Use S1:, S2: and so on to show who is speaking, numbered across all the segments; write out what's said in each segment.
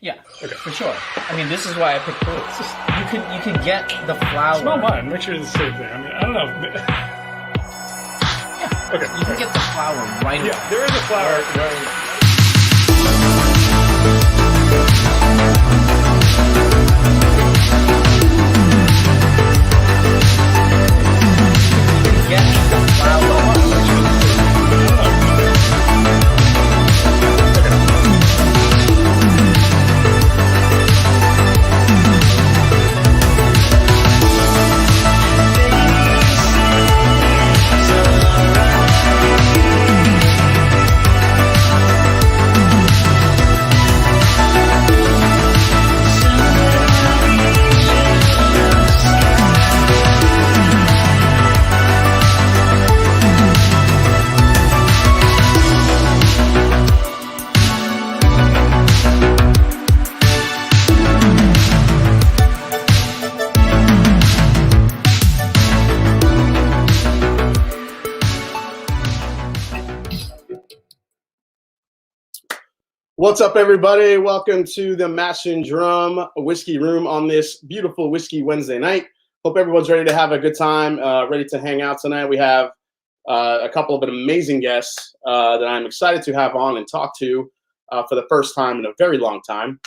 S1: Yeah,
S2: Okay.
S1: for sure. I mean, this is why I picked blue. You could get the flower.
S2: Smell mine. Make sure it's the same thing. I mean, I don't know.
S1: Yeah.
S2: Okay.
S1: You can get the flower right away.
S2: Yeah, there is a flower.
S1: Get the flower.
S3: What's up, everybody? Welcome to the Mash and Drum Whiskey Room on this beautiful Whiskey Wednesday night. Hope everyone's ready to have a good time, ready to hang out tonight. We have a couple of amazing guests that I'm excited to have on and talk to for the first time in a very long time.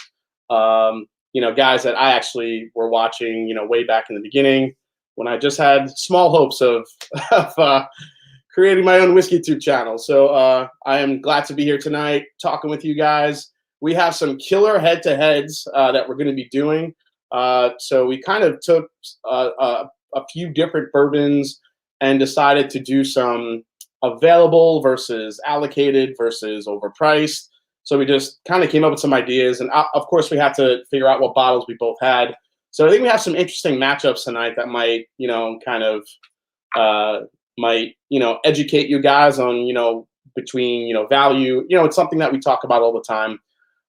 S3: Guys that I actually were watching, way back in the beginning when I just had small hopes of creating my own Whiskeytube channel. So I am glad to be here tonight talking with you guys. We have some killer head-to-heads that we're going to be doing. So we kind of took a few different bourbons and decided to do some available versus allocated versus overpriced. So we just kind of came up with some ideas. And of course, we had to figure out what bottles we both had. So I think we have some interesting matchups tonight that might, educate you guys on, between, value. It's something that we talk about all the time.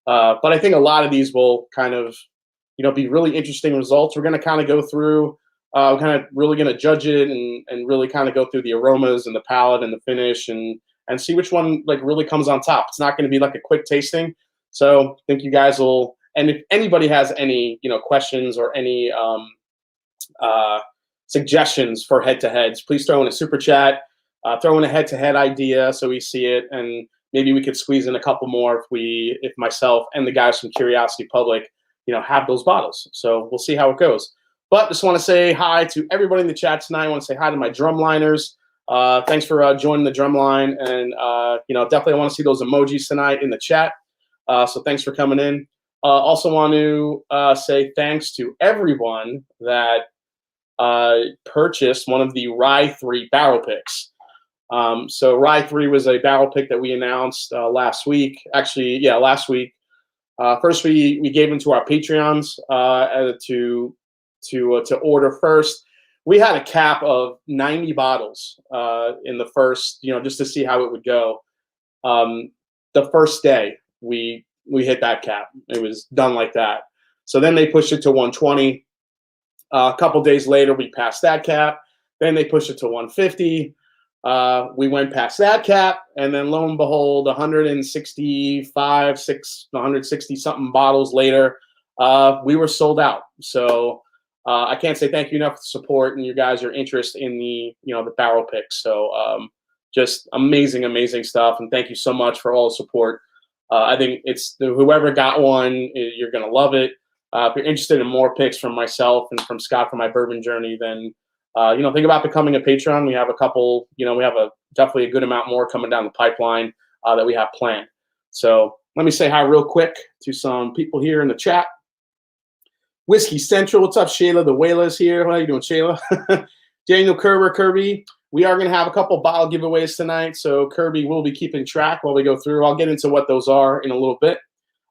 S3: But I think a lot of these will kind of, be really interesting results. We're going to kind of go through, really going to judge it and really kind of go through the aromas and the palate and the finish and see which one really comes on top. It's not going to be like a quick tasting. So I think you guys will, and if anybody has any, questions or any, suggestions for head-to-heads, please throw in a super chat, throw in a head-to-head idea so we see it, and maybe we could squeeze in a couple more if myself and the guys from Curiosity Public, have those bottles. So we'll see how it goes. But just want to say hi to everybody in the chat tonight. I want to say hi to my drumliners. Thanks for joining the drumline, and definitely I want to see those emojis tonight in the chat. So thanks for coming in. Also want to say thanks to everyone that purchased one of the Rye 3 barrel picks. So Rye 3 was a barrel pick that we announced last week. Actually, yeah, last week. First, we gave them to our Patreons to order first. We had a cap of 90 bottles in the first, just to see how it would go. The first day we hit that cap. It was done like that. So then they pushed it to 120. A couple days later, we passed that cap. Then they pushed it to 150. We went past that cap, and then lo and behold, 160 something bottles later, we were sold out. So I can't say thank you enough for the support and you guys, your interest in the the barrel picks. So just amazing stuff, and thank you so much for all the support. I think it's whoever got one, you're gonna love it. If you're interested in more picks from myself and from Scott for my bourbon journey, then think about becoming a patron. We have a couple, we have definitely a good amount more coming down the pipeline that we have planned. So let me say hi real quick to some people here in the chat. Whiskey Central, what's up, Shayla? The Whalers here. How you doing, Shayla? Daniel Kirby. We are going to have a couple bottle giveaways tonight, so Kirby will be keeping track while we go through. I'll get into what those are in a little bit.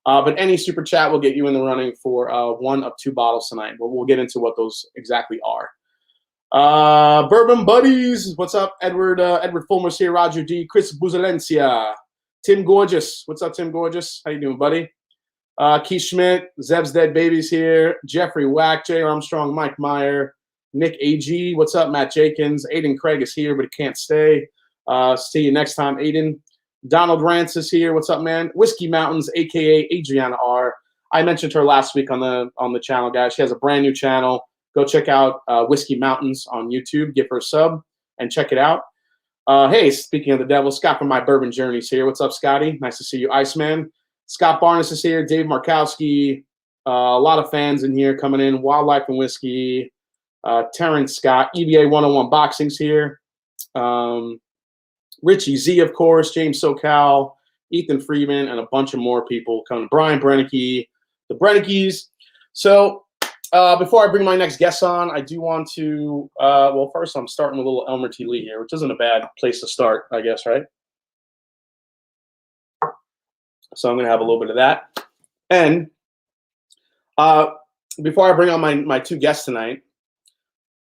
S3: But any super chat will get you in the running for one of 2 bottles tonight. But we'll get into what those exactly are. Bourbon Buddies, what's up? Edward Fulmer's here. Roger D. Chris Buzalencia. Tim Gorgeous, what's up, Tim Gorgeous? How you doing, buddy? Keith Schmidt, Zeb's Dead Babies here. Jeffrey Wack, Jay Armstrong, Mike Meyer, Nick A.G., what's up? Matt Jenkins. Aiden Craig is here, but he can't stay. See you next time, Aiden. Donald Rance is here. What's up, man? Whiskey Mountains, a.k.a. Adriana R. I mentioned her last week on the channel, guys. She has a brand new channel. Go check out Whiskey Mountains on YouTube. Give her a sub and check it out. Hey, speaking of the devil, Scott from My Bourbon Journeys here. What's up, Scotty? Nice to see you, Iceman. Scott Barnes is here. Dave Markowski. A lot of fans in here coming in. Wildlife and Whiskey. Terrence Scott. EBA 101 Boxing's here. Richie Z, of course. James SoCal. Ethan Freeman, and a bunch of more people coming. Brian Brennicky. The Brennickies. So before I bring my next guest on, I do want to, well, first I'm starting with a little Elmer T. Lee here, which isn't a bad place to start, I guess, right? So I'm going to have a little bit of that. And before I bring on my two guests tonight,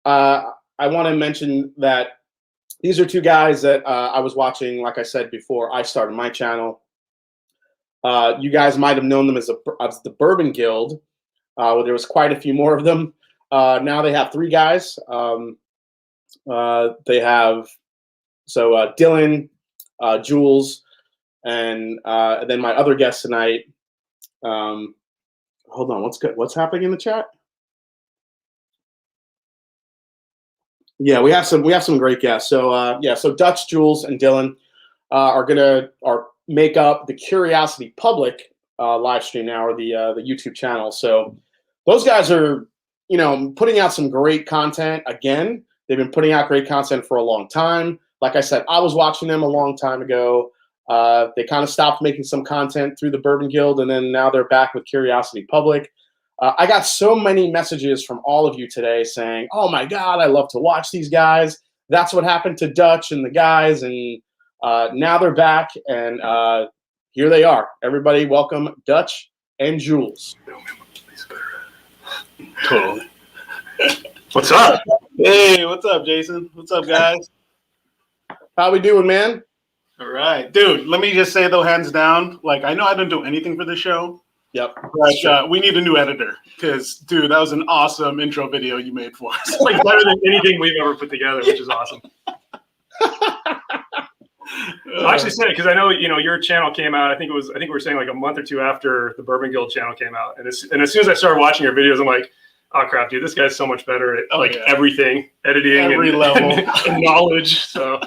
S3: I want to mention that these are two guys that I was watching, like I said before, I started my channel. You guys might have known them as the Bourbon Guild. There was quite a few more of them. Now they have three guys. They have Dylan, Jules, and then my other guest tonight. Hold on, what's happening in the chat? Yeah, we have some great guests. So so Dutch, Jules, and Dylan are make up the Curiosity Public live stream now, or the YouTube channel. So those guys are, putting out some great content. Again, they've been putting out great content for a long time. Like I said, I was watching them a long time ago. They kind of stopped making some content through the Bourbon Guild, and then now they're back with Curiosity Public. I got so many messages from all of you today saying, "Oh my God, I love to watch these guys." That's what happened to Dutch and the guys, and now they're back, and here they are. Everybody, welcome Dutch and Jules.
S4: Totally. What's up? Hey, what's up, Jason? What's up, guys?
S3: How we doing, man?
S4: All right, dude. Let me just say, though, hands down, I know I didn't do anything for the show.
S3: Yep.
S4: But we need a new editor because, dude, that was an awesome intro video you made for us.
S2: Better than anything we've ever put together, which is awesome. I'll actually say it because I know your channel came out. I think we were saying a month or two after the Bourbon Guild channel came out, and as soon as I started watching your videos, I'm like, oh crap, dude, this guy's so much better at everything, editing,
S4: every level,
S2: and knowledge. So.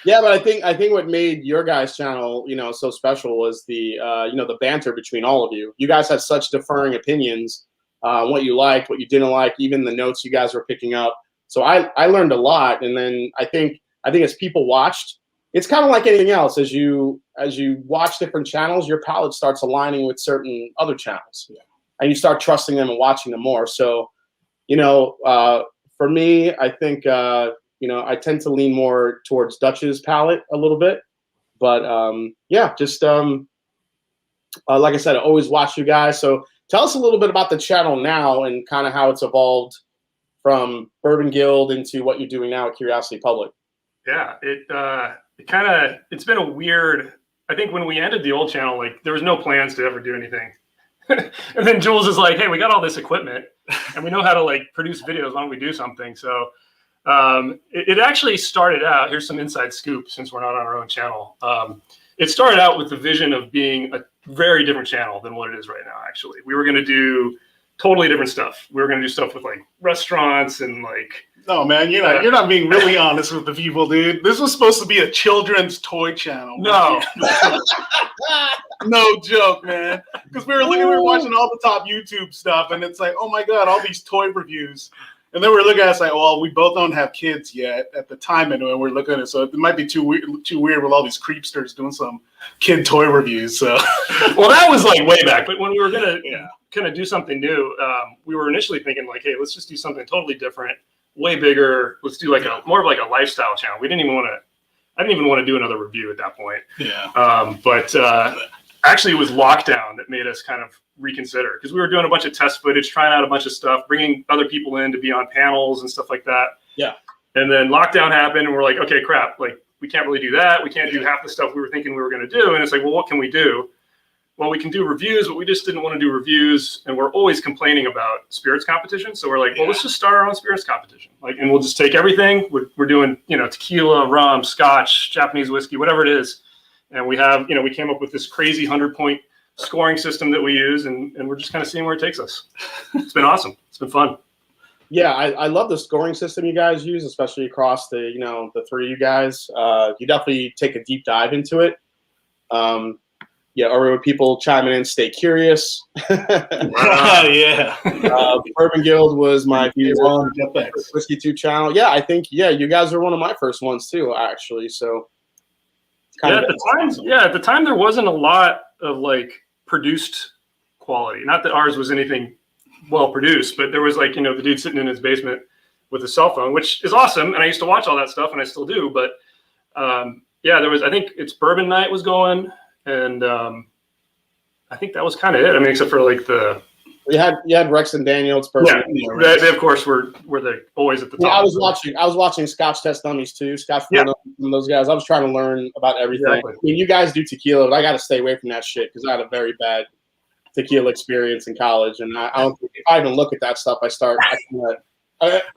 S3: Yeah, but I think what made your guys' channel, so special was the the banter between all of you. You guys had such differing opinions, what you liked, what you didn't like, even the notes you guys were picking up. So I learned a lot, and then I think as people watched, it's kind of like anything else. As you watch different channels, your palette starts aligning with certain other channels, and you start trusting them and watching them more. So, for me, I think. I tend to lean more towards Dutch's palette a little bit, but just like I said, I always watch you guys. So tell us a little bit about the channel now and kind of how it's evolved from Bourbon Guild into what you're doing now at Curiosity Public.
S2: Yeah, it's been a weird. I think when we ended the old channel, there was no plans to ever do anything. And then Jules is like, "Hey, we got all this equipment, and we know how to produce videos. Why don't we do something?" So. It actually started out, here's some inside scoop since we're not on our own channel. It started out with the vision of being a very different channel than what it is right now, actually. We were going to do totally different stuff. We were going to do stuff with restaurants and
S4: No, man, you're not being really honest with the people, dude. This was supposed to be a children's toy channel.
S2: No.
S4: No joke, man. Because we were watching all the top YouTube stuff, and it's oh my God, all these toy reviews. And then we're looking at it, well, we both don't have kids yet at the time, and we're looking at it, so it might be too weird with all these creepsters doing some kid toy reviews. So,
S2: well, that was way back. But when we were gonna kind of do something new, we were initially thinking hey, let's just do something totally different, way bigger. Let's do more of a lifestyle channel. I didn't even want to do another review at that point.
S4: Yeah.
S2: But actually, it was lockdown that made us kind of reconsider, because we were doing a bunch of test footage, trying out a bunch of stuff, bringing other people in to be on panels and stuff like that.
S3: Yeah.
S2: And then lockdown happened, and we're like, okay, crap, we can't really do that. We can't do half the stuff we were thinking we were going to do. And it's well, what can we do? Well, we can do reviews, but we just didn't want to do reviews. And we're always complaining about spirits competition. So we're well, let's just start our own spirits competition. And we'll just take everything. We're doing, tequila, rum, scotch, Japanese whiskey, whatever it is. And we have, we came up with this crazy 100-point scoring system that we use, and we're just kind of seeing where it takes us. It's been awesome. It's been fun.
S3: Yeah, I love the scoring system you guys use, especially across the the three of you guys. You definitely take a deep dive into it. Yeah, or when people chiming in, stay curious.
S4: Yeah.
S3: Bourbon Guild was my favorite Whiskeytube channel. Yeah, I think you guys were one of my first ones too, actually. So
S2: at the time there wasn't a lot of like produced quality. Not that ours was anything well produced, but there was like the dude sitting in his basement with a cell phone, which is awesome, and I used to watch all that stuff, and I still do. But there was, I think it's Bourbon Night was going. And I think that was kind of it. I mean, except for like
S3: you had Rex and Daniel. It's perfect.
S2: Yeah, they of course were always at the top.
S3: Yeah, I was watching Scotch Test Dummies too. Scotch from those guys. I was trying to learn about everything.
S2: Exactly.
S3: I mean, you guys do tequila, but I got to stay away from that shit because I had a very bad tequila experience in college, and I don't think if I even look at that stuff, I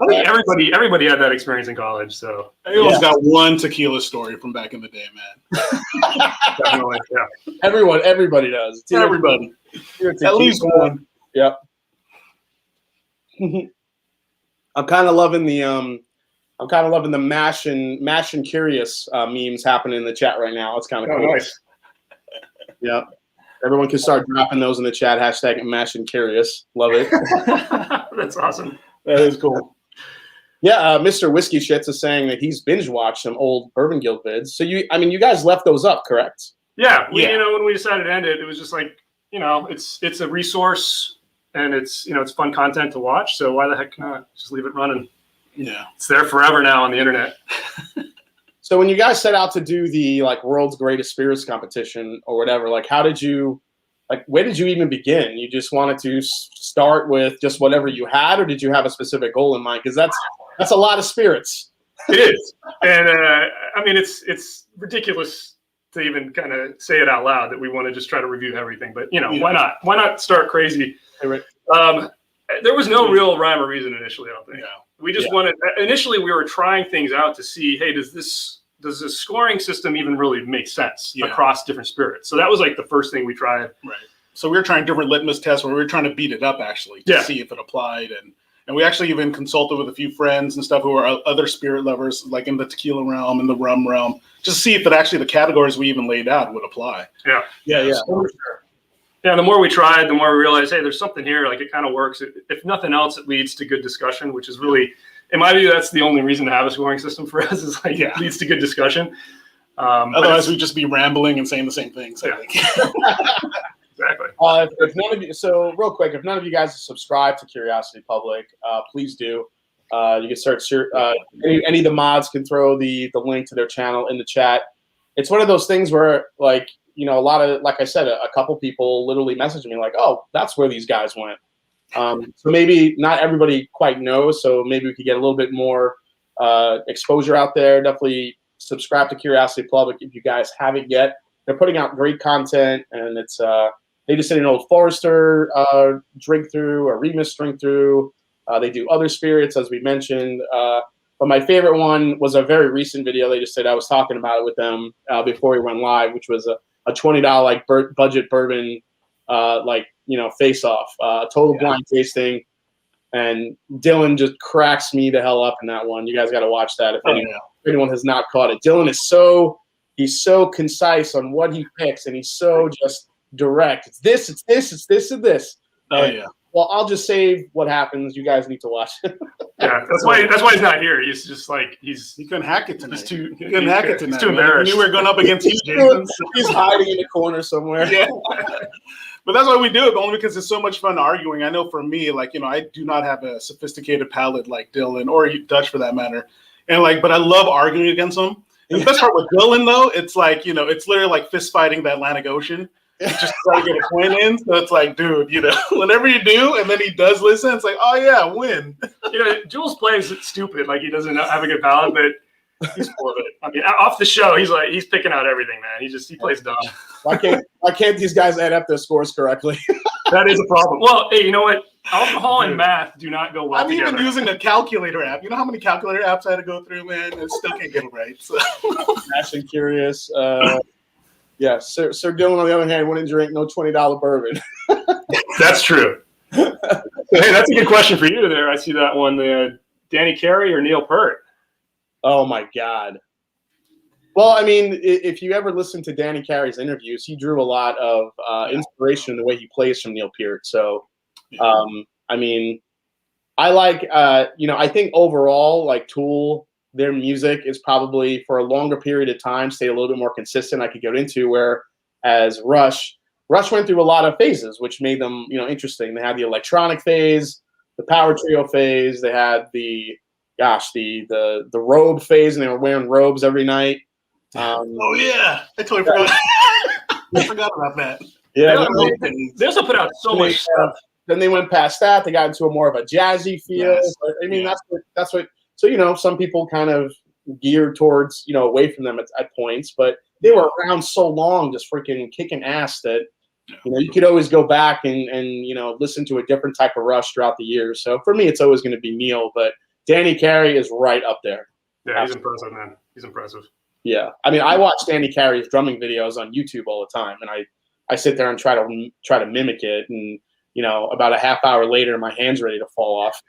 S3: think
S2: everybody had that experience in college. So
S4: I always got one tequila story from back in the day, man.
S2: Definitely, yeah.
S3: Everybody does.
S4: Everybody. At least one.
S3: Yep. I'm kind of loving the mash and curious memes happening in the chat right now. It's kind of cool.
S2: Nice.
S3: Yeah. Everyone can start dropping those in the chat. # mash and curious. Love it.
S2: That's awesome.
S3: That is cool. Yeah, Mr. Whiskey Shits is saying that he's binge watched some old Bourbon Guild vids. So you guys left those up, correct?
S2: Yeah, when we decided to end it, it was just like it's a resource and it's it's fun content to watch. So why the heck not just leave it running?
S4: Yeah,
S2: it's there forever now on the internet.
S3: So when you guys set out to do the world's greatest spirits competition or whatever, how did you? Where did you even begin? You just wanted to start with just whatever you had, or did you have a specific goal in mind? Because that's a lot of spirits.
S2: It is, and I mean it's ridiculous to even kind of say it out loud that we want to just try to review everything. But why not? Why not start crazy?
S3: Right.
S2: There was no real rhyme or reason initially. I don't think.
S4: Yeah.
S2: We just wanted. Initially, we were trying things out to see, hey, does this scoring system even really make sense across different spirits? So that was like the first thing we tried.
S4: Right. So we were trying different litmus tests where we were trying to beat it up actually to see if it applied. And we actually even consulted with a few friends and stuff who are other spirit lovers, like in the tequila realm, in the rum realm, just to see if the categories we even laid out would apply.
S2: Yeah.
S3: Yeah.
S2: So, for sure. Yeah, the more we tried, the more we realized, hey, there's something here. Like it kind of works. If nothing else, it leads to good discussion, which is really, in my view, that's the only reason to have a scoring system for us is it leads to good discussion.
S4: Otherwise, we'd just be rambling and saying the same things. I think.
S2: Exactly.
S3: If none of you, so real quick, if none of you guys are subscribed to Curiosity Public, please do. You can search any of the mods can throw the link to their channel in the chat. It's one of those things where a lot of, like I said, a couple people literally messaged me like, oh, that's where these guys went. So maybe not everybody quite knows. So maybe we could get a little bit more exposure out there. Definitely subscribe to Curiosity Public if you guys haven't yet. They're putting out great content, and it's they just did an Old Forester drink through, a Remus drink through. They do other spirits, as we mentioned. But my favorite one was a very recent video. They just said I was talking about it with them before we went live, which was a $20 budget bourbon face off, total blind tasting. And Dylan just cracks me the hell up in that one. You guys got to watch that if anyone has not caught it. Dylan is he's so concise on what he picks, and he's so just direct. It's this, and this.
S4: Oh yeah.
S3: Well, I'll just save what happens. You guys need to watch it.
S2: Yeah, that's why he's not here. He's just
S4: he couldn't hack it tonight.
S2: He
S4: couldn't hack it tonight.
S2: He's too embarrassed.
S4: We were going up against you, Jason.
S3: He's hiding in a corner somewhere.
S4: Yeah. But that's why we do it, only because it's so much fun arguing. I know for me, I do not have a sophisticated palate like Dylan or Dutch for that matter. And but I love arguing against them. And the best part with Dylan though, it's it's literally like fist fighting the Atlantic Ocean. Just try to get a point in. So it's like, dude, whenever you do, and then he does listen, it's like, oh yeah, win.
S2: Jules plays it stupid, like he doesn't have a good palate, but he's full of it. I mean, off the show, he's picking out everything, man. He plays dumb.
S3: Why can't these guys add up their scores correctly?
S2: That is a problem. Well, hey, you know what? Alcohol and math do not go well together.
S4: I'm even using a calculator app. You know how many calculator apps I had to go through, man? I still can't get it right. So.
S3: Actually curious. Yeah, Sir Dylan, on the other hand, wouldn't drink no $20 bourbon.
S2: That's true. So, hey, that's a good question for you there. I see that one. Danny Carey or Neil Peart?
S3: Oh, my God. Well, I mean, if you ever listen to Danny Carey's interviews, he drew a lot of inspiration in the way he plays from Neil Peart. So, I mean, I like, I think overall, like Tool, their music is probably for a longer period of time stayed a little bit more consistent. I could get into, whereas Rush went through a lot of phases, which made them, interesting. They had the electronic phase, the power trio phase. They had the robe phase, and they were wearing robes every night.
S4: Oh yeah, I totally forgot. I forgot about that.
S3: Yeah,
S2: they also put out so much stuff.
S3: Then they went past that. They got into a more of a jazzy feel.
S4: Yes.
S3: I mean, that's what. So some people kind of geared towards away from them at points, but they were around so long, just freaking kicking ass that you could always go back and listen to a different type of Rush throughout the years. So for me, it's always going to be Neil, but Danny Carey is right up there.
S2: Yeah, he's impressive, man. He's impressive.
S3: Yeah, I mean, I watch Danny Carey's drumming videos on YouTube all the time, and I sit there and try to mimic it, and about a half hour later, my hand's ready to fall off.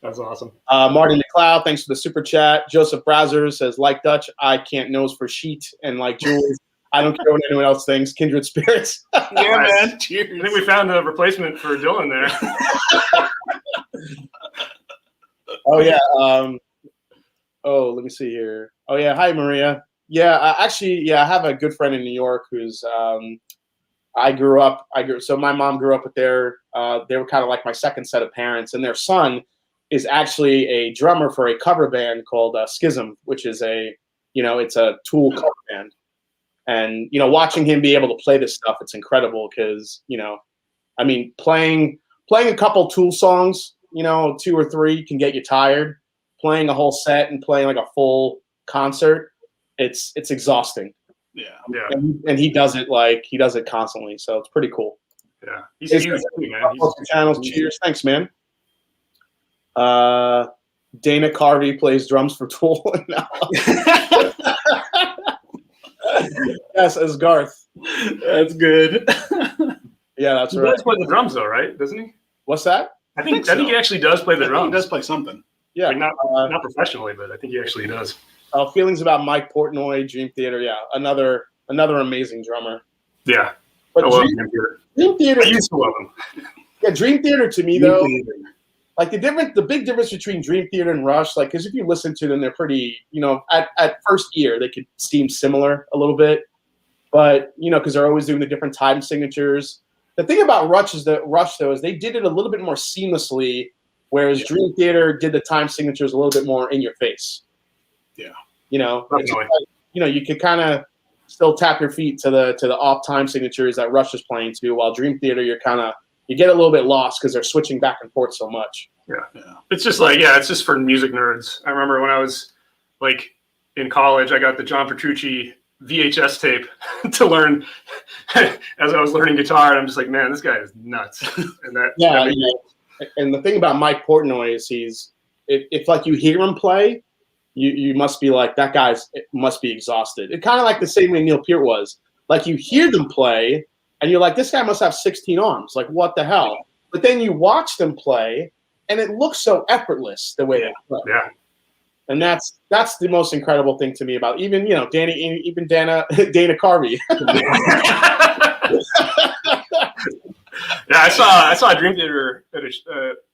S2: That's awesome.
S3: Martin McLeod, thanks for the super chat. Joseph Brazzers says, like Dutch, I can't nose for sheet, and like Jules, I don't care what anyone else thinks. Kindred spirits.
S4: Yeah, man. Cheers.
S2: I think we found a replacement for Dylan there.
S3: Oh yeah. Let me see here. Oh yeah. Hi, Maria. Yeah, I have a good friend in New York who's so my mom grew up with they were kind of like my second set of parents, and their son is actually a drummer for a cover band called Schism, which is it's a Tool cover band. And, watching him be able to play this stuff, it's incredible because, I mean, playing a couple Tool songs, 2 or 3 can get you tired. Playing a whole set and playing like a full concert, it's exhausting.
S2: Yeah.
S3: And he does it constantly, so it's pretty cool.
S2: Yeah, he's huge, man.
S3: Channels, cheers, thanks, man. Dana Carvey plays drums for Tool. Yes, as Garth.
S4: That's good.
S3: Yeah, that's
S2: he
S3: right.
S2: He does play the drums, though, right? Doesn't he?
S3: What's that?
S2: I think he actually does play the drums.
S4: He does play something.
S3: Yeah,
S2: like not professionally, but I think he actually does.
S3: Feelings about Mike Portnoy, Dream Theater. Yeah, another amazing drummer.
S2: Yeah,
S3: but
S2: I love Dream Theater.
S3: Dream Theater.
S2: I used to love him.
S3: Yeah, Dream Theater to me though. Like the big difference between Dream Theater and Rush, like, because if you listen to them, they're pretty, at first ear, they could seem similar a little bit. But, because they're always doing the different time signatures. The thing about Rush, though, is they did it a little bit more seamlessly, whereas Dream Theater did the time signatures a little bit more in your face.
S2: Yeah.
S3: You could kind of still tap your feet to the off time signatures that Rush is playing to, while Dream Theater, you get a little bit lost because they're switching back and forth so much.
S2: Yeah. It's just it's just for music nerds. I remember when I was in college, I got the John Petrucci VHS tape to learn as I was learning guitar. And I'm just like, man, this guy is nuts. And
S3: and the thing about Mike Portnoy is if like you hear him play, you must be like, that guy's must be exhausted. It's kind of like the same way Neil Peart was. Like you hear them play, and you're like, this guy must have 16 arms. Like, what the hell? But then you watch them play, and it looks so effortless the way they play.
S2: Yeah.
S3: And that's the most incredible thing to me about even Dana Carvey.
S2: Yeah, I saw Dream Theater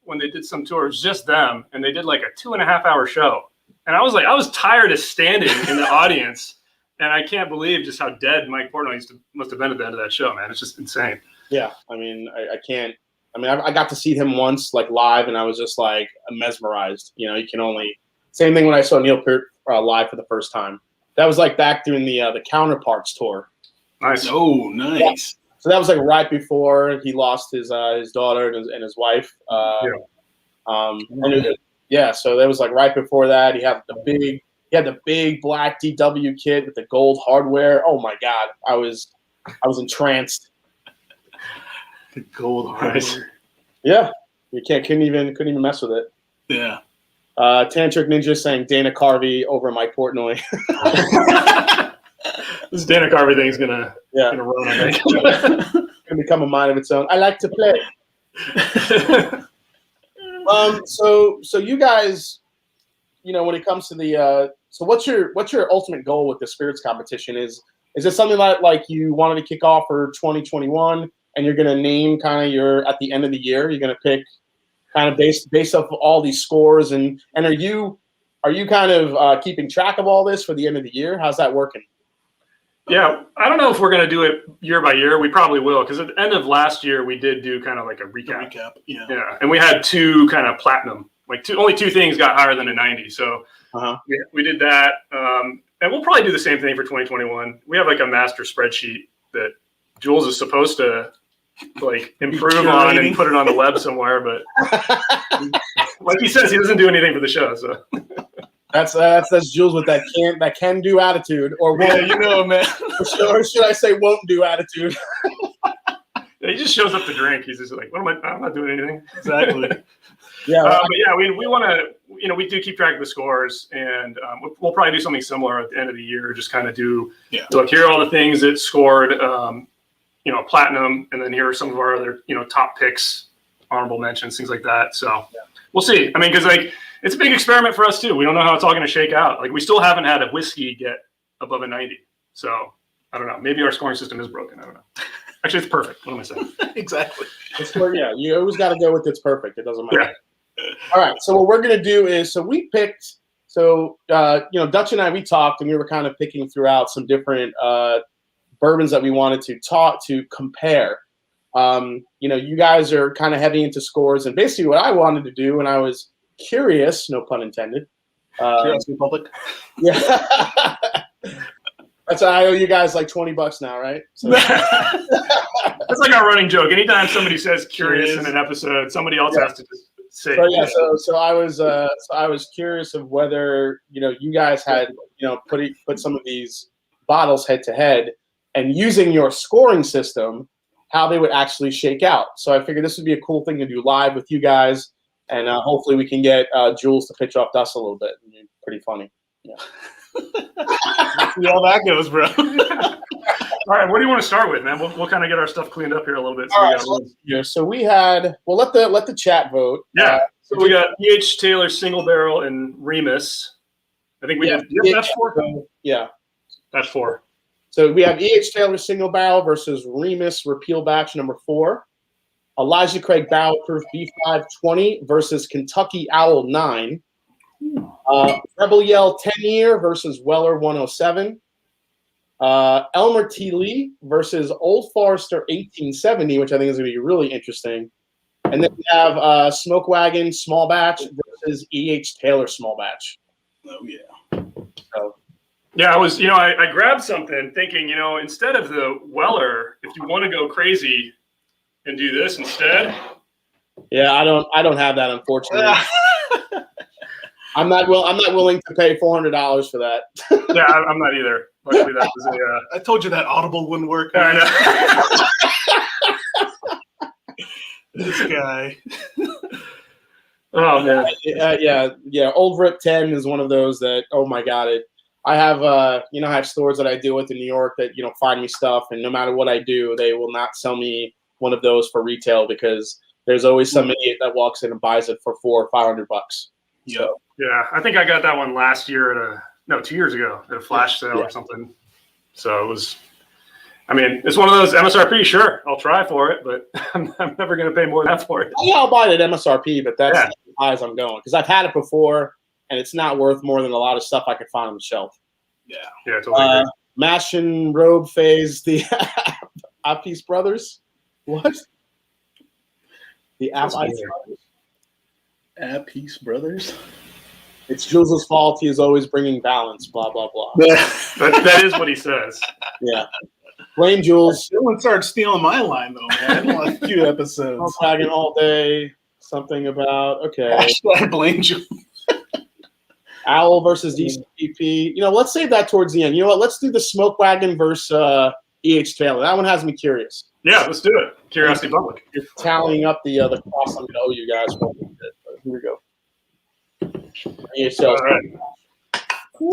S2: when they did some tours, just them, and they did like a 2.5-hour show. And I was tired of standing in the audience. And I can't believe just how dead Mike Portnoy must have been at the end of that show, man. It's just insane.
S3: Yeah, I mean, I can't. I mean, I got to see him once, like live, and I was just like mesmerized. You can only. Same thing when I saw Neil Peart live for the first time. That was like back during the Counterparts tour.
S2: Nice.
S4: Oh, nice.
S3: Yeah. So that was like right before he lost his daughter and his wife. So that was like right before that. He had the big black DW kit with the gold hardware. Oh my God, I was entranced.
S4: The gold hardware.
S3: Yeah, you couldn't even mess with it.
S4: Yeah.
S3: Tantric Ninja saying Dana Carvey over Mike Portnoy.
S2: This Dana Carvey thing's gonna run, I think.
S3: Gonna become a mind of its own. I like to play. So you guys, when it comes to the so what's your ultimate goal with the spirits competition? Is it something like you wanted to kick off for 2021 and you're gonna name kind of at the end of the year, you're gonna pick kind of based off of all these scores and are you kind of keeping track of all this for the end of the year? How's that working?
S2: Yeah, I don't know if we're going to do it year by year. We probably will, because at the end of last year, we did do kind of like a recap. Yeah, and we had 2 kind of platinum. Only 2 things got higher than a 90. So we did that. And we'll probably do the same thing for 2021. We have like a master spreadsheet that Jules is supposed to improve on and put it on the web somewhere. But like he says, he doesn't do anything for the show. So.
S3: That's Jules with that can do attitude, or won't, man. Or should I say won't do attitude?
S2: Yeah, he just shows up to drink. He's just like, what am I? I'm not doing anything.
S4: Exactly.
S2: Yeah. But yeah, we want to, we do keep track of the scores, and we'll probably do something similar at the end of the year. Just kind of do, here are all the things that scored, platinum, and then here are some of our other, top picks, honorable mentions, things like that. So we'll see. I mean, because it's a big experiment for us too. We don't know how it's all going to shake out. We still haven't had a whiskey get above a 90. So I don't know. Maybe our scoring system is broken. I don't know. Actually, it's perfect. What am I saying?
S4: Exactly.
S3: You always got to go with it's perfect. It doesn't matter. Yeah. All right. So what we're going to do is, we picked, Dutch and I, we talked and we were kind of picking throughout some different bourbons that we wanted to compare. You guys are kind of heavy into scores, and basically what I wanted to do, and I was curious, no pun intended.
S4: Curiosity public.
S3: Yeah. That's I owe you guys like $20 now, right? So.
S2: That's like our running joke. Anytime somebody says curious in an episode, somebody else has to just say.
S3: So I was curious of whether you guys had put some of these bottles head to head and using your scoring system, how they would actually shake out. So I figured this would be a cool thing to do live with you guys. And hopefully we can get Jules to pitch off Dust a little bit. Pretty funny. Yeah.
S4: See how that goes, bro.
S2: All right, what do you want to start with, man? We'll kind of get our stuff cleaned up here a little bit.
S3: So we had let the chat vote.
S2: Yeah. So we got E.H. Taylor single barrel and Remus. I think we did. That's 4.
S3: Yeah.
S2: That's 4.
S3: So we have E.H. Taylor single barrel versus Remus repeal batch number 4. Elijah Craig Barrel Proof B520 versus Kentucky Owl 9. Rebel Yell 10-year versus Weller 107. Elmer T. Lee versus Old Forester 1870, which I think is going to be really interesting. And then we have Smoke Wagon small batch versus E.H. Taylor small batch.
S4: Oh, yeah.
S3: So.
S2: Yeah, I was, I grabbed something thinking, instead of the Weller, if you want to go crazy and do this instead.
S3: Yeah, I don't have that, unfortunately. I'm not willing to pay $400 for that.
S2: Yeah, I'm not either. Luckily, that was
S4: I told you that Audible wouldn't work.
S2: I know.
S4: This guy.
S2: Oh man.
S3: Yeah. Old Rip 10 is one of those that, oh my God, I have I have stores that I deal with in New York that find me stuff, and no matter what I do, they will not sell me one of those for retail because there's always some idiot that walks in and buys it for $400 or $500.
S4: Yeah.
S2: Yeah, I think I got that one last year 2 years ago at a flash sale or something. So it was, it's one of those MSRP. Sure, I'll try for it, but I'm never going to pay more than that for it.
S3: Yeah, I'll buy it at MSRP, but that's as high as I'm going because I've had it before, and it's not worth more than a lot of stuff I could find on the shelf.
S2: Yeah, totally.
S3: Mash and Robe Phase, the Appice Brothers. What? The Appice Brothers?
S4: Appice Brothers?
S3: It's Jules' fault. He is always bringing balance, blah, blah, blah.
S2: That is what he says.
S3: Yeah. Blame Jules.
S4: Someone started stealing my line, though, man. Last few episodes.
S3: Dragging all day. Something about, okay.
S4: I blame Jules.
S3: Owl versus ECBP. Let's save that towards the end. You know what? Let's do the Smoke Wagon versus E.H. Taylor. That one has me curious.
S2: Yeah, let's do it. Curiosity public.
S3: You're tallying up the cost I'm going to owe you guys. Here we go. Yourself.
S2: All right.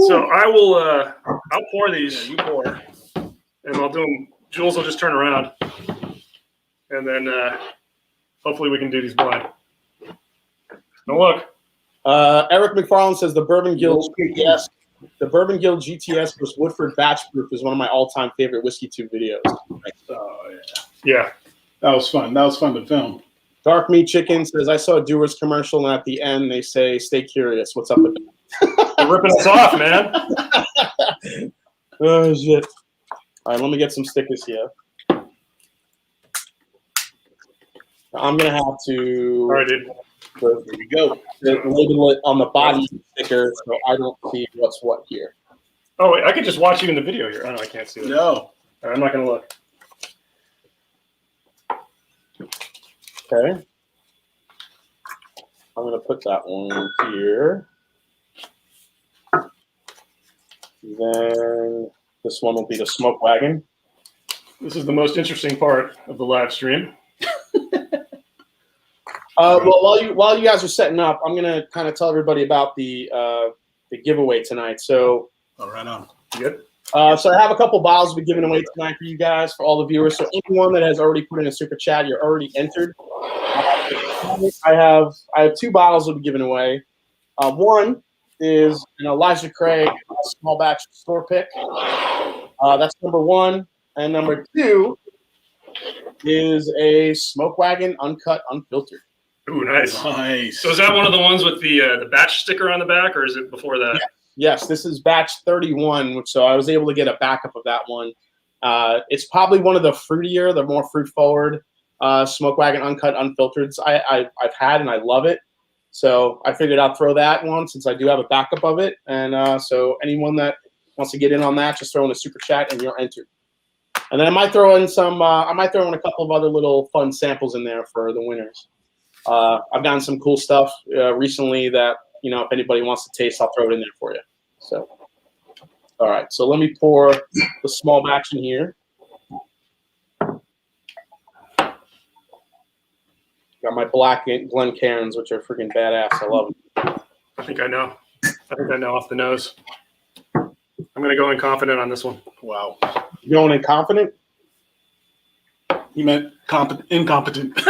S2: So I will. I'll pour these.
S4: You pour.
S2: And I'll do them. Jules will just turn around, and then hopefully we can do these blind. Now look.
S3: Eric McFarland says the Bourbon Guild GTS. The Bourbon Guild GTS plus Woodford Batch Proof is one of my all-time favorite WhiskeyTube videos.
S4: Oh yeah.
S2: Yeah.
S4: That was fun. That was fun to film.
S2: Dark Meat Chicken says I saw a Doers commercial, and at the end they say, "Stay curious." What's up with that? They're ripping us off, man. Oh shit! All right, let me get some stickers here. I'm gonna have to.
S4: All right, dude. Here we go.
S2: Label it on the bottom sticker so I don't see what's what here.
S1: Oh, wait, I could just watch you in the video here. Oh, no, I can't see it.
S4: No.
S1: All right, I'm not going to look.
S2: Okay. I'm going to put that one here. Then this one will be the Smoke Wagon.
S1: This is the most interesting part of the live stream.
S2: Well, while you guys are setting up, I'm gonna kind of tell everybody about the giveaway tonight. So,
S4: Right on.
S1: You good?
S2: so I have a couple bottles to be giving away tonight for you guys, for all the viewers. So anyone that has already put in a super chat, you're already entered. I have 2 bottles to be giving away. One is an Elijah Craig small batch store pick. That's number 1, and number 2 is a Smoke Wagon uncut, unfiltered.
S1: Ooh, nice.
S4: Nice.
S1: So is that one of the ones with the batch sticker on the back, or is it before that?
S2: Yes, this is batch 31, so I was able to get a backup of that one. It's probably one of the fruitier, the more fruit-forward Smoke Wagon uncut, unfiltered I've had, and I love it. So I figured I'd throw that one since I do have a backup of it. And so anyone that wants to get in on that, just throw in a super chat and you're entered. And then I might throw in a couple of other little fun samples in there for the winners. I've gotten some cool stuff recently that, if anybody wants to taste, I'll throw it in there for you. So, all right. So let me pour the small batch in here. Got my black Glencairns, which are freaking badass. I love them.
S1: I think I know. Off the nose. I'm going to go in confident on this one.
S4: Wow.
S2: You going in confident?
S4: He meant incompetent.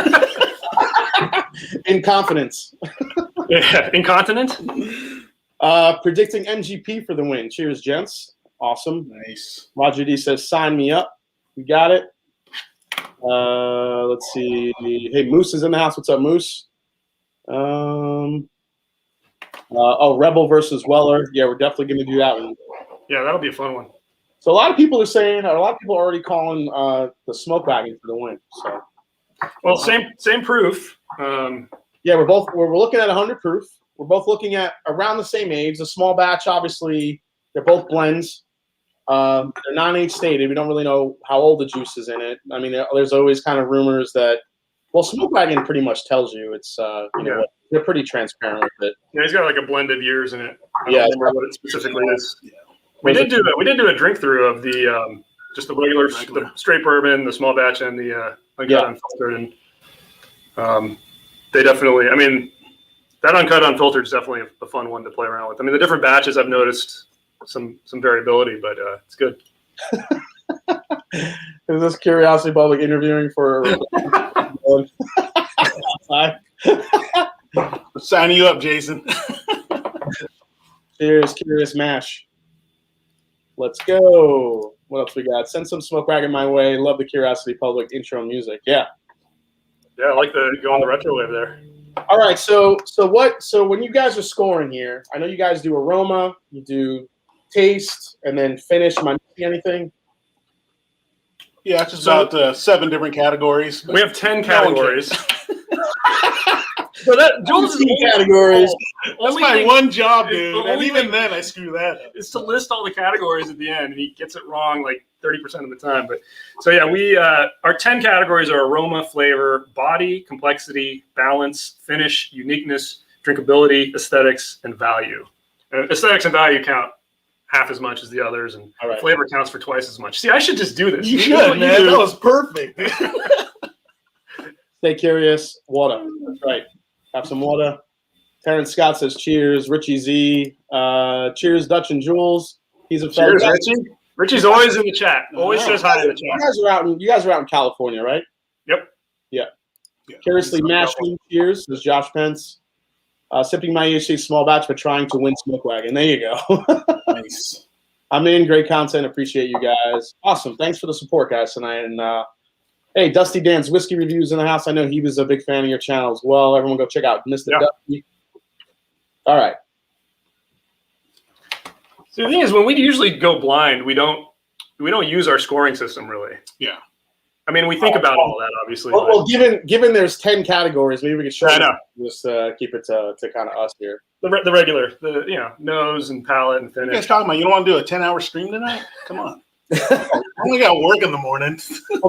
S2: In confidence.
S1: Yeah, incontinent?
S2: Predicting MGP for the win. Cheers, gents. Awesome.
S4: Nice.
S2: Roger D says, sign me up. You got it. Let's see. Hey, Moose is in the house. What's up, Moose? Rebel versus Weller. Yeah, we're definitely going to do that one.
S1: Yeah, that'll be a fun one.
S2: So a lot of people are already calling the Smoke Wagon for the win. So,
S1: well, same proof.
S2: yeah, we're looking at 100 proof. We're both looking at around the same age. The small batch, obviously, they're both blends. They're non-age stated. We don't really know how old the juice is in it. I mean, there's always kind of rumors that, well, Smoke Wagon pretty much tells you. It's they're pretty transparent with it.
S1: Yeah, he's got like a blend of years in it. I
S2: Yeah,
S1: don't remember what it specifically is. Yeah. We did do a drink through of the just the regular the straight bourbon, the small batch, and the uncut unfiltered, and they definitely. I mean, that uncut unfiltered is definitely a fun one to play around with. I mean, the different batches I've noticed some variability, but it's good.
S2: Is this Curiosity Public interviewing for?
S4: Signing you up, Jason.
S2: Cheers, Curious Mash. Let's go. What else we got? Send some Smoke Wagon my way. Love the Curiosity Public intro music. Yeah.
S1: Yeah, I like the go on the retro wave there.
S2: All right. So when you guys are scoring here, I know you guys do aroma, you do taste, and then finish. Am I missing anything?
S4: Yeah, it's just about 7 different categories.
S1: We have 10 categories.
S2: So that Jules is categories.
S4: That's my one job, dude. And even then, I screw that up.
S1: Is to list all the categories at the end, and he gets it wrong like 30% of the time. But so yeah, we our 10 categories are aroma, flavor, body, complexity, balance, finish, uniqueness, drinkability, aesthetics, and value. Aesthetics and value count half as much as the others, and flavor counts for twice as much. See, I should just do this.
S4: You should, man. That was perfect.
S2: Stay curious. Water. That's right. Have some water.
S3: Terrence Scott says cheers. Richie Z, cheers, Dutch and Jules. He's a fellow.
S2: Cheers, Richie. Richie's always in the chat. Always says hi in the chat.
S3: You guys are out in California, right?
S2: Yep.
S3: Yeah. Curiously mashing. Cheers, says Josh Pence. Sipping my EHC small batch, but trying to win Smoke Wagon. There you go.
S4: Nice.
S3: I'm in. Great content. Appreciate you guys. Awesome. Thanks for the support, guys, tonight. And hey, Dusty Dan's Whiskey Reviews in the house. I know he was a big fan of your channel as well. Everyone go check out Mr. Dusty. All right.
S2: So the thing is, when we usually go blind, we don't use our scoring system really.
S4: Yeah.
S2: I mean, we think about all that, obviously.
S3: Well, given there's 10 categories, maybe we could just keep it to kind of us here.
S2: The regular, nose and palate and
S4: What are you
S2: finish.
S4: guys talking about? You don't want to do a 10-hour stream tonight? Come on. I only got work in the morning.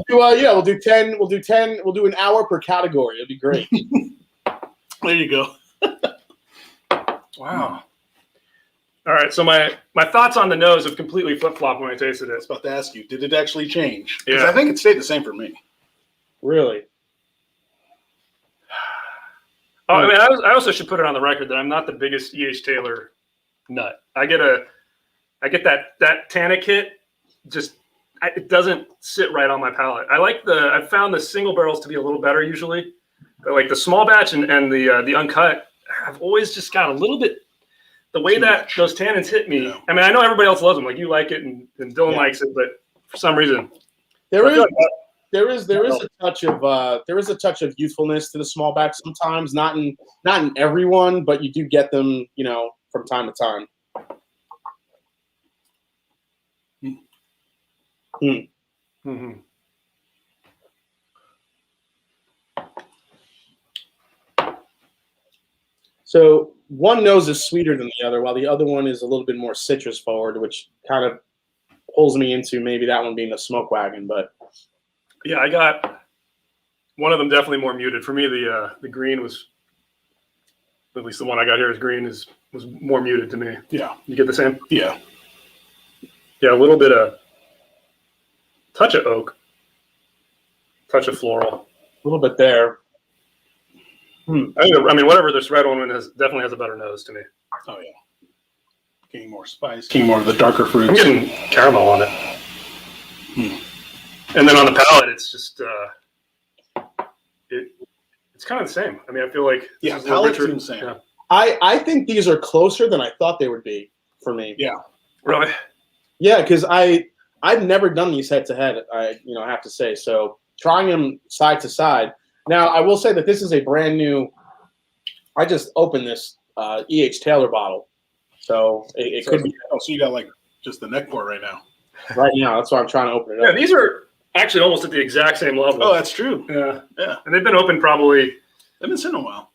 S3: We'll do 10. We'll do an hour per category. It'd be great.
S4: There you go.
S2: Wow. All right, so my thoughts on the nose have completely flip-flopped when I tasted
S4: I was
S2: it.
S4: about to ask you, did it actually change? Because
S2: Yeah.
S4: I think it stayed the same for me.
S3: Really?
S2: Oh, I mean, I also should put it on the record that I'm not the biggest E.H. Taylor nut. I get that tannic hit. It doesn't sit right on my palate. I've found the single barrels to be a little better usually, but like the small batch and the uncut, I've always just got a little bit. The way that those tannins hit me,
S4: Yeah.
S2: I mean, I know everybody else loves them. Like you like it, and Dylan likes it, but for some reason,
S3: There is a touch of youthfulness to the small batch sometimes. Not in everyone, but you do get them, from time to time.
S2: Mm-hmm.
S3: So one nose is sweeter than the other, while the other one is a little bit more citrus forward, which kind of pulls me into maybe that one being the Smoke Wagon. But
S2: yeah, I got one of them definitely more muted. For me, the green was, at least the one I got here is green, was more muted to me.
S4: Yeah.
S2: You get the same?
S4: Yeah.
S2: Yeah, a little bit of touch of oak, touch of floral.
S3: a little bit there.
S2: I mean, whatever this red one definitely has a better nose to me.
S4: Oh, yeah. Getting more spice. Getting more of the darker fruits.
S2: I'm getting caramel on it. And then on the palate, it's just, it's kind of the same. I mean, I feel like
S4: Yeah, palate's the same.
S2: Yeah.
S3: I think these are closer than I thought they would be for me.
S4: Yeah.
S2: Really?
S3: Yeah, because I've never done these head to head. I have to say, so trying them side to side. Now I will say that this is a brand new. I just opened this E.H. Taylor bottle, so it could be
S4: Oh, so you got like just the neck pour right now.
S3: right now. That's why I'm trying to open it
S2: Yeah,
S3: up.
S2: these are actually almost at the exact same level.
S4: Oh, that's true.
S2: Yeah.
S4: Yeah.
S2: And they've been open probably
S4: They've been sitting a while.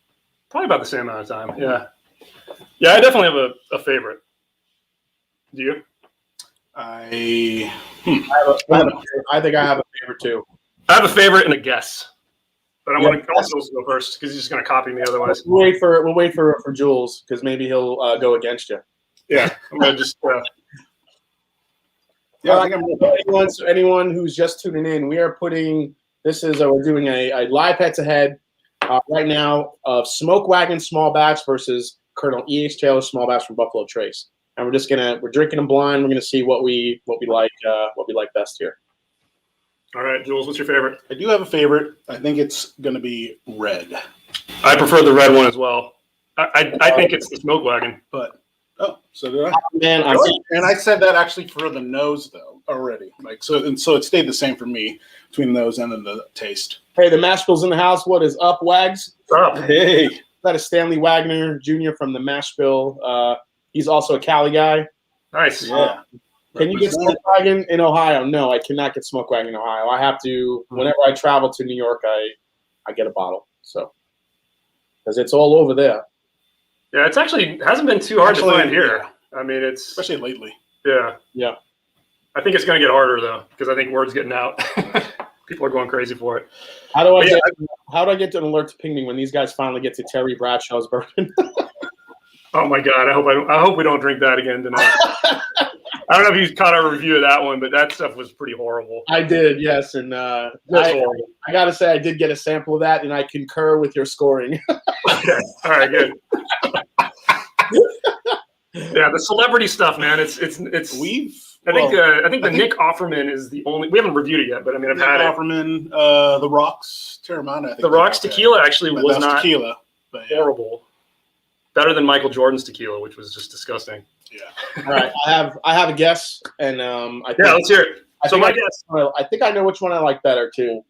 S2: about the same amount of time. Yeah. Yeah, I definitely have a favorite. Do you?
S3: I think I have a favorite too.
S2: I have a favorite and a guess. But I want Jules to go first because he's just going to copy me otherwise.
S3: We'll wait for Jules because maybe he'll go against you.
S2: Yeah. I'm going to just.
S4: Yeah, I think
S3: Anyone who's just tuning in, we are putting we're doing a live head-to-head right now of Smoke Wagon small batch versus Colonel E.H. Taylor small batch from Buffalo Trace, and we're drinking them blind. We're gonna see what we like best here.
S2: All right, Jules, what's your favorite?
S4: I do have a favorite. I think it's going to be red.
S2: I prefer the red one as well. I think it's the Smoke Wagon.
S4: But so did I.
S3: Man,
S4: And I said that actually for the nose though already. So it stayed the same for me between those and then the taste.
S3: hey, the mash bill's in the house. What is up, Wags?
S2: What's up?
S3: Hey, that is Stanley Wagner Jr. from the mash bill. He's also a Cali guy.
S2: Nice.
S4: Yeah.
S3: Can you get Smoke Wagon in Ohio? No, I cannot get Smoke Wagon in Ohio. I have to, whenever I travel to New York, I get a bottle. So, because it's all over there.
S2: Yeah, it's actually hasn't been too hard to find here. I mean, it's
S4: Especially lately.
S2: yeah.
S3: Yeah.
S2: I think it's going to get harder though because I think word's getting out. People are going crazy for it.
S3: How do I get an alert to ping me when these guys finally get to Terry Bradshaw's bourbon?
S2: Oh my God! I hope we don't drink that again tonight. I don't know if you caught our review of that one, but that stuff was pretty horrible.
S3: I did, yes, and
S2: That's horrible.
S3: I gotta say I did get a sample of that, and I concur with your scoring.
S2: Okay, all right, good. Yeah, the celebrity stuff, man. It's. I think the Nick Offerman is the only. We haven't reviewed it yet, but I mean, I've had it.
S4: Offerman, the Rocks, Terramana. I think
S2: The Rocks tequila actually
S4: But
S2: was
S4: that's
S2: not
S4: tequila, but yeah.
S2: horrible. Better than Michael Jordan's tequila, which was just disgusting.
S4: Yeah.
S3: All right, I have a guess, and I think,
S2: Yeah, let's hear it.
S3: I
S2: So
S3: think
S2: my
S3: I,
S2: guess.
S3: I think I know which one I like better too.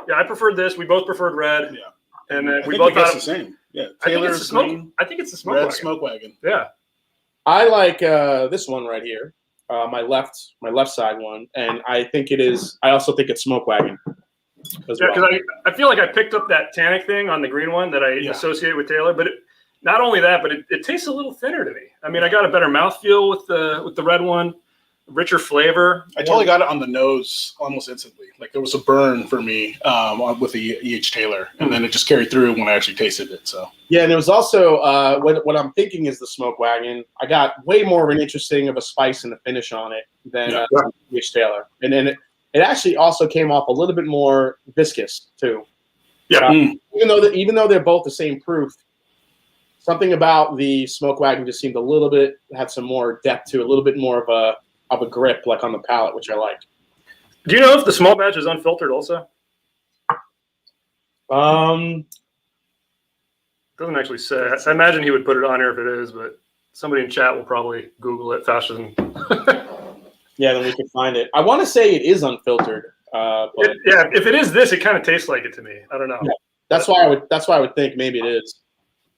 S2: Yeah, I preferred this. We both preferred red.
S4: Yeah.
S2: And
S4: I
S2: we
S4: think
S2: both
S4: guessed
S2: thought
S4: the same. Yeah.
S2: I think
S4: Taylor's
S2: it's the smoke.
S4: green,
S2: I think it's the smoke
S4: red
S2: wagon.
S4: smoke wagon.
S2: Yeah.
S3: I like this one right here, my left side one, and I think it is. I also think it's Smoke Wagon. As
S2: Yeah,
S3: well.
S2: because I feel like I picked up that tannic thing on the green one that I associate with Taylor, but not only that, but it tastes a little thinner to me. I mean, I got a better mouthfeel with the red one, richer flavor.
S4: I totally got it on the nose almost instantly. Like there was a burn for me with the E.H. Taylor, and then it just carried through when I actually tasted it. So
S3: Yeah, and it was also what I'm thinking is the Smoke Wagon. I got way more of an interesting of a spice and a finish on it than E.H. Taylor, and then it actually also came off a little bit more viscous too.
S2: Yeah.
S3: Even though they're both the same proof, something about the Smoke Wagon just seemed a little bit had some more depth to it, a little bit more of a grip like on the palate, which I like.
S2: Do you know if the small batch is unfiltered also? Doesn't actually say. I imagine he would put it on here if it is, but somebody in chat will probably Google it faster than.
S3: Yeah, then we can find it. I want to say it is unfiltered. But
S2: if it is this, it kind of tastes like it to me. I don't know.
S3: Yeah, that's why I would think maybe it is.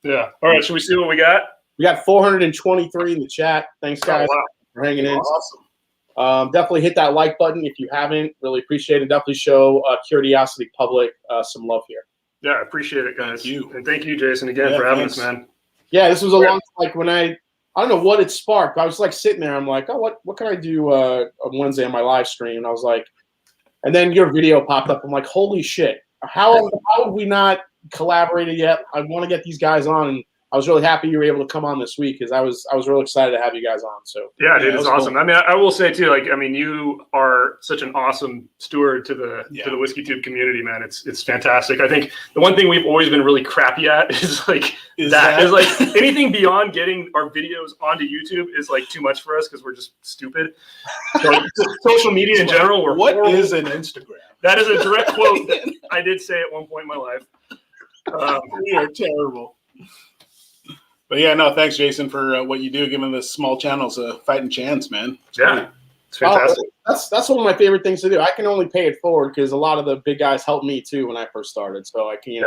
S2: Yeah. All right. Should we see what we got?
S3: We got 423 in the chat. Thanks, guys, for hanging in.
S4: awesome.
S3: Definitely hit that like button if you haven't. Really appreciate it. Definitely show Curiosity Public some love here.
S2: Yeah, I appreciate it, guys.
S4: Thank you.
S2: And thank you, Jason, again for having us, man.
S3: Yeah, this was a long like when I don't know what it sparked. I was like sitting there. I'm like, oh, what can I do on Wednesday on my live stream? And I was like, and then your video popped up. I'm like, holy shit! How have we not collaborated yet? I want to get these guys on, and I was really happy you were able to come on this week because I was really excited to have you guys on. So
S2: yeah, dude, it's awesome. Cool. I mean, I will say too, like, I mean, you are such an awesome steward to the Whiskeytube community, man. It's fantastic. I think the one thing we've always been really crappy at is like anything beyond getting our videos onto YouTube is like too much for us because we're just stupid. So, social media in general, we're
S4: What
S2: horrible.
S4: is an Instagram?
S2: That is a direct quote that I did say at one point in my life.
S4: We are terrible. But yeah, no, thanks, Jason, for what you do, giving this small channels a fighting chance, man.
S2: Yeah, it's fantastic.
S3: That's one of my favorite things to do. I can only pay it forward because a lot of the big guys helped me too when I first started. So I can,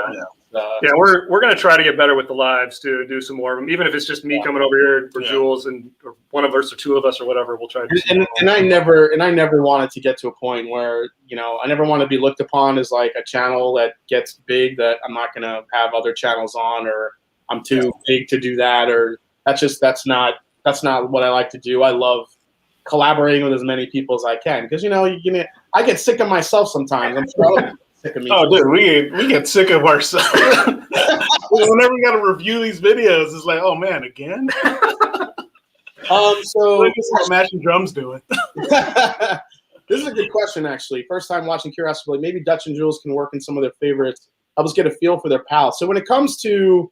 S2: we're gonna try to get better with the lives too, and do some more of them, even if it's just me coming over here for Jules and or one of us or two of us or whatever. We'll try to. Do
S3: and I never wanted to get to a point where I never want to be looked upon as like a channel that gets big that I'm not gonna have other channels on or I'm too big to do that, or that's not what I like to do. I love collaborating with as many people as I can because I get sick of myself sometimes. I'm sure I'll get sick of me.
S4: Oh, dude, we get sick of ourselves. Whenever we got to review these videos, it's like, oh man, again.
S3: So
S4: look at how DRUM's doing.
S3: This is a good question, actually. First time watching Curiosity, maybe Dutch and Jules can work in some of their favorites. Help us get a feel for their palate. So when it comes to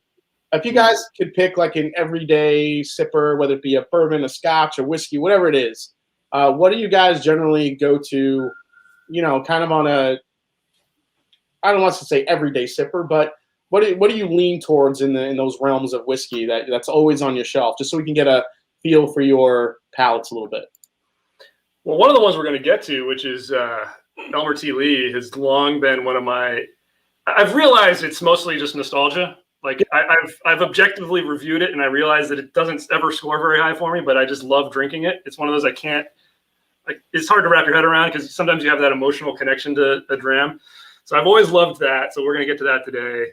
S3: if you guys could pick like an everyday sipper, whether it be a bourbon, a scotch, a whiskey, whatever it is, what do you guys generally go to, kind of on a, I don't want to say everyday sipper, but what do you lean towards in those realms of whiskey that's always on your shelf, just so we can get a feel for your palates a little bit?
S2: Well, one of the ones we're going to get to, which is Elmer T. Lee, has long been one of my, I've realized it's mostly just nostalgia. Like I've objectively reviewed it and I realized that it doesn't ever score very high for me, but I just love drinking it. It's one of those I can't, like, it's hard to wrap your head around because sometimes you have that emotional connection to a dram. So I've always loved that. So we're going to get to that today.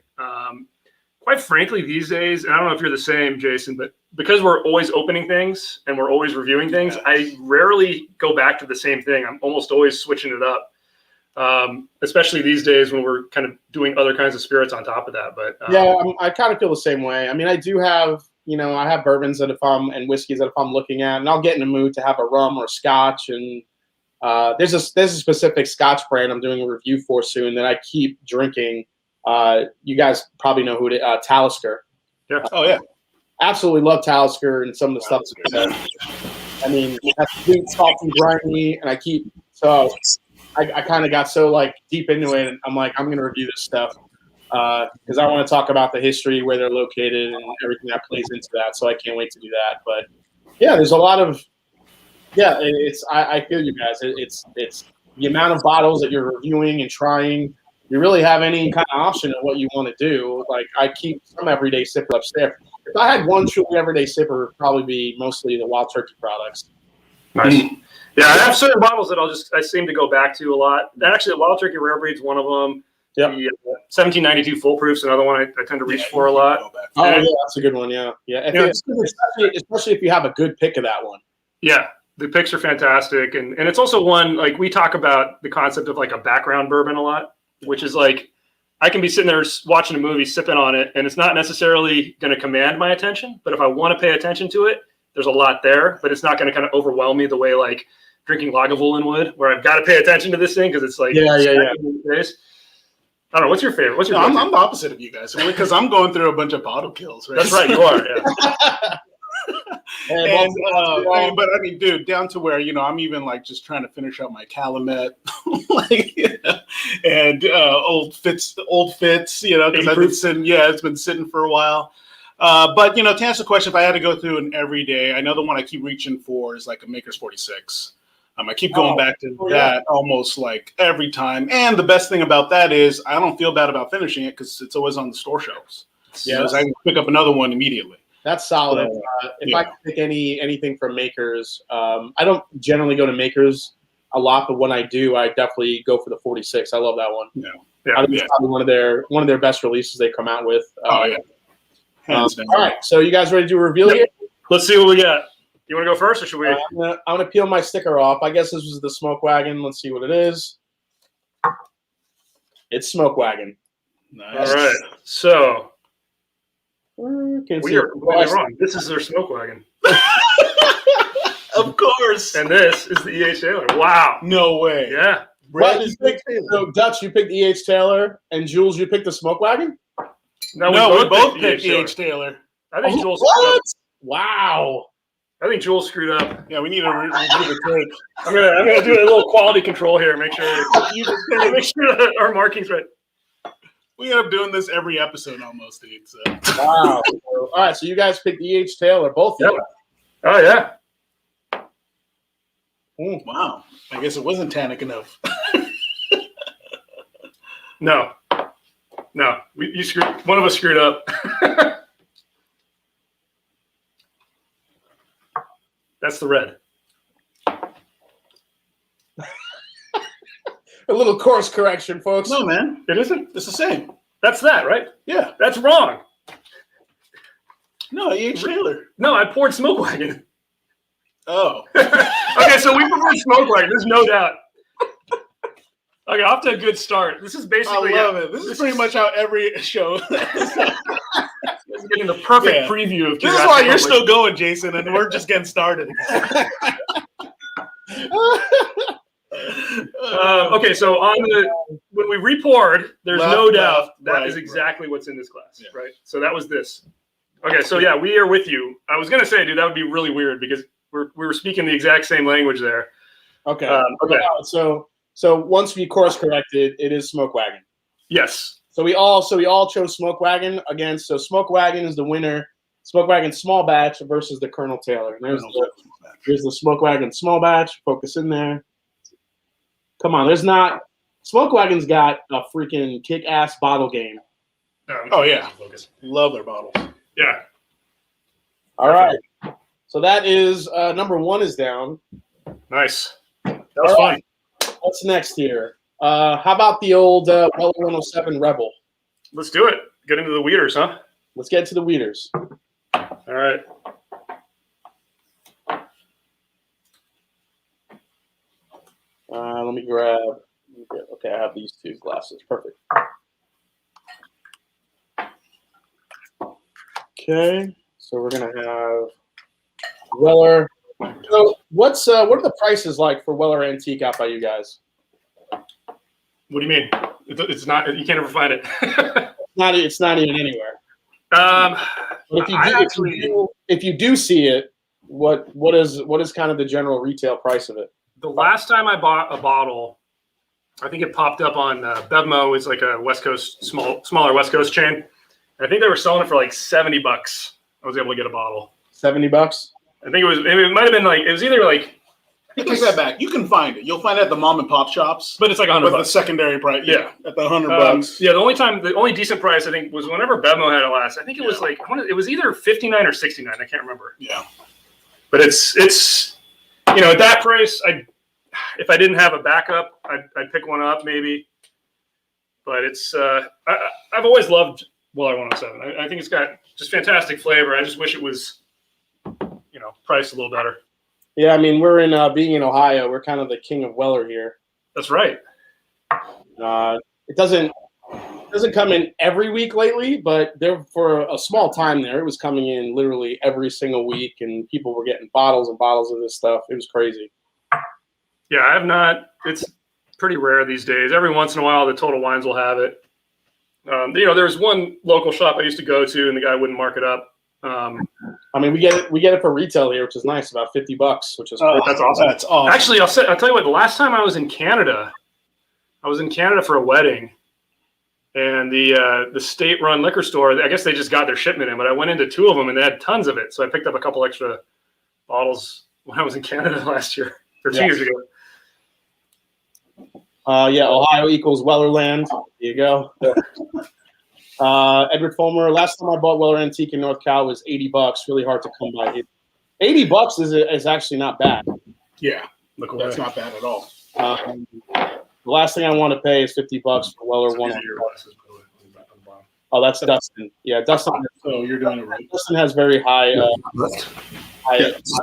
S2: Quite frankly, these days, and I don't know if you're the same, Jason, but because we're always opening things and we're always reviewing things, I rarely go back to the same thing. I'm almost always switching it up. Especially these days when we're kind of doing other kinds of spirits on top of that. But
S3: I kind of feel the same way. I mean, I do have I have bourbons that and whiskeys that if I'm looking at, and I'll get in the mood to have a rum or scotch. And there's a specific scotch brand I'm doing a review for soon that I keep drinking. You guys probably know who it is, Talisker.
S2: Yeah.
S4: Oh yeah.
S3: Absolutely love Talisker and some of the stuff. I mean, that's sweet, salty, briny, and I kind of got so like deep into it, and I'm like, I'm gonna review this stuff because I want to talk about the history, where they're located, and everything that plays into that. So I can't wait to do that. But yeah, there's a lot of I feel you guys. It's the amount of bottles that you're reviewing and trying. You really have any kind of option of what you want to do. Like I keep some everyday sipper upstairs. If I had one truly everyday sipper, it would probably be mostly the Wild Turkey products.
S2: Nice. Yeah, I have certain bottles that I seem to go back to a lot. Actually, the Wild Turkey Rare Breed's one of them.
S3: Yep.
S2: The 1792 Foolproof's another one I tend to reach for a lot.
S3: Oh, yeah, that's a good one. Yeah. Especially if you have a good pick of that one.
S2: Yeah, the picks are fantastic. And it's also one, like we talk about the concept of like a background bourbon a lot, which is like I can be sitting there watching a movie, sipping on it, and it's not necessarily going to command my attention. But if I want to pay attention to it, there's a lot there, but it's not going to kind of overwhelm me the way like drinking Lagavulin would, where I've got to pay attention to this thing because it's like
S3: yeah.
S2: I don't know. What's your favorite? What's your?
S4: I'm the opposite of you guys because I'm going through a bunch of bottle kills. Right?
S2: That's right. You are. Yeah.
S4: But I mean, dude, down to where I'm even like just trying to finish up my Calumet, and old fits, because I've been sitting. Yeah, it's been sitting for a while. But to answer the question, if I had to go through an everyday, I know the one I keep reaching for is like a Maker's 46. I keep going back to that almost like every time. And the best thing about that is I don't feel bad about finishing it because it's always on the store shelves. Yeah, I can pick up another one immediately.
S3: That's solid. If I can pick anything from Makers, I don't generally go to Makers a lot, but when I do, I definitely go for the 46. I love that one. I think it's probably one of their best releases they come out with.
S4: All
S3: right, so you guys ready to do a reveal here?
S2: Let's see what we got. You want to go first, or should we?
S3: I'm gonna peel my sticker off. I guess this was the Smoke Wagon. Let's see what it is. It's Smoke Wagon.
S4: Nice.
S2: All right. So
S3: we
S2: are wrong. This is their Smoke Wagon.
S4: Of course.
S2: And this is the E.H. Taylor. Wow.
S4: No way.
S2: Yeah.
S3: So Dutch, you picked E.H. Taylor, and Jules, you picked the Smoke Wagon?
S4: No, we both picked E.H. Taylor.
S2: I think Jules.
S3: What? Wow.
S2: I think Jules screwed up.
S4: Yeah, we need to review the take.
S2: I'm gonna do a little quality control here. Make sure that our marking's right.
S4: We end up doing this every episode almost, dude. So.
S3: Wow. All right, so you guys picked E.H. Taylor, both of you.
S2: Oh yeah.
S4: Wow. I guess it wasn't tannic enough.
S2: No. You screwed. One of us screwed up. That's the red.
S3: A little course correction, folks.
S4: No, man.
S2: It isn't?
S4: It's the same.
S2: That's that, right?
S4: Yeah.
S2: That's wrong.
S4: No, E.H. Taylor.
S2: No, I poured Smoke Wagon.
S4: Oh.
S2: Okay, so we poured Smoke Wagon. There's no doubt. Okay, off to a good start. This is basically.
S4: I love it. This is pretty much how every show.
S2: This is getting the perfect preview of.
S4: This is why you're still going, Jason, and we're just getting started.
S2: Okay, so when we repoured, there's no doubt that is
S4: right,
S2: exactly what's in this glass, right? So that was this. Okay, so yeah, we are with you. I was gonna say, dude, that would be really weird because we were speaking the exact same language there.
S3: Okay.
S2: Okay.
S3: So once we course corrected, it is Smoke Wagon.
S2: Yes.
S3: So we all chose Smoke Wagon again. So Smoke Wagon is the winner. Smoke Wagon small batch versus the Colonel Taylor. And here's the Smoke Wagon small batch. Focus in there. Come on, Smoke Wagon's got a freaking kick-ass bottle game.
S4: Oh yeah, love their bottles.
S2: Yeah.
S3: All right. So that is number one is down.
S2: Nice. That was fun.
S3: What's next here? How about the old Weller 107 Rebel?
S2: Let's do it. Get into the weeders, huh?
S3: Let's get to the weeders.
S2: All right.
S3: Let me grab. Okay, I have these two glasses. Perfect. Okay, So we're gonna have Weller. So what are the prices like for Weller Antique out by you guys?
S2: What do you mean? It's not. You can't ever find it.
S3: It's not even anywhere. But if you do see it, what is kind of the general retail price of it?
S2: The last time I bought a bottle, I think it popped up on Bevmo. It's like a West Coast smaller West Coast chain. I think they were selling it for like $70. I was able to get a bottle.
S3: $70?
S2: I think it was. It might have been like it was either like.
S4: I take that back. You can find it. You'll find it at the mom and pop shops,
S2: but it's like $100.
S4: The secondary price,
S2: yeah,
S4: at the $100.
S2: Yeah, the only decent price I think was whenever Bevmo had it last. I think it was like it was either $59 or $69. I can't remember.
S4: Yeah, but
S2: it's at that price. If I didn't have a backup, I'd pick one up maybe. But it's I've always loved Weller 107. I think it's got just fantastic flavor. I just wish it was priced a little better.
S3: Yeah, I mean, we're in being in Ohio, we're kind of the king of Weller here.
S2: That's right.
S3: It doesn't come in every week lately, but there for a small time there, it was coming in literally every single week, and people were getting bottles and bottles of this stuff. It was crazy.
S2: Yeah, I have not. It's pretty rare these days. Every once in a while, the Total Wines will have it. There's one local shop I used to go to, and the guy wouldn't mark it up.
S3: I mean, we get it for retail here, which is nice, about $50, which is great.
S2: That's awesome.
S4: That's awesome.
S2: Actually, I'll tell you what. The last time I was in Canada for a wedding, and the state-run liquor store. I guess they just got their shipment in, but I went into two of them and they had tons of it. So I picked up a couple extra bottles when I was in Canada last year or 2 years ago.
S3: Ohio equals Wellerland. There you go. Edward Fulmer, last time I bought Weller Antique in North Cal was $80. Really hard to come by. $80 is actually not bad.
S4: Yeah, that's not bad at all.
S3: The last thing I want to pay is $50 for Weller one. Oh, that's Dustin. Yeah, Dustin.
S4: So you're doing it right.
S3: Dustin has very high palates.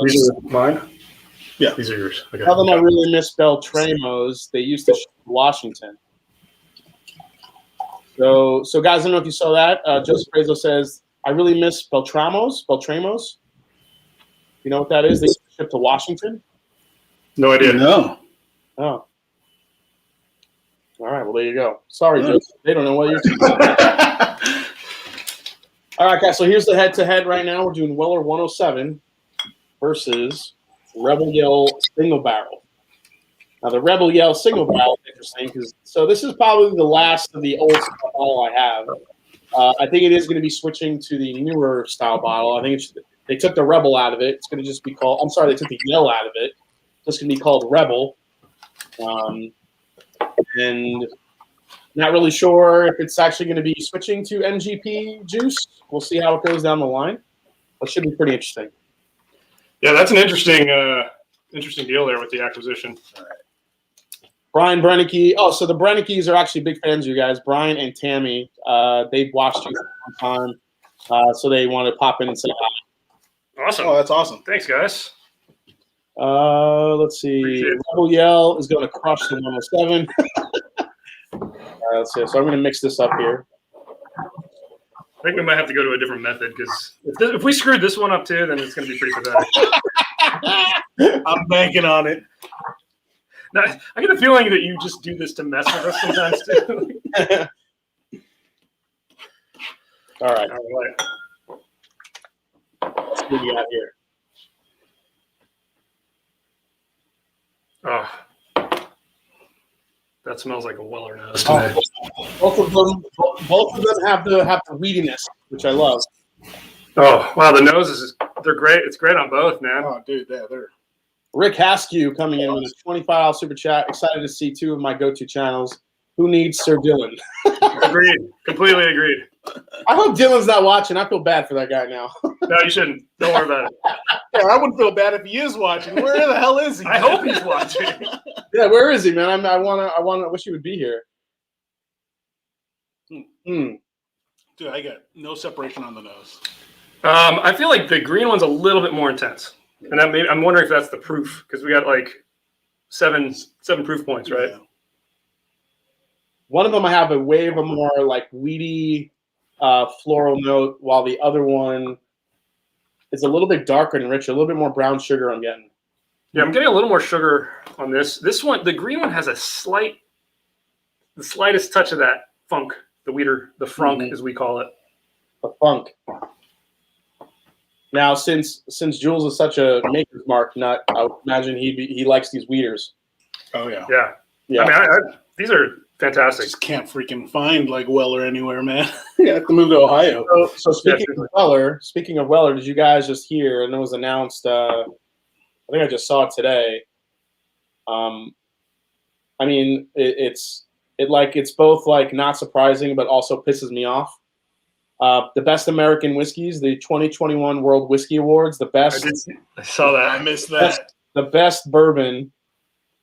S2: These are mine. Yeah, these are yours. Okay.
S3: Tell them I really miss Beltramos. They used to ship to Washington. So guys, I don't know if you saw that. Joseph Rezo says, I really miss Beltramos. You know what that is? They shipped to Washington?
S2: No idea.
S4: No.
S3: Oh. All right, well, there you go. Sorry, Joseph. They don't know what you're talking. All right, guys, so here's the head-to-head right now. We're doing Weller 107 versus Rebel Yell Single Barrel. Now, the Rebel Yell Single Barrel is interesting because this is probably the last of the old style bottle I have. I think it is going to be switching to the newer style bottle. I think they took the Rebel out of it. It's going to just be called. I'm sorry, they took the Yell out of it. It's going to be called Rebel. And not really sure if it's actually going to be switching to MGP juice. We'll see how it goes down the line. But it should be pretty interesting.
S2: Yeah, that's an interesting deal there with the acquisition.
S4: All right.
S3: Brian Brennicky. Oh, so the Brennickys are actually big fans of you guys. Brian and Tammy, they've watched you for a long time, so they want to pop in and say hi.
S2: Awesome.
S4: Oh, that's awesome.
S2: Thanks, guys.
S3: Let's see. Rebel Yell is going to crush the 107. Let's see. So I'm going to mix this up here.
S2: I think we might have to go to a different method because if we screwed this one up too, then it's going to be pretty pathetic.
S4: I'm banking on it.
S2: Now, I get the feeling that you just do this to mess with us sometimes too.
S3: All right.
S2: All right.
S3: Let's see what we got here.
S2: Oh, that smells like a Weller nose to me.
S3: Both of them have the weediness, which I love.
S2: Oh wow, the noses they're great. It's great on both, man.
S4: Oh, dude, they're.
S3: Rick Haskew coming in with a $25 super chat. Excited to see two of my go-to channels. Who needs Sir Dylan?
S2: Agreed. Completely agreed.
S3: I hope Dylan's not watching. I feel bad for that guy now.
S2: No, you shouldn't. Don't worry about it.
S4: Yeah, I wouldn't feel bad if he is watching. Where the hell is he?
S2: I hope he's watching.
S3: Yeah, where is he, man? I wish he would be here.
S4: Dude, I got no separation on the nose.
S2: I feel like the green one's a little bit more intense. And I'm wondering if that's the proof, because we got like seven proof points, right?
S4: Yeah.
S3: One of them I have a more like weedy floral note, while the other one it's a little bit darker and richer, a little bit more brown sugar I'm getting.
S1: Yeah, I'm getting a little more sugar on this. This one, the green one has the slightest touch of that funk, the frunk as we call it.
S3: The funk. Now, since Jules is such a Maker's Mark nut, I would imagine he likes these weeders.
S4: Oh yeah.
S1: Yeah. I mean, these are fantastic.
S4: Just can't freaking find like Weller anywhere, man. You have to move to Ohio.
S3: So speaking of Weller, did you guys just hear? And it was announced. I think I just saw it today. I mean, it's both like not surprising, but also pisses me off. The best American whiskeys, the 2021 World Whiskey Awards, the best.
S1: I saw that.
S4: I missed that.
S3: The best bourbon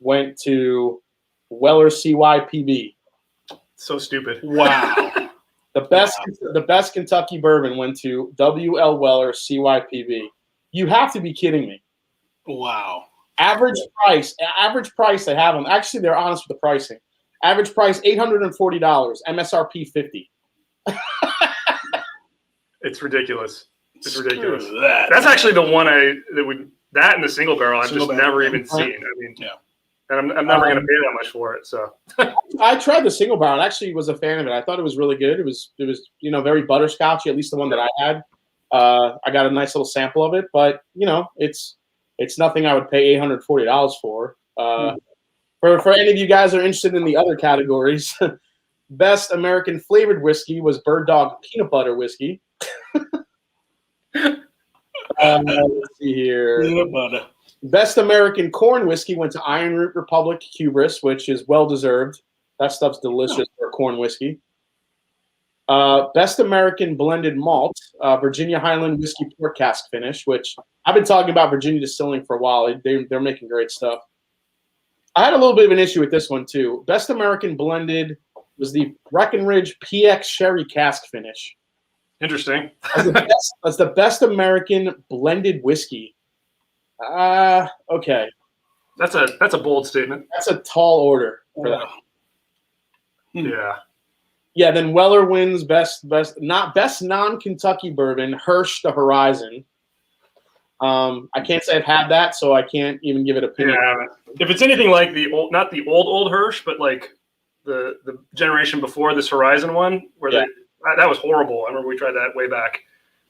S3: went to Weller CYPB.
S1: So stupid.
S4: Wow.
S3: The best Kentucky bourbon went to WL Weller CYPB. You have to be kidding me.
S4: Wow.
S3: Average price they have them. Actually, they're honest with the pricing. Average price $840, MSRP $50.
S1: It's ridiculous. It's
S4: Screw
S1: ridiculous.
S4: that.
S1: That's actually the one that and the single barrel I've just never even seen. I mean,
S4: Yeah.
S1: And I'm never going to pay that much for it. So
S3: I tried the single barrel. I actually was a fan of it. I thought it was really good. It was very butterscotchy, at least the one that I had. I got a nice little sample of it, but it's nothing I would pay $840 for. For any of you guys who are interested in the other categories, best American flavored whiskey was Bird Dog Peanut Butter Whiskey. Let's see here.
S4: Peanut butter.
S3: Best American corn whiskey went to Iron Root Republic Hubris, which is well deserved. That stuff's delicious for corn whiskey. Best American blended malt, Virginia Highland Whiskey Port Cask Finish, which I've been talking about Virginia Distilling for a while. They're making great stuff. I had a little bit of an issue with this one too. Best American blended was the Breckenridge PX Sherry Cask Finish.
S1: interesting.
S3: That's the best American blended whiskey. Okay.
S1: That's a bold statement.
S3: That's a tall order for that.
S1: Yeah.
S3: Yeah, then Weller wins best non-Kentucky bourbon, Hirsch the Horizon. I can't say I've had that, so I can't even give it an opinion.
S1: Yeah. If it's anything like not the old Hirsch, but like the generation before this Horizon one, where that was horrible. I remember we tried that way back.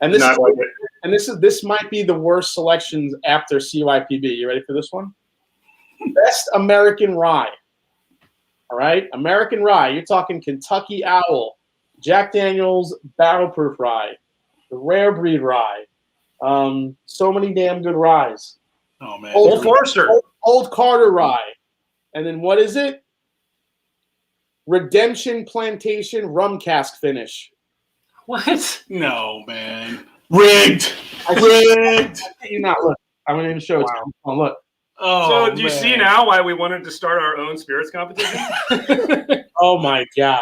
S3: And this might be the worst selections after CYPB. You ready for this one? Best American Rye. All right, American Rye. You're talking Kentucky Owl, Jack Daniel's Barrel Proof Rye, the Rare Breed Rye. So many damn good ryes.
S4: Oh man.
S1: Old Forester.
S3: Old Carter Rye. And then what is it? Redemption Plantation Rum Cask Finish.
S1: What?
S4: No, man. Rigged. Rigged.
S3: You not look. I'm gonna even show it.
S1: Wow.
S3: Oh, look.
S4: Oh,
S1: So do you see now why we wanted to start our own spirits competition?
S3: Oh my God.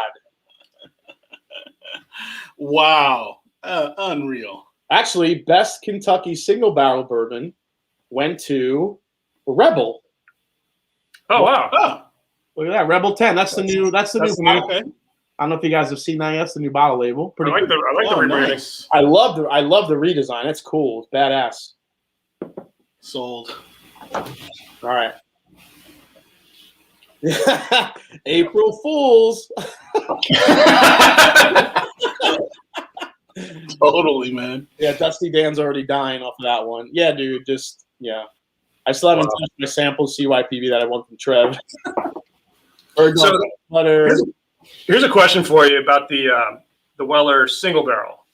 S4: Wow. Unreal.
S3: Actually, best Kentucky single barrel bourbon went to Rebel.
S1: Oh wow.
S4: Oh,
S3: Look at that, Rebel 10. That's the new bottle.
S4: okay.
S3: I don't know if you guys have seen that yet. It's the new bottle label.
S1: I like the rebranding.
S4: Nice.
S3: I love the redesign. It's cool. It's badass.
S4: Sold.
S3: All right. April Fools.
S4: Totally, man.
S3: Yeah, Dusty Dan's already dying off of that one. Yeah, dude. I still haven't touched my sample CYPB that I won from Trev.
S1: So
S3: butter.
S1: here's a question for you about the Weller single barrel.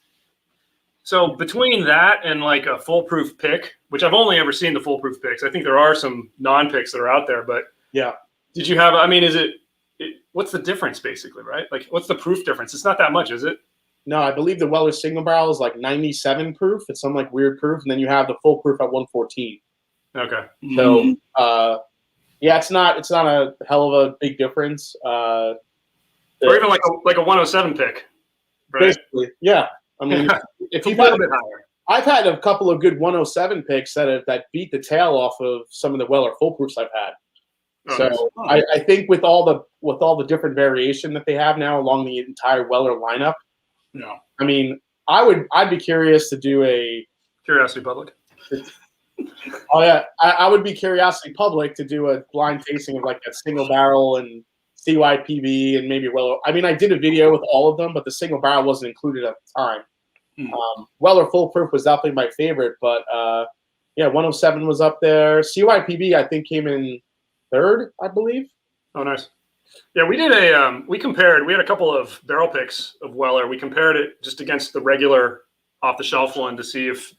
S1: So between that and like a foolproof pick, which I've only ever seen the foolproof picks. I think there are some non-picks that are out there, but
S3: Yeah.
S1: did you have? I mean, what's the difference basically, right? Like, what's the proof difference? It's not that much, is it?
S3: No, I believe the Weller single barrel is like 97 proof. It's some like weird proof, and then you have the full proof at 114.
S1: Okay.
S3: So, yeah, it's not a hell of a big difference.
S1: Or even like a 107 pick, right?
S3: Basically, yeah. I mean, if
S1: A
S3: you've
S1: little
S3: had,
S1: bit higher.
S3: I've had a couple of good 107 picks that beat the tail off of some of the Weller full proofs I've had.
S1: Oh,
S3: So
S1: nice.
S3: I think with all the different variation that they have now along the entire Weller lineup,
S4: No.
S3: I mean, I'd be curious to do a
S2: Curiosity Public.
S3: Oh yeah, I would be Curiosity Public to do a blind tasting of like that single barrel and CYPB and maybe Weller. I mean, I did a video with all of them, but the single barrel wasn't included at the time. Weller Foolproof was definitely my favorite, but yeah, 107 was up there. CYPB I think came in third, I believe.
S2: Oh, nice. Yeah, we did we compared. We had a couple of barrel picks of Weller. We compared it just against the regular off-the-shelf one to see if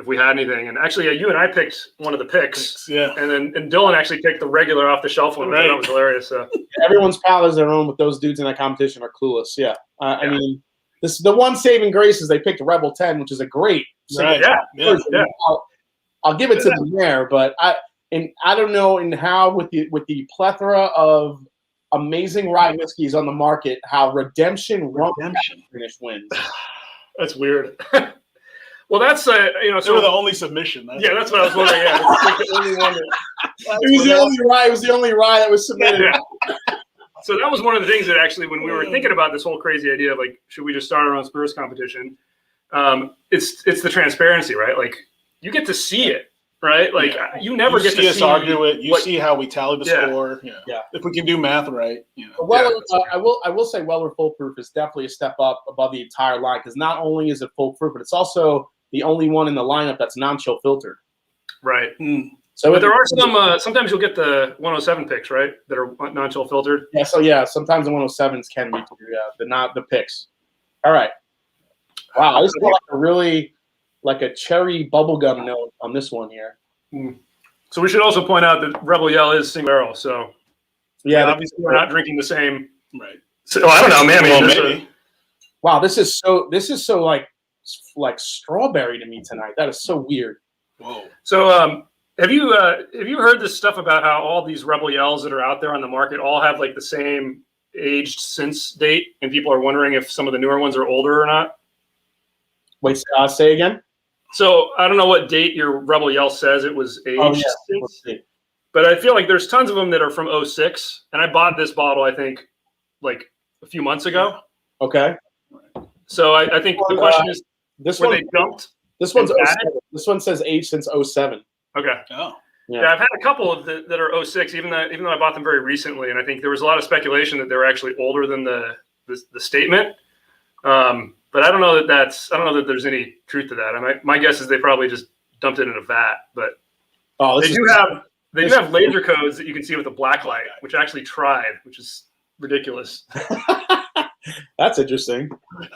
S2: we had anything. And actually, yeah, you and I picked one of the picks.
S4: Yeah.
S2: And Dylan actually picked the regular off-the-shelf one, which I thought was hilarious. So
S3: everyone's palate is their own, but those dudes in that competition are clueless. Yeah. I mean, the one saving grace is they picked Rebel 10, which is a great.
S4: Right.
S2: Yeah.
S3: I'll give it to them there, but I don't know in how with the plethora of amazing rye whiskeys on the market, how Redemption finish wins.
S2: That's weird. Well, that's
S4: so they were the only submission.
S2: That's what I was wondering. Yeah, it's like the only one.
S3: It was the only rye that was submitted.
S2: Yeah. So that was one of the things that actually, when we were thinking about this whole crazy idea of like, should we just start our own spirits competition? It's the transparency, right? Like you get to see it, right? Like you never get to see
S4: us argue it. You see how we tally the score. Yeah. If we can do math right.
S3: I will say Weller Foolproof is definitely a step up above the entire line because not only is it foolproof, but it's also the only one in the lineup that's non-chill filtered.
S2: Right.
S3: So
S2: but there are some. Sometimes you'll get the 107 picks, right, that are non-chill filtered.
S3: Yeah. So sometimes the 107s can be the picks. All right. Wow, this is like a cherry bubblegum note on this one here.
S2: So we should also point out that Rebel Yell is single barrel. So obviously we're not drinking the same.
S4: Right.
S2: So I don't know, man.
S4: Maybe.
S3: Wow, this is so like strawberry to me tonight. That is so weird.
S4: Whoa.
S2: So have you heard this stuff about how all these Rebel Yells that are out there on the market all have like the same aged since date, and people are wondering if some of the newer ones are older or not?
S3: Wait, say again.
S2: So I don't know what date your Rebel Yell says it was aged since, but I feel like there's tons of them that are from 06, and I bought this bottle I think like a few months ago.
S3: Okay.
S2: So I think the question is,
S3: this
S2: were
S3: one
S2: they dumped?
S3: This one's 07. This one says aged since 07.
S2: Okay.
S4: Oh.
S2: Yeah, I've had a couple of that are 06, even though I bought them very recently, and I think there was a lot of speculation that they were actually older than the statement. But I don't know that there's any truth to that. My guess is they probably just dumped it in a vat. But they do have laser codes that you can see with a black light, which I actually tried, which is ridiculous.
S3: That's interesting.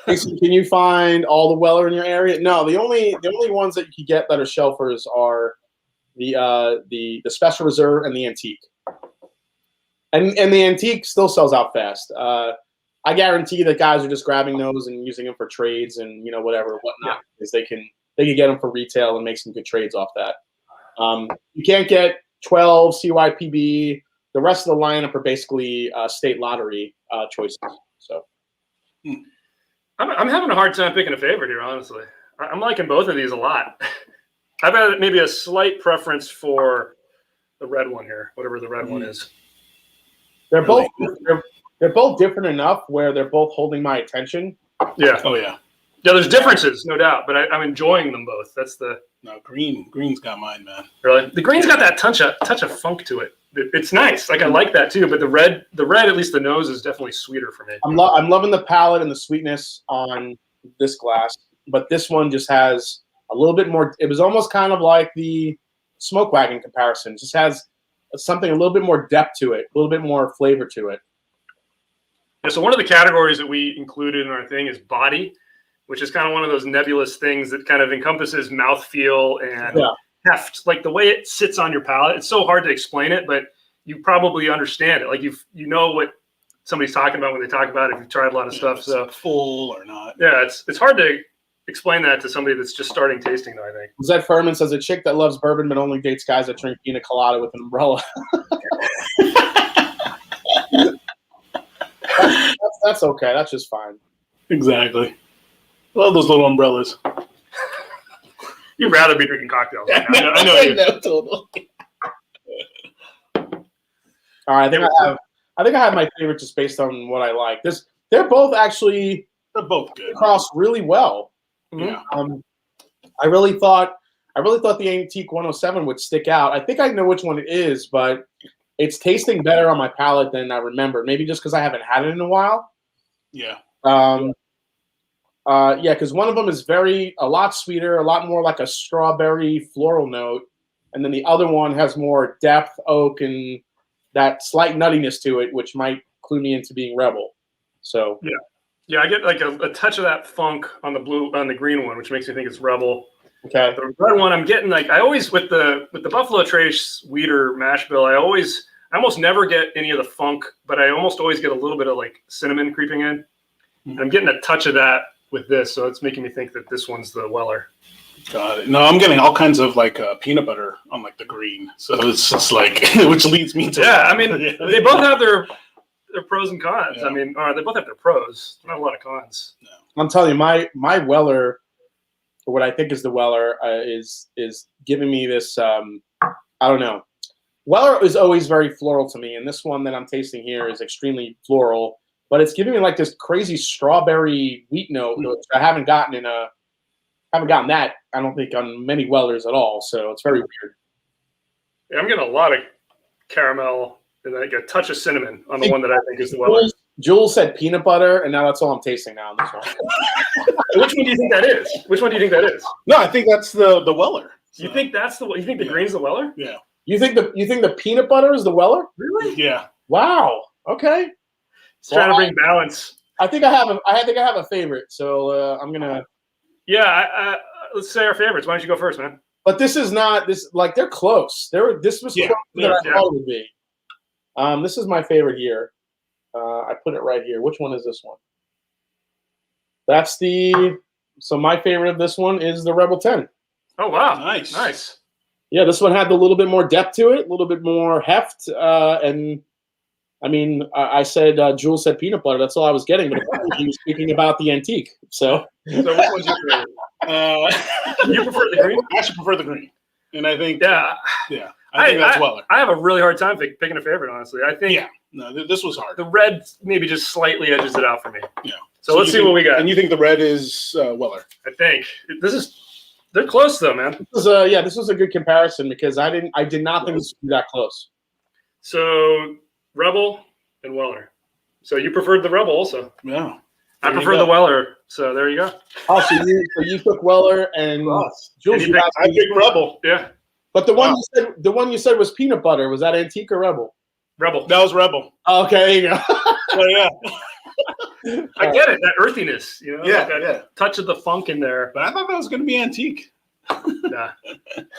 S3: Casey, can you find all the Weller in your area? No, the only ones that you can get that are shelfers are the Special Reserve and the Antique. And the Antique still sells out fast. I guarantee that guys are just grabbing those and using them for trades and whatnot, because they can get them for retail and make some good trades off that. You can't get 12 CYPB. The rest of the lineup are basically state lottery choices. So
S2: I'm having a hard time picking a favorite here, honestly. I'm liking both of these a lot. I've had maybe a slight preference for the red one here, whatever the red one is.
S3: They're both different enough where they're both holding my attention.
S2: Yeah.
S4: Oh yeah.
S2: Yeah, there's differences, no doubt, but I'm enjoying them both. That's
S4: green's got mine, man.
S2: Really? The green's got that touch of funk to it. It's nice. Like I like that too, but the red, at least the nose is definitely sweeter for me.
S3: I'm loving the palate and the sweetness on this glass, but this one just has a little bit more. It was almost kind of like the Smoke Wagon comparison. It just has something a little bit more depth to it, a little bit more flavor to it.
S2: Yeah, so one of the categories that we included in our thing is body, which is kind of one of those nebulous things that kind of encompasses mouthfeel and heft, like the way it sits on your palate. It's so hard to explain it, but you probably understand it. Like you know what somebody's talking about when they talk about it. If you've tried a lot of stuff, so
S4: full or not.
S2: Yeah, it's hard to explain that to somebody that's just starting tasting, though, I think.
S3: Zed Furman says a chick that loves bourbon but only dates guys that drink pina colada with an umbrella. That's okay. That's just fine.
S4: Exactly. Love those little umbrellas.
S2: You'd rather be drinking cocktails. I know you.
S4: Totally.
S3: All right, I think I have my favorite just based on what I like. They're both good. Cross really well.
S4: Yeah.
S3: I really thought the Antique 107 would stick out. I think I know which one it is, but it's tasting better on my palate than I remember. Maybe just because I haven't had it in a while.
S4: Yeah.
S3: Yeah, because one of them is a lot sweeter, a lot more like a strawberry floral note, and then the other one has more depth, oak, and that slight nuttiness to it, which might clue me into being Rebel. So
S2: yeah, I get like a touch of that funk on the green one, which makes me think it's Rebel.
S3: okay,
S2: The red one, I'm getting like I always with the Buffalo Trace Weeder mash bill, I almost never get any of the funk, but I almost always get a little bit of like cinnamon creeping in. And I'm getting a touch of that with this, so it's making me think that this one's the Weller.
S4: Got it. No, I'm getting all kinds of like peanut butter on like the green, so it's just like which leads me to
S2: I mean they both have their pros and cons.
S4: Yeah.
S2: I mean, they both have their pros. Not a lot of cons.
S3: I'm telling you, my Weller, what I think is the Weller, is giving me this. I don't know. Weller is always very floral to me, and this one that I'm tasting here is extremely floral. But it's giving me like this crazy strawberry wheat note, which I haven't gotten that. I don't think on many Wellers at all. So it's very weird.
S2: Yeah, I'm getting a lot of caramel and like a touch of cinnamon on the one that I think is the Weller.
S3: Jules said peanut butter, and now that's all I'm tasting now on this one.
S2: Which one do you think that is? Which one do you think that is?
S4: No, I think that's the Weller. So,
S2: You think that's you think the green's the Weller?
S4: Yeah.
S3: You think the peanut butter is the Weller?
S2: Really?
S4: Yeah.
S3: Wow. Okay.
S2: It's trying to bring balance.
S3: I think I have a favorite, so I'm gonna.
S2: Yeah, let's say our favorites. Why don't you go first, man?
S3: But this is not this like they're close. This was closer than I thought it would be. This is my favorite here. I put it right here. Which one is this one? That's so my favorite of this one is the Rebel 10.
S2: Oh wow,
S4: Nice.
S3: Yeah, this one had a little bit more depth to it, a little bit more heft, and I mean, I said Jules said peanut butter. That's all I was getting, but he was speaking about the antique. So
S2: which one's your favorite? You prefer the green?
S4: I actually prefer the green, and I think
S2: Yeah.
S4: I think that's Weller.
S2: I have a really hard time picking a favorite, honestly. I think
S4: This was hard.
S2: the red maybe just slightly edges it out for me.
S4: Yeah.
S2: So let's see what we got.
S4: And you think the red is Weller?
S2: I think they're close though, man.
S3: this was a good comparison because I did not think this would be that close.
S2: So Rebel and Weller. So you preferred the Rebel also.
S4: Yeah.
S2: I prefer the Weller. So there you go.
S3: Oh, so you took Weller and Jules.
S4: I picked Rebel.
S2: Yeah.
S3: But the one you said was peanut butter. Was that antique or Rebel?
S2: Rebel.
S4: That was Rebel.
S3: Oh, okay, there you go.
S4: So, yeah.
S2: I get it. That earthiness,
S4: Yeah,
S2: like that touch of the funk in there.
S4: But I thought that was going to be antique.
S2: Nah.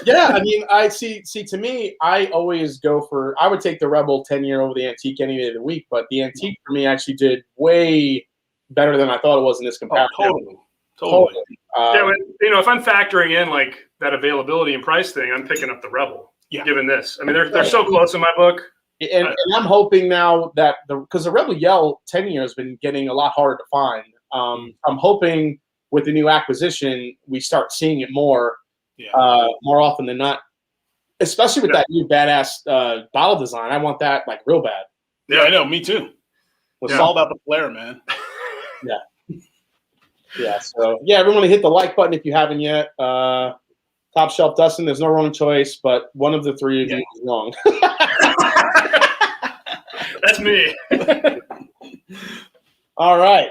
S3: Yeah, I mean, I see. To me, I always go for. I would take the Rebel 10-year over the antique any day of the week, but the antique for me actually did way better than I thought it was in this comparison.
S4: Totally.
S2: If I'm factoring in like that availability and price thing, I'm picking up the Rebel.
S4: Yeah.
S2: Given this, I mean, they're so close in my book.
S3: And I'm hoping now that because the Rebel Yell 10-year has been getting a lot harder to find. I'm hoping with the new acquisition we start seeing it more often than not. Especially with that new badass bottle design, I want that like real bad.
S4: Yeah, I know. Me too. It's all about the flair, man.
S3: Yeah. So everyone hit the like button if you haven't yet. Top Shelf Dustin, there's no wrong choice, but one of the three of you is wrong.
S2: That's me.
S3: All right.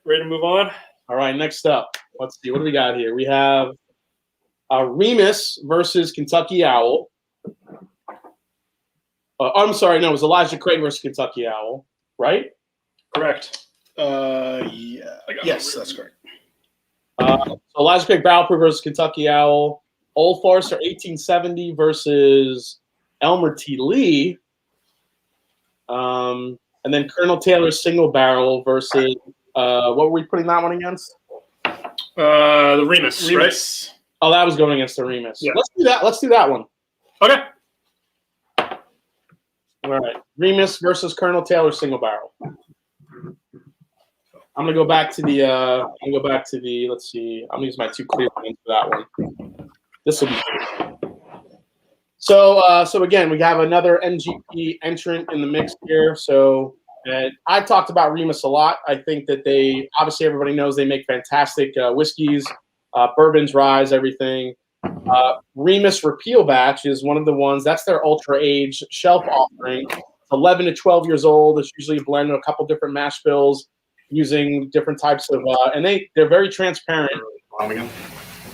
S2: Ready to move on?
S3: All right, next up. Let's see. What do we got here? We have Remus versus Kentucky Owl. I'm sorry. No, it was Elijah Craig versus Kentucky Owl, right?
S2: Correct.
S4: Yes, that's correct.
S3: So Elijah Craig Barrel Proof versus Kentucky Owl. Old Forester 1870 versus Elmer T. Lee. And then Colonel Taylor's Single Barrel versus what were we putting that one against?
S2: The Remus, right?
S3: Oh, that was going against the Remus.
S2: Yeah.
S3: Let's do that one.
S2: Okay.
S3: All right. Remus versus Colonel Taylor's Single Barrel. I'm gonna go back to the. Let's see. I'm gonna use my two clear ones for that one. This will be good. So again, we have another MGP entrant in the mix here. So I've talked about Remus a lot. I think that they obviously everybody knows they make fantastic whiskeys. Bourbons, Rye, everything. Remus Repeal Batch is one of the ones. That's their ultra age shelf offering. It's 11 to 12 years old. It's usually blended with a couple different mash bills using different types of, and they're very transparent.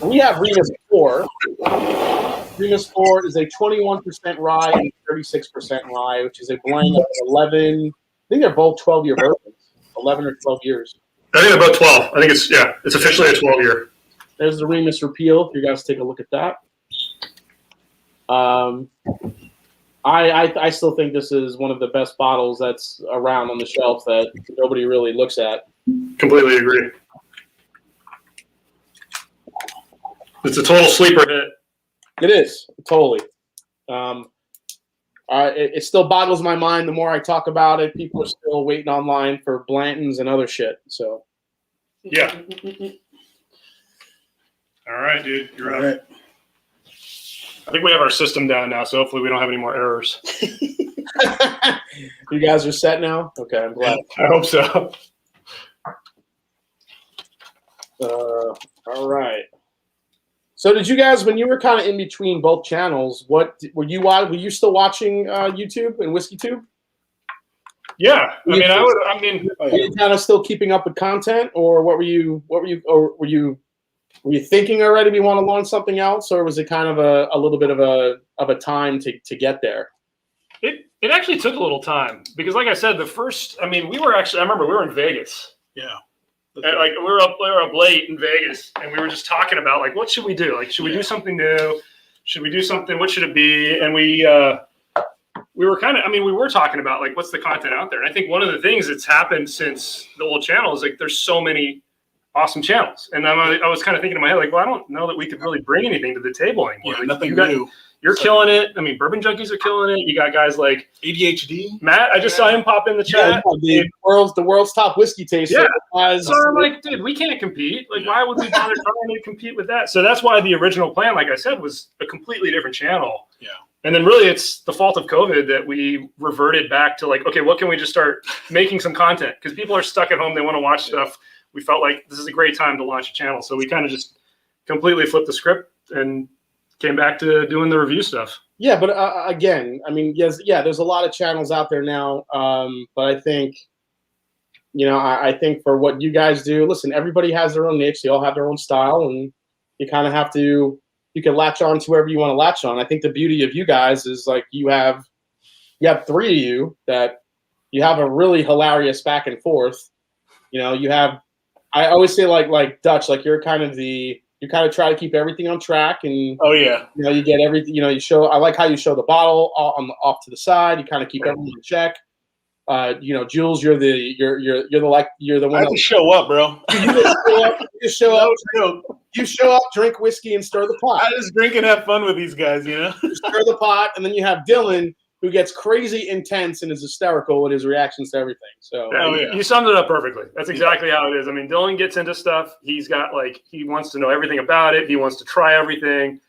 S3: We have Remus 4. Remus 4 is a 21% rye and 36% rye, which is a blend of 11. I think they're both 12-year bourbons, 11 or 12 years.
S2: I think they're about 12. I think it's officially a 12-year.
S3: There's the Remus Repeal. If you guys take a look at that. I still think this is one of the best bottles that's around on the shelf that nobody really looks at.
S2: Completely agree. It's a total sleeper hit.
S3: It is, totally. It still boggles my mind the more I talk about it. People are still waiting online for Blantons and other shit. So,
S2: yeah. All right, dude. You're up.
S4: Right.
S2: I think we have our system down now, so hopefully we don't have any more errors.
S3: You guys are set now? Okay, I'm glad.
S2: I hope so.
S3: All right. So did you guys, when you were kind of in between both channels, what were you still watching YouTube and Whiskeytube?
S2: Yeah, were
S3: you kind of still keeping up with content, or were you thinking already we want to launch something else, or was it kind of a little bit of a time to get there?
S2: It actually took a little time because, like I said, I remember we were in Vegas.
S4: Yeah.
S2: And, like we were up late in Vegas, and we were just talking about like, what should we do? Like, should we do something new? Should we do something? What should it be? And we were we were talking about like, what's the content out there? And I think one of the things that's happened since the old channel is like, there's so many awesome channels, and I was kind of thinking in my head like, well, I don't know that we could really bring anything to the table anymore.
S4: Yeah,
S2: like,
S4: nothing new.
S2: You're killing it. I mean, Bourbon Junkies are killing it. You got guys like
S4: ADHD.
S2: Matt. I just saw him pop in the chat.
S3: Yeah, the world's top whiskey taster.
S2: Yeah. So I'm like, dude, we can't compete. Like, why would we bother trying to compete with that? So that's why the original plan, like I said, was a completely different channel.
S4: Yeah.
S2: And then really it's the fault of COVID that we reverted back to like, okay, what can we just start making some content? Because people are stuck at home. They want to watch stuff. We felt like this is a great time to launch a channel. So we kind of just completely flipped the script and came back to doing the review stuff.
S3: Yeah, but again, I mean, yes, yeah, there's a lot of channels out there now. But I think, I think for what you guys do, listen, everybody has their own niche. They all have their own style, and you kind of have to, you can latch on to whoever you want to latch on. I think the beauty of you guys is like you have three of you that you have a really hilarious back and forth. You have, I always say like Dutch, like you're kind of you kind of try to keep everything on track, and
S4: oh yeah,
S3: you get everything. You show. I like how you show the bottle off to the side. You kind of keep everything in check. Jules, you're the one.
S4: I can show up, bro.
S3: You show up. You show up, drink whiskey, and stir the pot.
S4: I just drink and have fun with these guys,
S3: You stir the pot, and then you have Dylan, who gets crazy intense and is hysterical with his reactions to everything. So
S2: you summed it up perfectly. That's exactly how it is. I mean, Dylan gets into stuff. He's got he wants to know everything about it. He wants to try everything.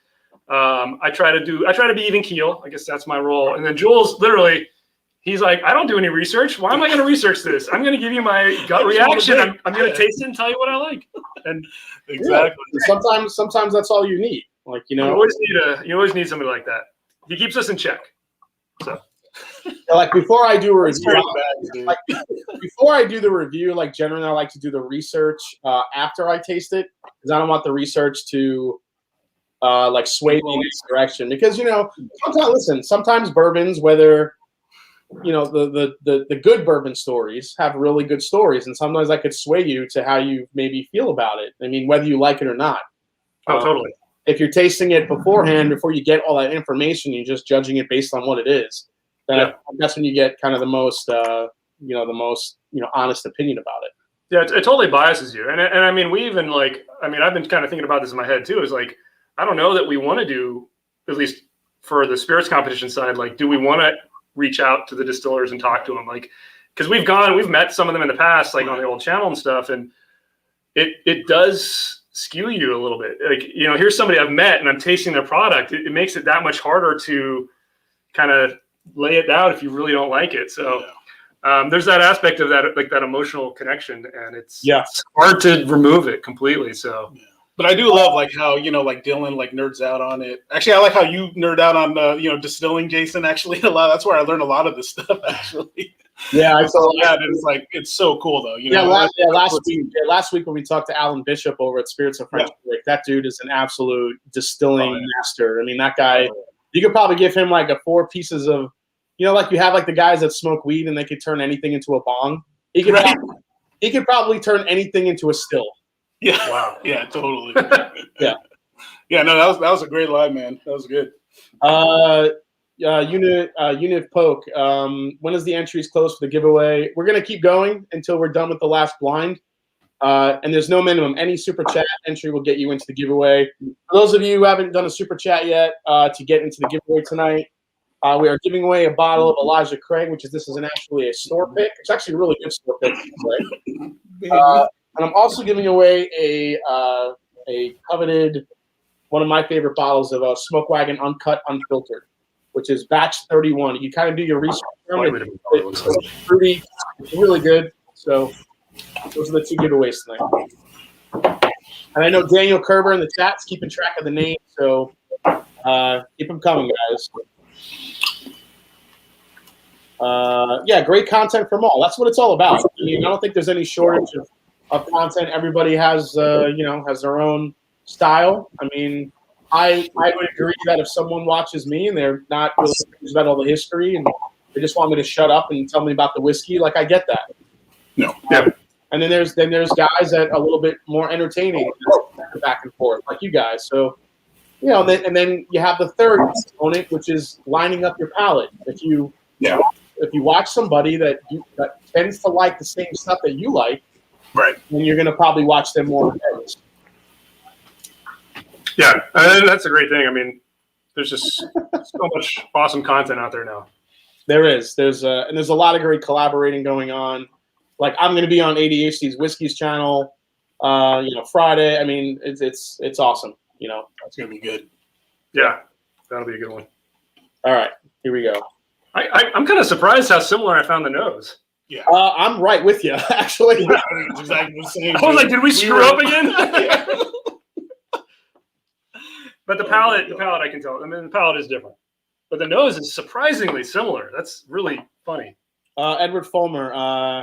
S2: I try to be even keel. I guess that's my role. And then Jules, literally, he's like, I don't do any research. Why am I going to research this? I'm going to give you my gut reaction. I'm going to taste it and tell you what I like. And
S4: exactly.
S3: Yeah. Sometimes that's all you need. You
S2: always need somebody like that. He keeps us in check. So,
S3: before I do a review, before I do the review, generally I like to do the research after I taste it, because I don't want the research to sway me in this direction. Because sometimes bourbons, whether the good bourbon stories have really good stories, and sometimes I could sway you to how you maybe feel about it. I mean, whether you like it or not.
S2: Oh, totally.
S3: If you're tasting it beforehand, before you get all that information, you're just judging it based on what it is. Then that's when you get kind of the most honest opinion about it.
S2: Yeah, it totally biases you. And I mean, we even I've been kind of thinking about this in my head too. Is I don't know that we want to do, at least for the spirits competition side. Do we want to reach out to the distillers and talk to them? Because we've met some of them in the past, on the old channel and stuff, and it does skew you a little bit. Here's somebody I've met and I'm tasting their product. It makes it that much harder to kind of lay it out if you really don't like it. So there's that aspect of that, that emotional connection, and it's hard to remove it completely. So
S4: But I do love like how like Dylan like nerds out on it. Actually, I like how you nerd out on distilling, Jason. Actually, a lot. That's where I learned a lot of this stuff. Actually,
S3: Yeah, I saw
S4: that. It's like it's so cool though.
S3: Last week when we talked to Alan Bishop over at Spirits of French, that dude is an absolute distilling master. I mean, that guy. You could probably give him like 4 pieces of, like you have like the guys that smoke weed and they could turn anything into a bong. He could probably turn anything into a still.
S4: Yeah. Wow. Yeah. Totally.
S3: Yeah.
S4: Yeah. No, that was a great line, man. That was good.
S3: Unit Poke. When is the entries closed for the giveaway? We're gonna keep going until we're done with the last blind. And there's no minimum. Any super chat entry will get you into the giveaway. For those of you who haven't done a super chat yet, to get into the giveaway tonight, we are giving away a bottle of Elijah Craig, this is actually a store pick. It's actually a really good store pick. Right? And I'm also giving away a coveted, one of my favorite bottles of Smoke Wagon Uncut Unfiltered, which is batch 31. You kind of do your research. It's fruity. It's really good. So those are the 2 giveaways tonight. And I know Daniel Kerber in the chat's keeping track of the names, so keep them coming, guys. Yeah, great content from all. That's what it's all about. I mean, I don't think there's any shortage of content. Everybody has, has their own style. I mean, I would agree that if someone watches me and they're not really confused about all the history and they just want me to shut up and tell me about the whiskey, like I get that.
S4: No.
S3: Yeah. And then there's guys that are a little bit more entertaining, back and forth, like you guys. So, and then you have the third component, which is lining up your palate. If you watch somebody that tends to like the same stuff that you like,
S4: right,
S3: then you're going to probably watch them more.
S2: Yeah, that's a great thing. I mean, there's just so much awesome content out there now.
S3: There is. There's a lot of great collaborating going on. Like I'm going to be on ADHD's Whiskey's channel, Friday. I mean, it's awesome.
S4: It's going to be good.
S2: Yeah, that'll be a good one.
S3: All right, here we go.
S2: I'm kind of surprised how similar I found the nose.
S4: Yeah,
S3: I'm right with you, actually.
S4: It's exactly the same.
S2: I was like, did we screw up again? But the palate, I can tell. I mean, the palate is different, but the nose is surprisingly similar. That's really funny.
S3: Edward Fulmer,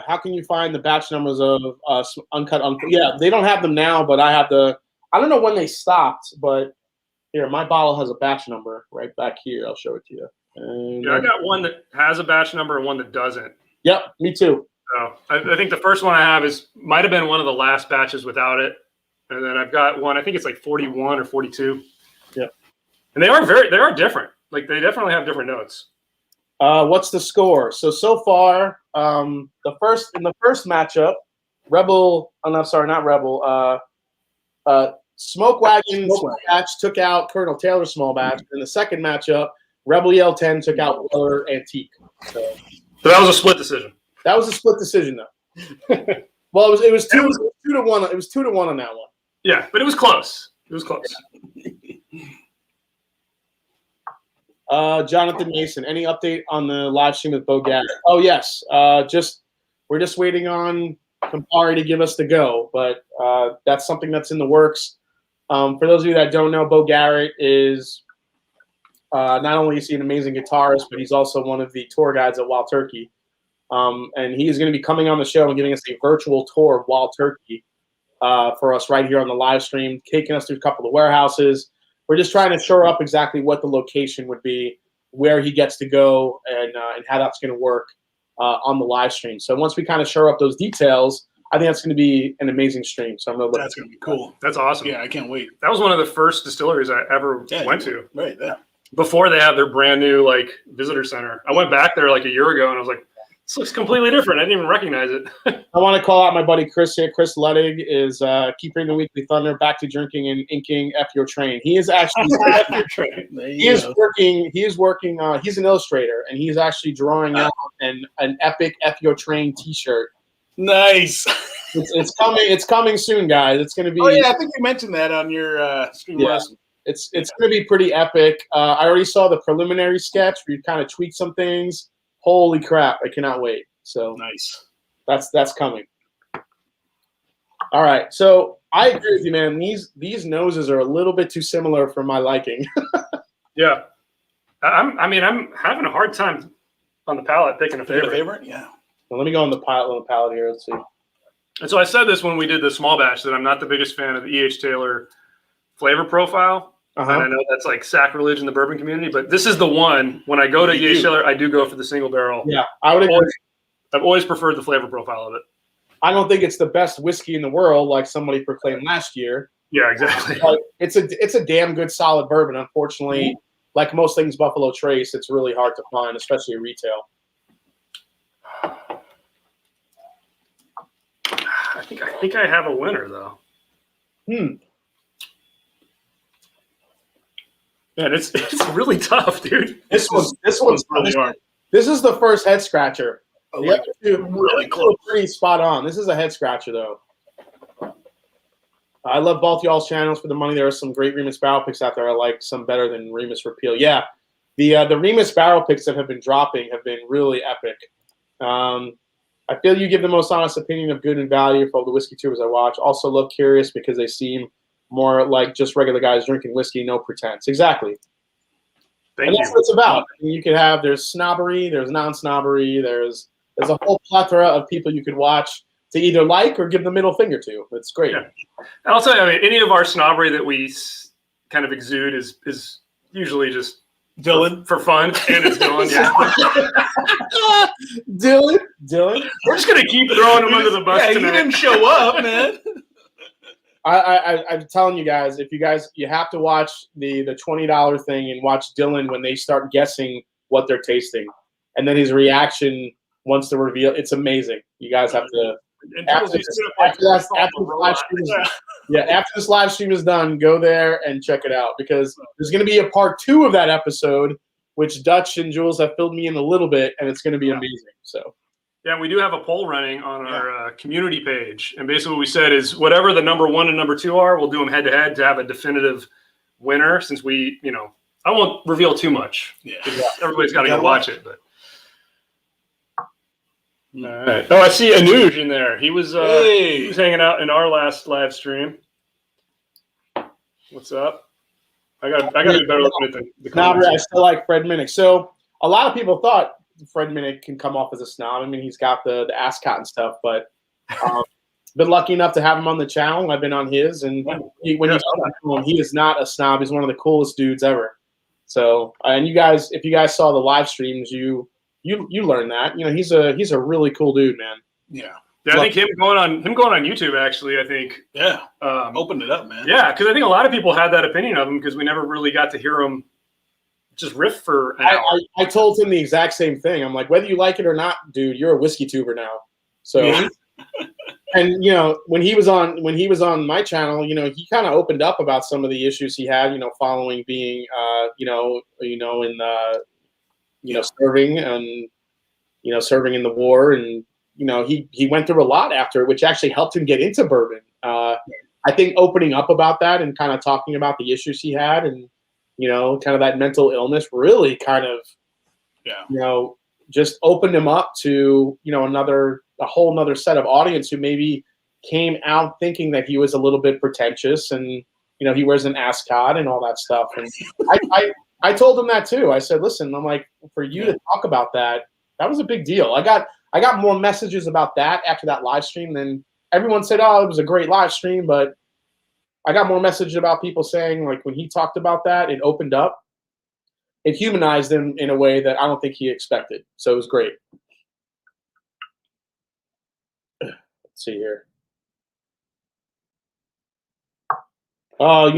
S3: how can you find the batch numbers of Uncut? Yeah, they don't have them now, but I have the. I don't know when they stopped, but here, my bottle has a batch number right back here. I'll show it to you. And,
S2: I got one that has a batch number and one that doesn't.
S3: Yep, me too.
S2: So I think the first one I have might have been one of the last batches without it, and then I've got one. I think it's like 41 or 42.
S3: Yep.
S2: And they are different. Like they definitely have different notes.
S3: What's the score? So far, the first matchup, Smoke Wagon Small Batch took out Colonel Taylor Small Batch. In the second matchup, Rebel Yell 10 took out Weller Antique. So
S2: that was a split decision.
S3: That was a split decision, though. Well, it was 2 to 1. It was 2 to 1 on that one.
S2: Yeah, but it was close. It was close.
S3: Jonathan Mason, any update on the live stream with Bo Garrett? Oh yes, we're just waiting on Campari to give us the go, but that's something that's in the works. For those of you that don't know, Bo Garrett is not only is he an amazing guitarist, but he's also one of the tour guides at Wild Turkey, and he is going to be coming on the show and giving us a virtual tour of Wild Turkey for us right here on the live stream, taking us through a couple of warehouses. We're just trying to shore up exactly what the location would be, where he gets to go, and how that's going to work on the live stream. So once we kind of shore up those details, I think that's going to be an amazing stream. So I'm really
S4: that's going to be cool.
S2: That's awesome.
S4: Yeah, I can't wait.
S2: That was one of the first distilleries I ever went to.
S4: Right. Yeah.
S2: Before they had their brand new visitor center. I went back there a year ago and I was like, this looks completely different. I didn't even recognize it.
S3: I want to call out my buddy Chris here. Chris Luddig is keeping the Weekly Thunder back to drinking and inking F Your Train. He is actually
S4: F Your Train.
S3: He is working. He's an illustrator, and he's actually drawing out an epic F Your Train T-shirt.
S4: Nice.
S3: It's coming. It's coming soon, guys. It's going to be.
S4: Oh yeah, I think you mentioned that on your stream.
S3: Yeah. It's going to be pretty epic. I already saw the preliminary sketch where you kind of tweak some things. Holy crap! I cannot wait. So
S4: nice.
S3: That's coming. All right. So I agree with you, man. These noses are a little bit too similar for my liking.
S2: Yeah. I'm having a hard time on the palate picking a favorite.
S4: Yeah.
S3: Well, let me go on the palate here. Let's see.
S2: And so I said this when we did the small batch that I'm not the biggest fan of the E.H. Taylor flavor profile. And I know that's like sacrilege in the bourbon community, but this is the one. When I go to E.H. Taylor, I do go for the single barrel.
S3: Yeah, I would agree.
S2: I've always preferred the flavor profile of it.
S3: I don't think it's the best whiskey in the world, like somebody proclaimed last year.
S2: Yeah, exactly.
S3: But it's a damn good solid bourbon. Unfortunately, like most things Buffalo Trace, it's really hard to find, especially retail.
S2: I think I have a winner though. Man, it's really tough, dude.
S3: This one's really hard. This is the first head scratcher. The other two really close, pretty spot on. This is a head scratcher though. I love both y'all's channels for the money. There are some great Remus barrel picks out there. I like some better than Remus Repeal. Yeah, the Remus barrel picks that have been dropping have been really epic. I feel you give the most honest opinion of good and value for all the whiskey tubers I watch. Also look curious because they seem more like just regular guys drinking whiskey, no pretense. Exactly. And that's what it's about. You could have, there's snobbery, there's non-snobbery, there's a whole plethora of people you could watch to either like or give the middle finger to. It's great.
S2: Yeah. And I'll tell you, I mean, any of our snobbery that we kind of exude is usually just
S4: Dylan
S2: for fun, and it's Dylan. Yeah.
S3: Dylan.
S2: We're just gonna keep throwing him under the bus tonight.
S4: You didn't show up, man.
S3: I'm telling you guys, you have to watch the $20 thing and watch Dylan when they start guessing what they're tasting, and then his reaction once the reveal. It's amazing. You guys have to. After this live stream is done, go there and check it out because there's going to be a part 2 of that episode, which Dutch and Jules have filled me in a little bit, and it's going to be amazing. So.
S2: Yeah, we do have a poll running on our community page, and basically what we said is whatever the number 1 and number 2 are, we'll do them head to head to have a definitive winner. Since we, I won't reveal too much. Yeah, everybody's got to go watch it. But all right. Oh, I see Anuj in there. He was hanging out in our last live stream. What's up? I got to be better looking at the comments.
S3: I still like Fred Minnick. So a lot of people thought Fred Minnick can come off as a snob. I mean, he's got the ascot and stuff, but been lucky enough to have him on the channel. I've been on his, and when you talk to him, he is not a snob. He's one of the coolest dudes ever. So, and you guys, if you guys saw the live streams, you learned that. He's a really cool dude, man.
S4: Yeah.
S2: Yeah, I think him going on YouTube actually. I think
S4: opened it up, man.
S2: Yeah, because I think a lot of people had that opinion of him because we never really got to hear him just riff for an hour.
S3: I told him the exact same thing. I'm like, whether you like it or not, dude, you're a whiskey tuber now. So, and when he was on my channel, he kind of opened up about some of the issues he had, following being, serving and serving in the war, and he went through a lot after, which actually helped him get into bourbon. I think opening up about that and kind of talking about the issues he had and kind of that mental illness really kind of, just opened him up to, a whole nother set of audience who maybe came out thinking that he was a little bit pretentious and, he wears an ascot and all that stuff. And I told him that too. I said, listen, I'm like, for you to talk about that was a big deal. I got more messages about that after that live stream than everyone said, oh, it was a great live stream, but I got more messages about people saying, like, when he talked about that, it opened up. It humanized him in a way that I don't think he expected. So it was great. Let's see here. Oh,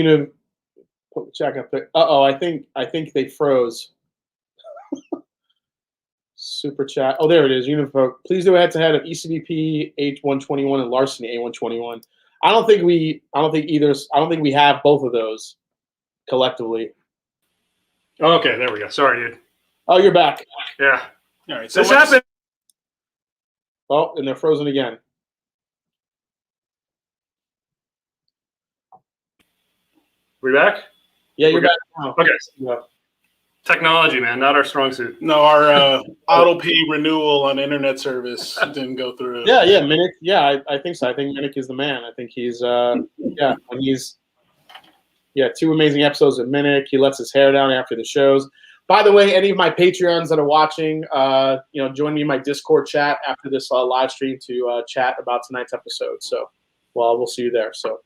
S3: check up there. I think they froze. Super chat. Oh, there it is. Unifolk. Please do a head-to-head of ECBP H121 and Larceny A121. I don't think we have both of those collectively.
S2: Okay, there we go. Sorry, dude.
S3: Oh, you're back.
S2: Yeah.
S4: All right. So
S2: this happened.
S3: Oh, and they're frozen again.
S2: We back?
S3: Yeah, you're back now.
S2: Okay.
S3: Yeah.
S2: Technology, man, not our strong suit.
S4: No, our auto pay renewal on internet service didn't go through.
S3: Yeah, Minnick. Yeah, I think so. I think Minnick is the man. I think he's and he's 2 amazing episodes of Minnick. He lets his hair down after the shows. By the way, any of my Patreons that are watching, join me in my Discord chat after this live stream to chat about tonight's episode. So, we'll see you there. So,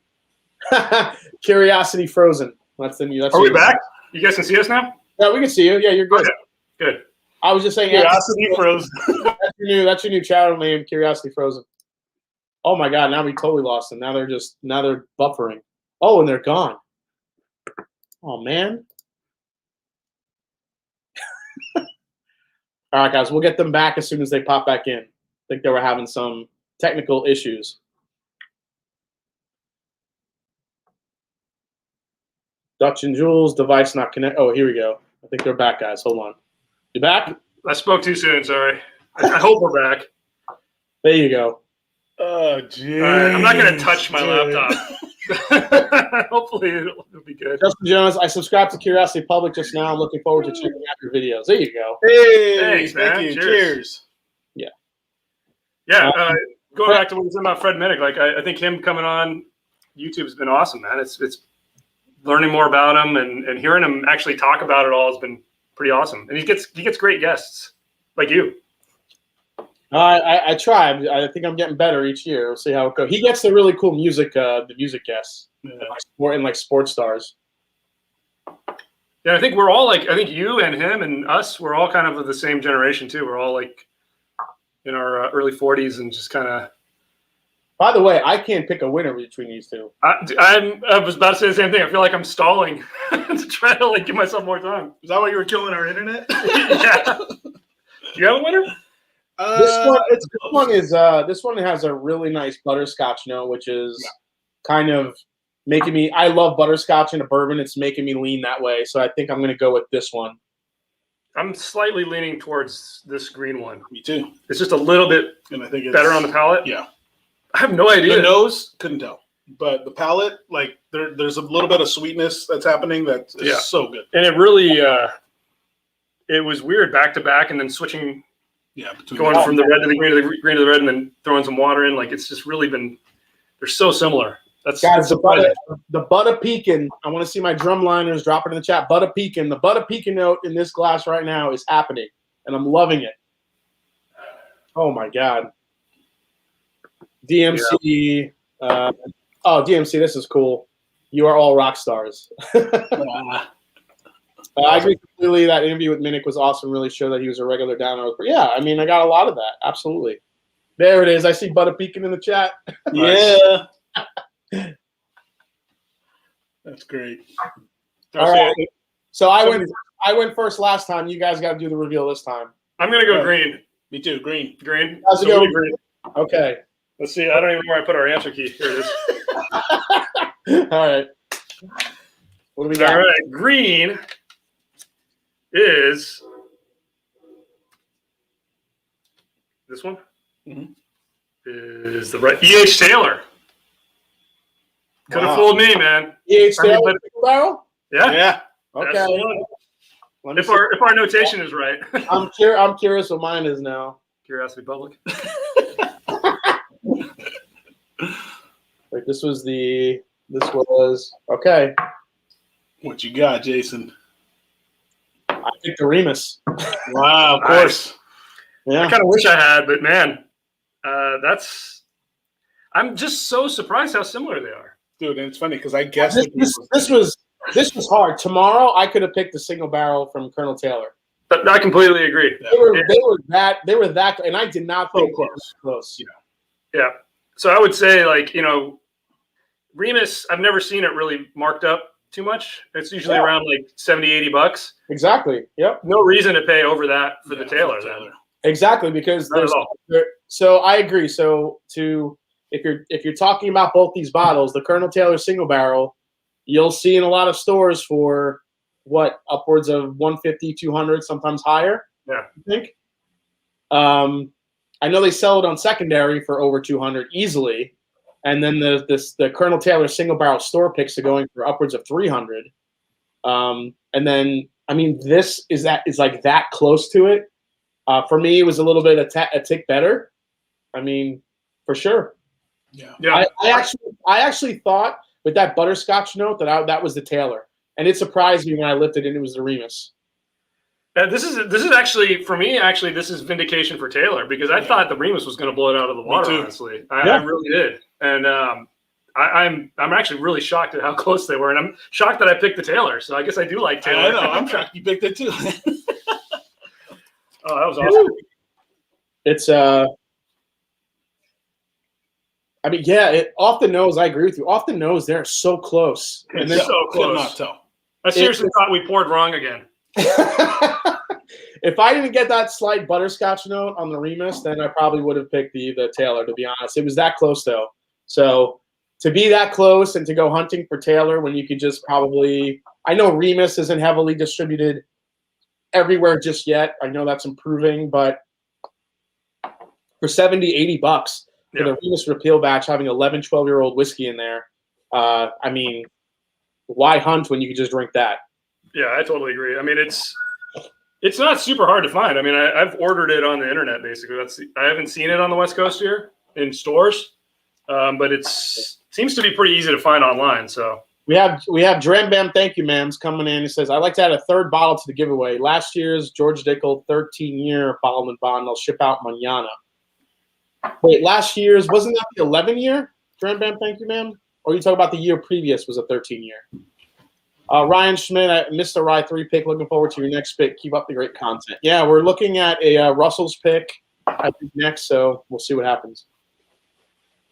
S3: Curiosity Frozen. That's the new.
S2: Are we back? You guys can see us now?
S3: Yeah, we can see you. Yeah, you're good.
S2: Okay. Good.
S3: I was just saying.
S4: Curiosity Frozen.
S3: That's your new channel name, Curiosity Frozen. Oh my God! Now we totally lost them. Now they're buffering. Oh, and they're gone. Oh man. All right, guys, we'll get them back as soon as they pop back in. I think they were having some technical issues. Dutch and Jules, device not connect. Oh, here we go. I think they're back, guys. Hold on. You back?
S2: I spoke too soon. Sorry. I hope we're back.
S3: There you go.
S4: Oh, geez.
S2: All right, I'm not going to touch my laptop. Hopefully it'll be good.
S3: Justin Jones, I subscribed to Curiosity Public just now. I'm looking forward to checking out your videos. There you go.
S4: Hey,
S2: Thanks, man.
S4: thank you.
S2: Cheers.
S3: Yeah.
S2: Yeah. Going back to what we said about Fred Minnick, like I think him coming on YouTube has been awesome, man. It's learning more about him and hearing him actually talk about it all has been pretty awesome. And he gets great guests like you.
S3: I try. I think I'm getting better each year. We'll see how it goes. He gets the really cool music, the music guests, and like sports stars.
S2: Yeah, I think we're all I think you and him and us, we're all kind of the same generation too. We're all like in our early 40s and just kind of.
S3: By the way, I can't pick a winner between these two.
S2: I was about to say the same thing. I feel like I'm stalling to try to give myself more time.
S4: Is that why you were killing our internet?
S2: Yeah. Do you have a winner?
S3: This one has a really nice butterscotch note, which is kind of making me. I love butterscotch in a bourbon. It's making me lean that way, so I think I'm going to go with this one.
S2: I'm slightly leaning towards this green one.
S4: Me too.
S2: It's just a little bit
S4: and I think it's
S2: better on the palate.
S4: Yeah.
S2: I have no idea.
S4: The nose, couldn't tell. But the palate, like there's a little bit of sweetness that's happening that's so good.
S2: And it really it was weird back to back and then switching going from the red to the green to the green to the red and then throwing some water in. Like it's just really been they're so similar. That's
S3: guys, the butter pecan. I want to see my drumliners drop it in the chat. Butter pecan. The butter pecan note in this glass right now is happening, and I'm loving it. Oh my God. DMC. Yeah. DMC, this is cool. You are all rock stars. I agree completely. That interview with Minnick was awesome. Really showed that he was a regular down-earth. Yeah, I mean, I got a lot of that. Absolutely. There it is. I see Butter Pecan in the chat.
S4: Yeah. That's great.
S3: All right. So I went first last time. You guys got to do the reveal this time.
S2: I'm gonna go green.
S4: Me too. Green.
S2: Green.
S3: How's it going? Green. Okay.
S2: Let's see. I don't even know where I put our answer key. Here it is.
S3: All right. What do we got?
S2: All right. Green is this one.
S4: Mm-hmm.
S2: Is the right E.H. Taylor. Could have fooled me, man.
S3: E.H. Taylor barrel?
S2: Yeah.
S4: Yeah.
S3: Okay.
S2: If our notation is right.
S3: I'm curious what mine is now.
S2: Curiosity Public.
S3: Wait, this was okay.
S4: What you got, Jason?
S3: I picked the Remus.
S4: Wow, of course.
S3: Yeah.
S2: I kind of wish I had, but man, I'm just so surprised how similar they are.
S4: Dude, and it's funny because I guess
S3: this was hard. Tomorrow I could have picked a single barrel from Colonel Taylor.
S2: But I completely agree.
S3: They were that, and I did not think they were close.
S2: Yeah. So I would say, Remus, I've never seen it really marked up too much. It's usually around like $70-$80.
S3: Exactly. Yep.
S2: No reason to pay over that for the Taylor.
S3: Exactly, because so I agree. So if you're talking about both these bottles, the Colonel Taylor single barrel, you'll see in a lot of stores for upwards of 150, 200, sometimes higher.
S2: Yeah.
S3: I think. I know they sell it on secondary for over 200 easily, and then the Colonel Taylor single barrel store picks are going for upwards of 300. And then I mean, this is like that close to it. For me, it was a little bit a tick better. I mean, for sure.
S2: Yeah.
S3: I actually thought with that butterscotch note that was the Taylor, and it surprised me when I lifted it. It was the Remus.
S2: This is actually for me. Actually, this is vindication for Taylor because I thought the Remus was going to blow it out of the water. Honestly, I really did, and I'm actually really shocked at how close they were, and I'm shocked that I picked the Taylor. So I guess I do like Taylor.
S4: I know. I'm shocked you picked it too.
S2: Oh, that was awesome.
S3: It's I mean, yeah, off the nose, I agree with you. Off the nose, they're so close.
S2: And they're so close.
S4: Could not tell.
S2: I seriously thought we poured wrong again.
S3: If I didn't get that slight butterscotch note on the Remus, then I probably would have picked the Taylor, to be honest. It was that close, though. So to be that close and to go hunting for Taylor when you could just probably – I know Remus isn't heavily distributed everywhere just yet. I know that's improving, but for $70, $80 for the Remus Repeal batch, having 11, 12-year-old whiskey in there, I mean, why hunt when you can just drink that?
S2: Yeah, I totally agree. I mean, it's not super hard to find. I mean, I've ordered it on the internet, basically. I haven't seen it on the West Coast here in stores, but it seems to be pretty easy to find online. So
S3: we have Dram Bam Thank You Ma'ams coming in. He says, I'd like to add a third bottle to the giveaway. Last year's George Dickel 13-year bottle and bond. I'll ship out mañana. Wait, last year's, wasn't that the 11-year Dram Bam Thank You Ma'am? Or you talk about the year previous was a 13-year? Ryan Schmidt, Mr. Rye 3 pick. Looking forward to your next pick. Keep up the great content. Yeah, we're looking at a Russell's pick, I think, next, so we'll see what happens.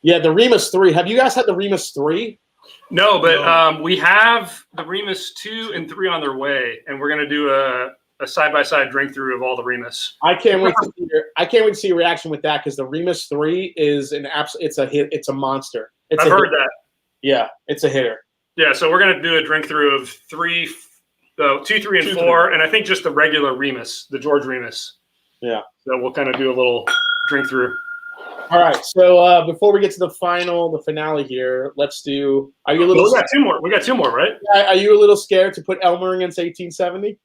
S3: Yeah, the Remus 3. Have you guys had the Remus 3?
S2: No, but we have the Remus 2 and 3 on their way, and we're going to do a side-by-side drink through of all the Remus.
S3: I can't wait to see your reaction with that because the Remus 3 is it's a hit. It's a monster.
S2: I've heard that.
S3: Yeah, it's a hitter.
S2: Yeah, so we're going to do a drink through of 2, 3, and 4, and I think just the regular Remus, the George Remus.
S3: Yeah.
S2: So we'll kind of do a little drink through.
S3: All right. So before we get to the finale here, let's do. Are you a little?
S2: We got 2 more. We got 2 more, right?
S3: Are you a little scared to put Elmer against 1870?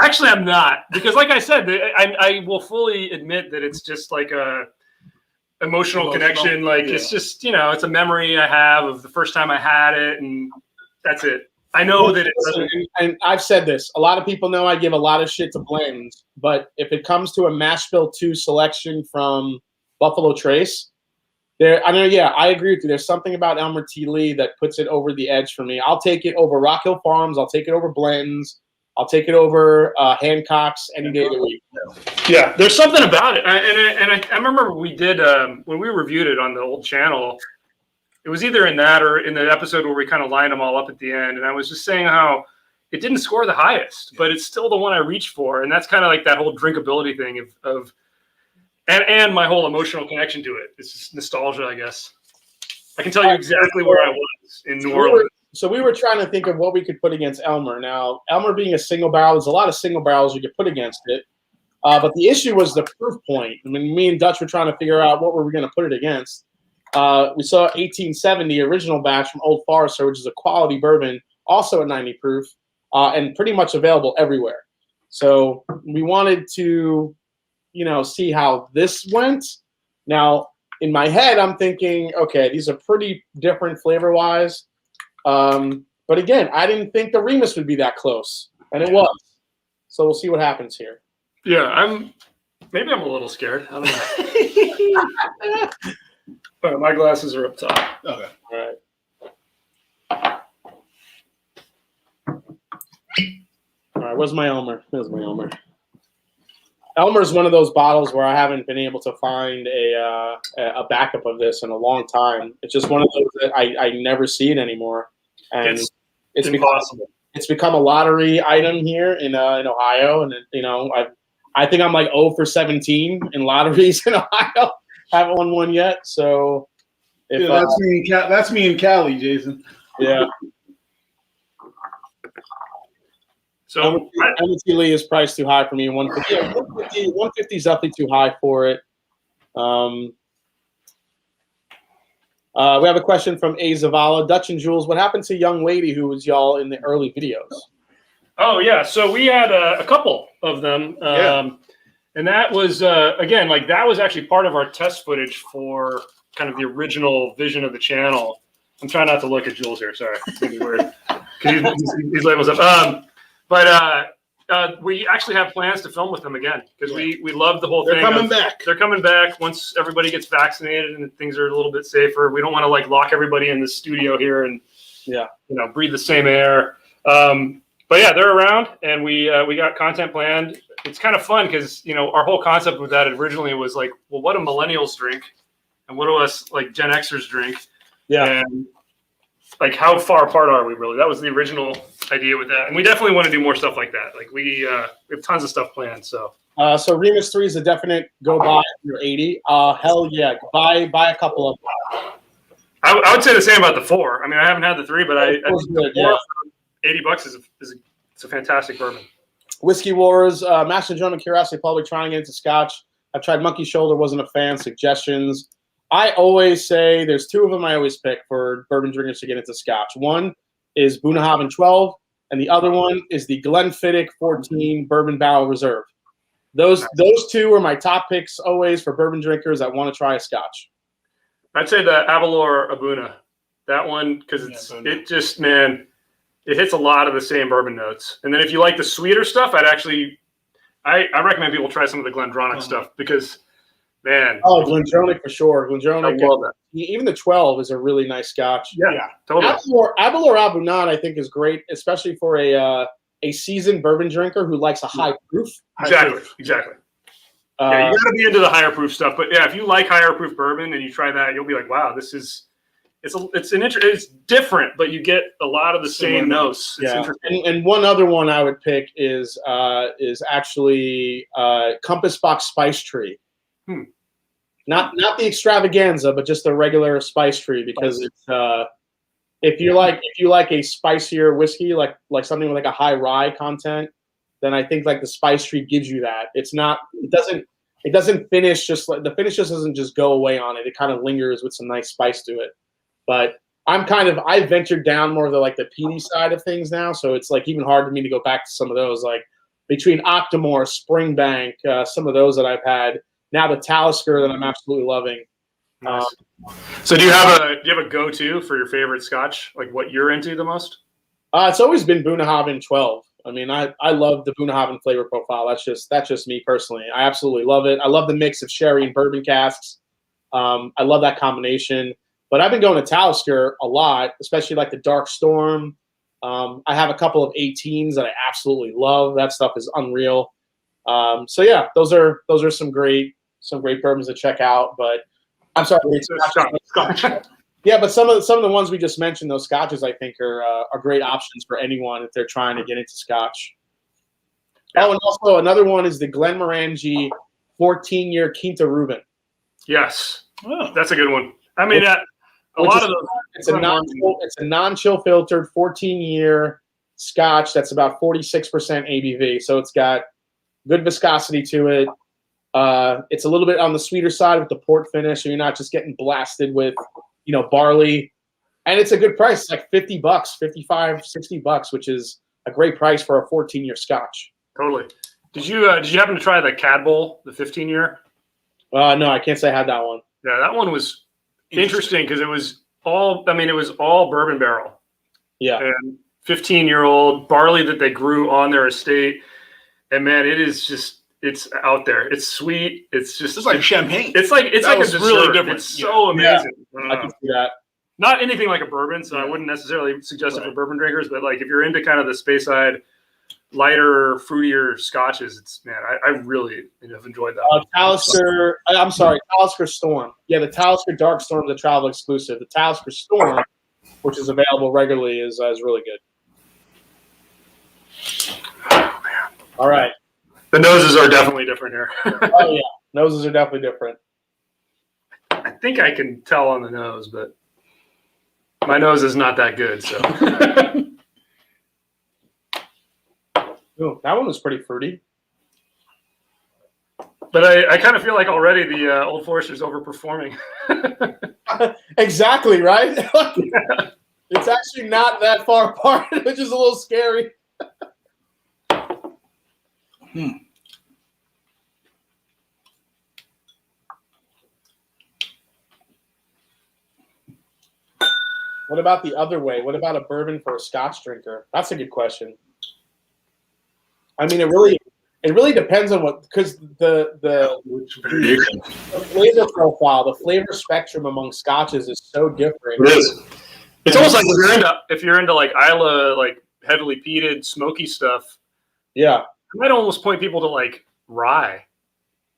S2: Actually, I'm not because, like I said, I will fully admit that it's just like a emotional connection. Like it's just it's a memory I have of the first time I had it, and that's it. I know that it doesn't.
S3: And I've said this. A lot of people know I give a lot of shit to blends, but if it comes to a Mash Bill 2 selection from Buffalo Trace, I agree with you. There's something about Elmer T. Lee that puts it over the edge for me. I'll take it over Rock Hill Farms. I'll take it over Blends. I'll take it over Hancock's any day of the week.
S2: Yeah, there's something about it. I remember we did when we reviewed it on the old channel. It was either in that or in the episode where we kind of lined them all up at the end. And I was just saying how it didn't score the highest, but it's still the one I reached for. And that's kind of like that whole drinkability thing and my whole emotional connection to it. It's just nostalgia, I guess. I can tell you exactly where I was in New Orleans.
S3: So we were trying to think of what we could put against Elmer. Now, Elmer being a single barrel, there's a lot of single barrels you could put against it. But the issue was the proof point. I mean, me and Dutch were trying to figure out what were we going to put it against. We saw 1870 original batch from Old Forester, which is a quality bourbon, also a 90 proof, and pretty much available everywhere. So we wanted to, see how this went. Now, in my head, I'm thinking, okay, these are pretty different flavor-wise. But again, I didn't think the Remus would be that close, and it was. So we'll see what happens here.
S2: Yeah, maybe I'm a little scared. I don't know. All right, my glasses are up top.
S4: Okay.
S3: All right, where's my Elmer? There's my Elmer. Elmer's one of those bottles where I haven't been able to find a backup of this in a long time. It's just one of those that I never see it anymore. And it's
S2: impossible.
S3: It's become a lottery item here in Ohio, and I think I'm like 0 for 17 in lotteries in Ohio. Haven't won one yet, so
S4: that's me in Cali, Jason.
S3: Yeah.
S2: So
S3: Elmer T. Lee is priced too high for me. 150. 150 is definitely too high for it. We have a question from A. Zavala. Dutch and Jules, what happened to young lady who was y'all in the early videos?
S2: Oh yeah, so we had a couple of them, and that was again like that was actually part of our test footage for kind of the original vision of the channel. I'm trying not to look at Jules here. Sorry, it's gonna be weird. These labels up. But we actually have plans to film with them again because we love the whole thing.
S4: They're coming back.
S2: They're coming back once everybody gets vaccinated and things are a little bit safer. We don't want to like lock everybody in the studio here and breathe the same air. But yeah, they're around, and we got content planned. It's kind of fun because our whole concept with that originally was like, well, what do millennials drink, and what do us like Gen Xers drink?
S3: Yeah.
S2: And like, how far apart are we really? That was the original idea with that, and we definitely want to do more stuff like that. Like we have tons of stuff planned. So
S3: Remus 3 is a definite go buy if you're 80. Hell yeah, buy a couple of them.
S2: I would say the same about the 4. I mean, I haven't had the 3, but I think
S3: good,
S2: the 4 for $80 is a fantastic bourbon.
S3: Whiskey Wars, Master Drum and Curiosity, probably trying to get into Scotch. I've tried Monkey Shoulder, wasn't a fan. Suggestions. I always say there's 2 of them I always pick for bourbon drinkers to get into Scotch. One is Bunnahabhain 12, and the other one is the Glenfiddich 14 Bourbon Barrel Reserve. Those 2 are my top picks always for bourbon drinkers that want to try a Scotch.
S2: I'd say the Aberlour Abuna. That one, because it just, man, it hits a lot of the same bourbon notes. And then if you like the sweeter stuff, I recommend people try some of the Glendronach stuff because, man.
S3: Oh, Glendronach for sure. Glendronach.
S2: I love that.
S3: Even the 12 is a really nice Scotch.
S2: Yeah, totally.
S3: Aberlour Abuna, I think, is great, especially for a seasoned bourbon drinker who likes a high proof.
S2: Exactly. Yeah, you got to be into the higher proof stuff. But yeah, if you like higher proof bourbon and you try that, you'll be like, wow, this is it's different, but you get a lot of the same notes. It's interesting.
S3: And one other one I would pick is actually Compass Box Spice Tree. Not the extravaganza, but just the regular Spice Tree, because it's if you like a spicier whiskey, like something with like a high rye content, then I think like the Spice Tree gives you that. It doesn't finish the finish just doesn't just go away on it. It kind of lingers with some nice spice to it. But I ventured down more of the peaty side of things now, so it's like even hard for me to go back to some of those, like between Octomore, Springbank, some of those that I've had. Now the Talisker that I'm absolutely loving.
S2: Nice. So do you have a go-to for your favorite Scotch? Like what you're into the most?
S3: It's always been Bunnahabhain 12. I mean, I love the Bunnahabhain flavor profile. That's just me personally. I absolutely love it. I love the mix of sherry and bourbon casks. I love that combination. But I've been going to Talisker a lot, especially like the Dark Storm. I have a couple of 18s that I absolutely love. That stuff is unreal. So yeah, those are some great bourbons to check out. But I'm sorry,
S2: Scotch.
S3: Yeah, but some of the ones we just mentioned, those Scotches, I think are great options for anyone if they're trying to get into Scotch. Yeah. Oh, and also another one is the Glenmorangie 14-year Quinta Reuben.
S2: Yes, that's a good one. I mean, a lot of those.
S3: It's a non-chill filtered 14-year Scotch that's about 46% ABV. So it's got good viscosity to it. It's a little bit on the sweeter side with the port finish, so you're not just getting blasted with barley, and it's a good price. It's like $50, $55, $60, which is a great price for a 14-year Scotch.
S2: Totally. Did you happen to try the Cadbull, the 15-year?
S3: No, I can't say I had that one.
S2: Yeah, that one was interesting because it was all bourbon barrel.
S3: Yeah.
S2: And 15-year-old barley that they grew on their estate, and man, it's out there. It's sweet. It's like
S4: champagne.
S2: It's like a dessert.
S4: Really different.
S2: It's so amazing.
S3: I can see that.
S2: Not anything like a bourbon, so I wouldn't necessarily suggest it for bourbon drinkers. But like if you're into kind of the Speyside, lighter, fruitier scotches, I really have enjoyed that.
S3: Talisker. I'm sorry, Talisker Storm. Yeah, the Talisker Dark Storm is a travel exclusive. The Talisker Storm, which is available regularly, is really good.
S2: Oh man!
S3: All right.
S2: The noses are definitely different here.
S3: Oh yeah, noses are definitely different.
S2: I think I can tell on the nose, but my nose is not that good. So.
S3: Ooh, that one was pretty fruity.
S2: But I kind of feel like already the Old Forester's overperforming.
S3: Exactly, right? It's actually not that far apart, which is a little scary. What about the other way? What about a bourbon for a Scotch drinker? That's a good question. I mean, it really depends on what, because the flavor profile, the flavor spectrum among Scotches is so different.
S2: It is. It's almost like if you're into like Isla, like heavily peated, smoky stuff.
S3: Yeah,
S2: I might almost point people to like rye,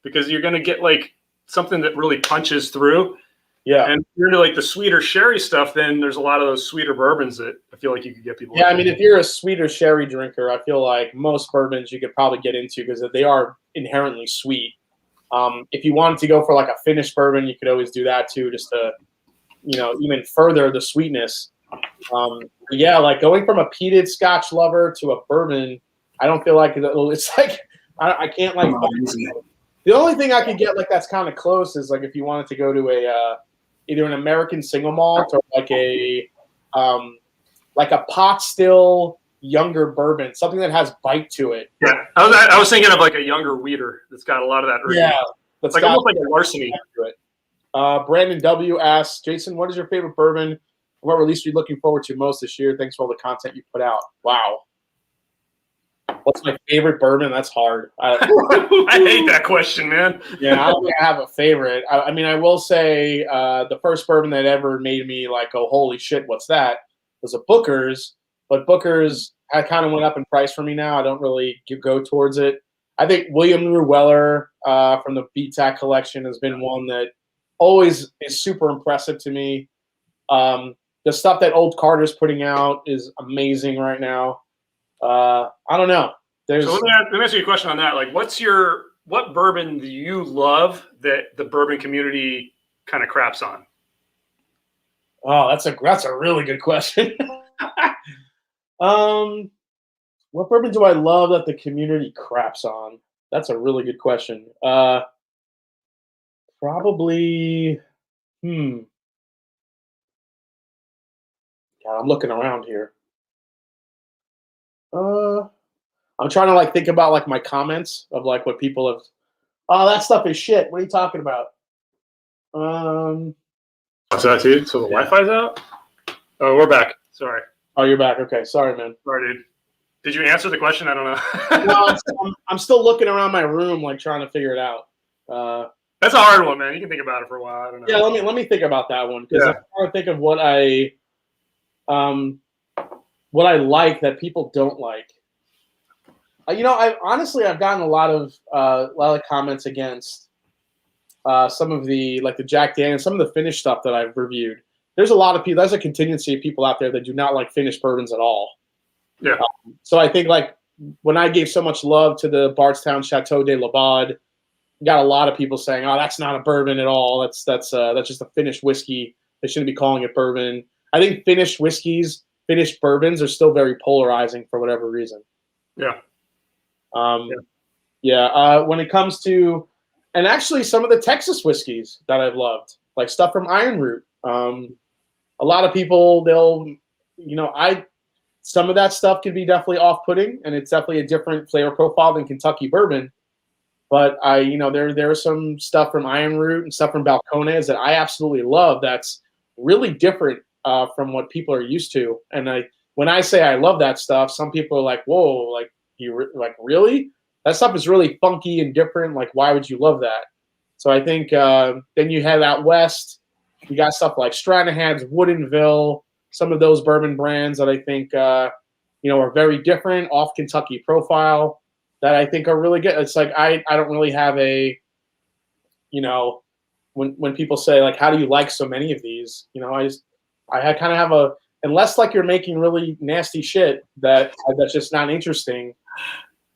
S2: because you're gonna get like something that really punches through.
S3: yeah.
S2: And if you're into like the sweeter sherry stuff, then there's a lot of those sweeter bourbons that I feel like you could get people.
S3: Yeah, I mean, if you're a sweeter sherry drinker, I feel like most bourbons you could probably get into because they are inherently sweet. If you wanted to go for like a finished bourbon, you could always do that too, just to, even further the sweetness. Yeah, like going from a peated Scotch lover to a bourbon, I don't feel like it's like I can't like. The only thing I could get like that's kind of close is like if you wanted to go to a either an American single malt or like a pot still younger bourbon, something that has bite to it.
S2: Yeah, I was thinking of like a younger weeder that's got a lot of that.
S3: Yeah,
S2: it's like almost like a larceny.
S3: Brandon W asks, Jason, what is your favorite bourbon? What release are you looking forward to most this year? Thanks for all the content you put out. Wow. What's my favorite bourbon? That's hard.
S2: I hate that question, man.
S3: Yeah, I don't think I have a favorite. I mean, I will say the first bourbon that ever made me like, oh, holy shit, what's that? Was a Booker's. But Booker's kind of went up in price for me now. I don't really go towards it. I think William Lou Weller from the BTAC collection has been one that always is super impressive to me. The stuff that Old Carter's putting out is amazing right now. I don't know.
S2: So let me ask you a question on that. Like, what bourbon do you love that the bourbon community kind of craps on?
S3: Oh, that's a really good question. What bourbon do I love that the community craps on? That's a really good question. Probably. God, I'm looking around here. I'm trying to like think about like my comments of like what people have. Oh, that stuff is shit. What are you talking about?
S2: What's that, dude? So the Wi-Fi's out? Oh, we're back. Sorry.
S3: Oh, you're back. Okay, sorry, man.
S2: Sorry, dude. Did you answer the question? I don't know.
S3: No, I'm still looking around my room, like trying to figure it out.
S2: That's a hard one, man. You can think about it for a while. I don't know.
S3: Yeah, let me think about that one because I'm trying to think of what I like that people don't like. I've gotten a lot of comments against some of the like the Jack Daniels, some of the finished stuff that I've reviewed. There's a lot of people. There's a contingency of people out there that do not like finished bourbons at all.
S2: Yeah.
S3: So I think like when I gave so much love to the Bardstown Chateau de Labade, got a lot of people saying, "Oh, that's not a bourbon at all. That's just a finished whiskey. They shouldn't be calling it bourbon." I think finished whiskeys, finished bourbons are still very polarizing for whatever reason.
S2: Yeah.
S3: When it comes to, and actually some of the Texas whiskeys that I've loved, like stuff from Iron Root. A lot of people, some of that stuff can be definitely off-putting, and it's definitely a different flavor profile than Kentucky bourbon. But there are some stuff from Iron Root and stuff from Balcones that I absolutely love. That's really different from what people are used to. And when I say I love that stuff, some people are like, "Whoa, like really? That stuff is really funky and different. Like, why would you love that?" So I think then you head out west. You got stuff like Stranahan's, Woodinville, some of those bourbon brands that I think are very different, off Kentucky profile, that I think are really good. It's like I don't really have a, when people say like, how do you like so many of these? I kind of have a, unless like you're making really nasty shit that's just not interesting.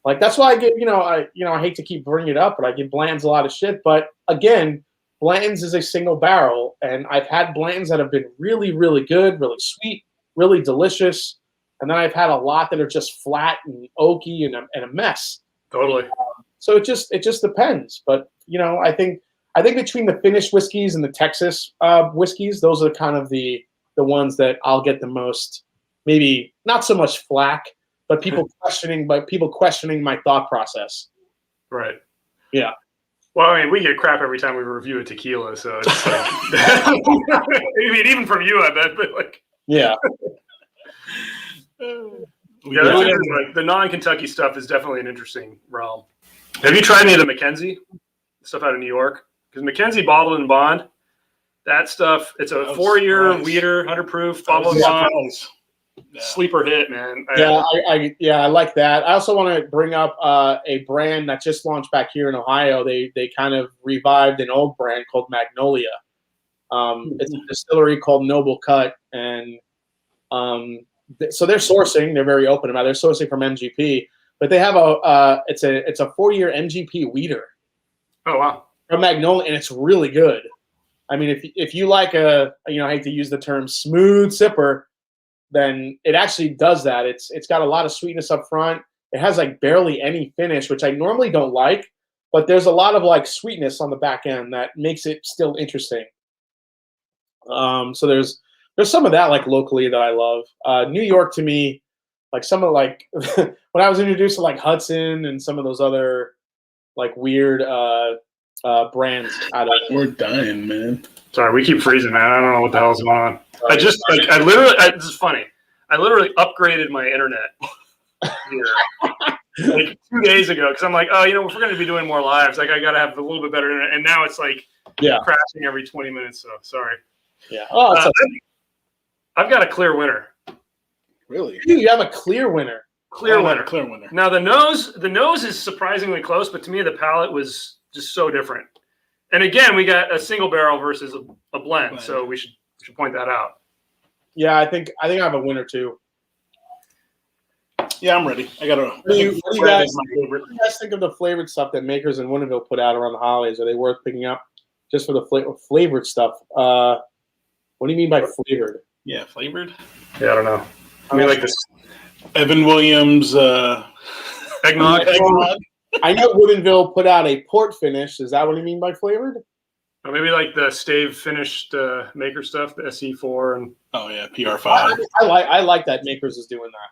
S3: Like that's why I give I hate to keep bringing it up, but I give Blanton's a lot of shit. But again, Blanton's is a single barrel, and I've had Blanton's that have been really, really good, really sweet, really delicious, and then I've had a lot that are just flat and oaky and a mess.
S2: Totally.
S3: So it just depends. But I think between the finished whiskeys and the Texas whiskeys, those are kind of the ones that I'll get the most, maybe not so much flack, but people questioning my thought process.
S2: Right.
S3: Yeah.
S2: Well, I mean, we get crap every time we review a tequila, so it's like, I mean, even from you, I bet, but like,
S3: yeah.
S2: Yeah, that's interesting. Like, the non-Kentucky stuff is definitely an interesting realm. Have you tried any of the Mackenzie stuff out of New York? Because Mackenzie bottled and bond, that stuff, it's a 4-year weeder, 100 proof, bottled and bond.
S4: Yeah.
S2: Sleeper hit, man.
S3: I like that. I also want to bring up a brand that just launched back here in Ohio. They kind of revived an old brand called Magnolia. It's a distillery called Noble Cut, and so they're sourcing. They're very open about it. They're sourcing from MGP, but they have it's a 4-year MGP weeder.
S2: Oh wow!
S3: From Magnolia, and it's really good. I mean, if you like I hate to use the term smooth sipper, then it actually does that. It's got a lot of sweetness up front. It has like barely any finish, which I normally don't like, but there's a lot of like sweetness on the back end that makes it still interesting. So there's some of that like locally that I love. New York to me, like some of like when I was introduced to like Hudson and some of those other like weird brands out of.
S4: We're dying, man.
S2: Sorry, we keep freezing, man. I don't know what the hell's going on. I just like this is funny. I literally upgraded my internet here like 2 days ago because I'm like, oh, if we're going to be doing more lives, like I got to have a little bit better internet. And now it's like crashing every 20 minutes. So sorry.
S3: Yeah. Oh,
S2: I've got a clear winner.
S4: Really?
S3: You have a clear winner.
S2: Clear winner.
S4: Clear winner.
S2: Now the nose is surprisingly close, but to me the palate was just so different. And again, we got a single barrel versus a blend, so we should point that out.
S3: Yeah, I think I have a winner too.
S4: Yeah, I'm ready. I got a.
S3: What do you guys think of the flavored stuff that makers in Winneville put out around the holidays? Are they worth picking up just for the flavored stuff? What do you mean by flavored?
S4: Yeah, flavored.
S2: Yeah, I don't know. I mean, like this
S4: Evan Williams
S2: eggnog.
S3: I know Woodinville put out a port finish. Is that what you mean by flavored?
S2: Or maybe like the stave finished maker stuff, the SE4 and
S4: PR5.
S3: I like that Makers is doing that.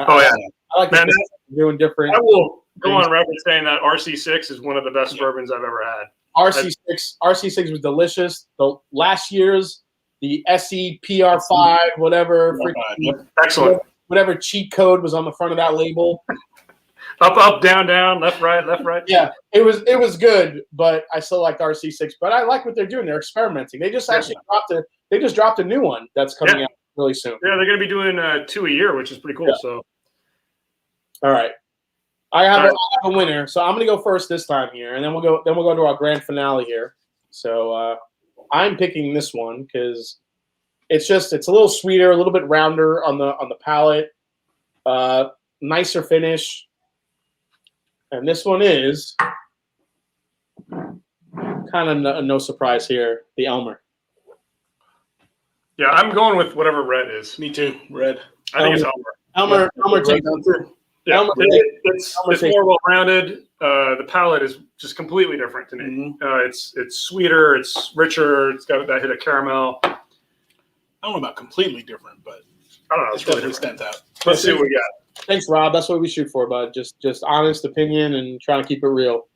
S3: I like that doing different.
S2: I will go on record saying that RC6 is one of the best bourbons I've ever had.
S3: RC6 was delicious. The last year's the SE PR5 whatever
S2: excellent
S3: whatever cheat code was on the front of that label.
S2: Up, down, left, right.
S3: Yeah, it was good, but I still liked RC6. But I like what they're doing. They're experimenting. They just actually dropped a new one that's coming out really soon.
S2: Yeah, they're going to be doing 2 a year, which is pretty cool. Yeah. So,
S3: all right, I have a winner. So I'm going to go first this time here, and then we'll go to our grand finale here. So I'm picking this one because it's a little sweeter, a little bit rounder on the palate, nicer finish. And this one is kind of no surprise here, the Elmer.
S2: Yeah, I'm going with whatever red is.
S4: Me too, red.
S2: I think it's Elmer.
S3: Elmer takes
S4: it.
S2: Yeah, it's more well-rounded. The palate is just completely different to me. It's sweeter, it's richer, it's got that hit of caramel.
S4: I don't know about completely different, but
S2: I don't know.
S4: It's really stands out.
S2: Let's see what we got.
S3: Thanks, Rob. That's what we shoot for, bud. Just honest opinion and trying to keep it real.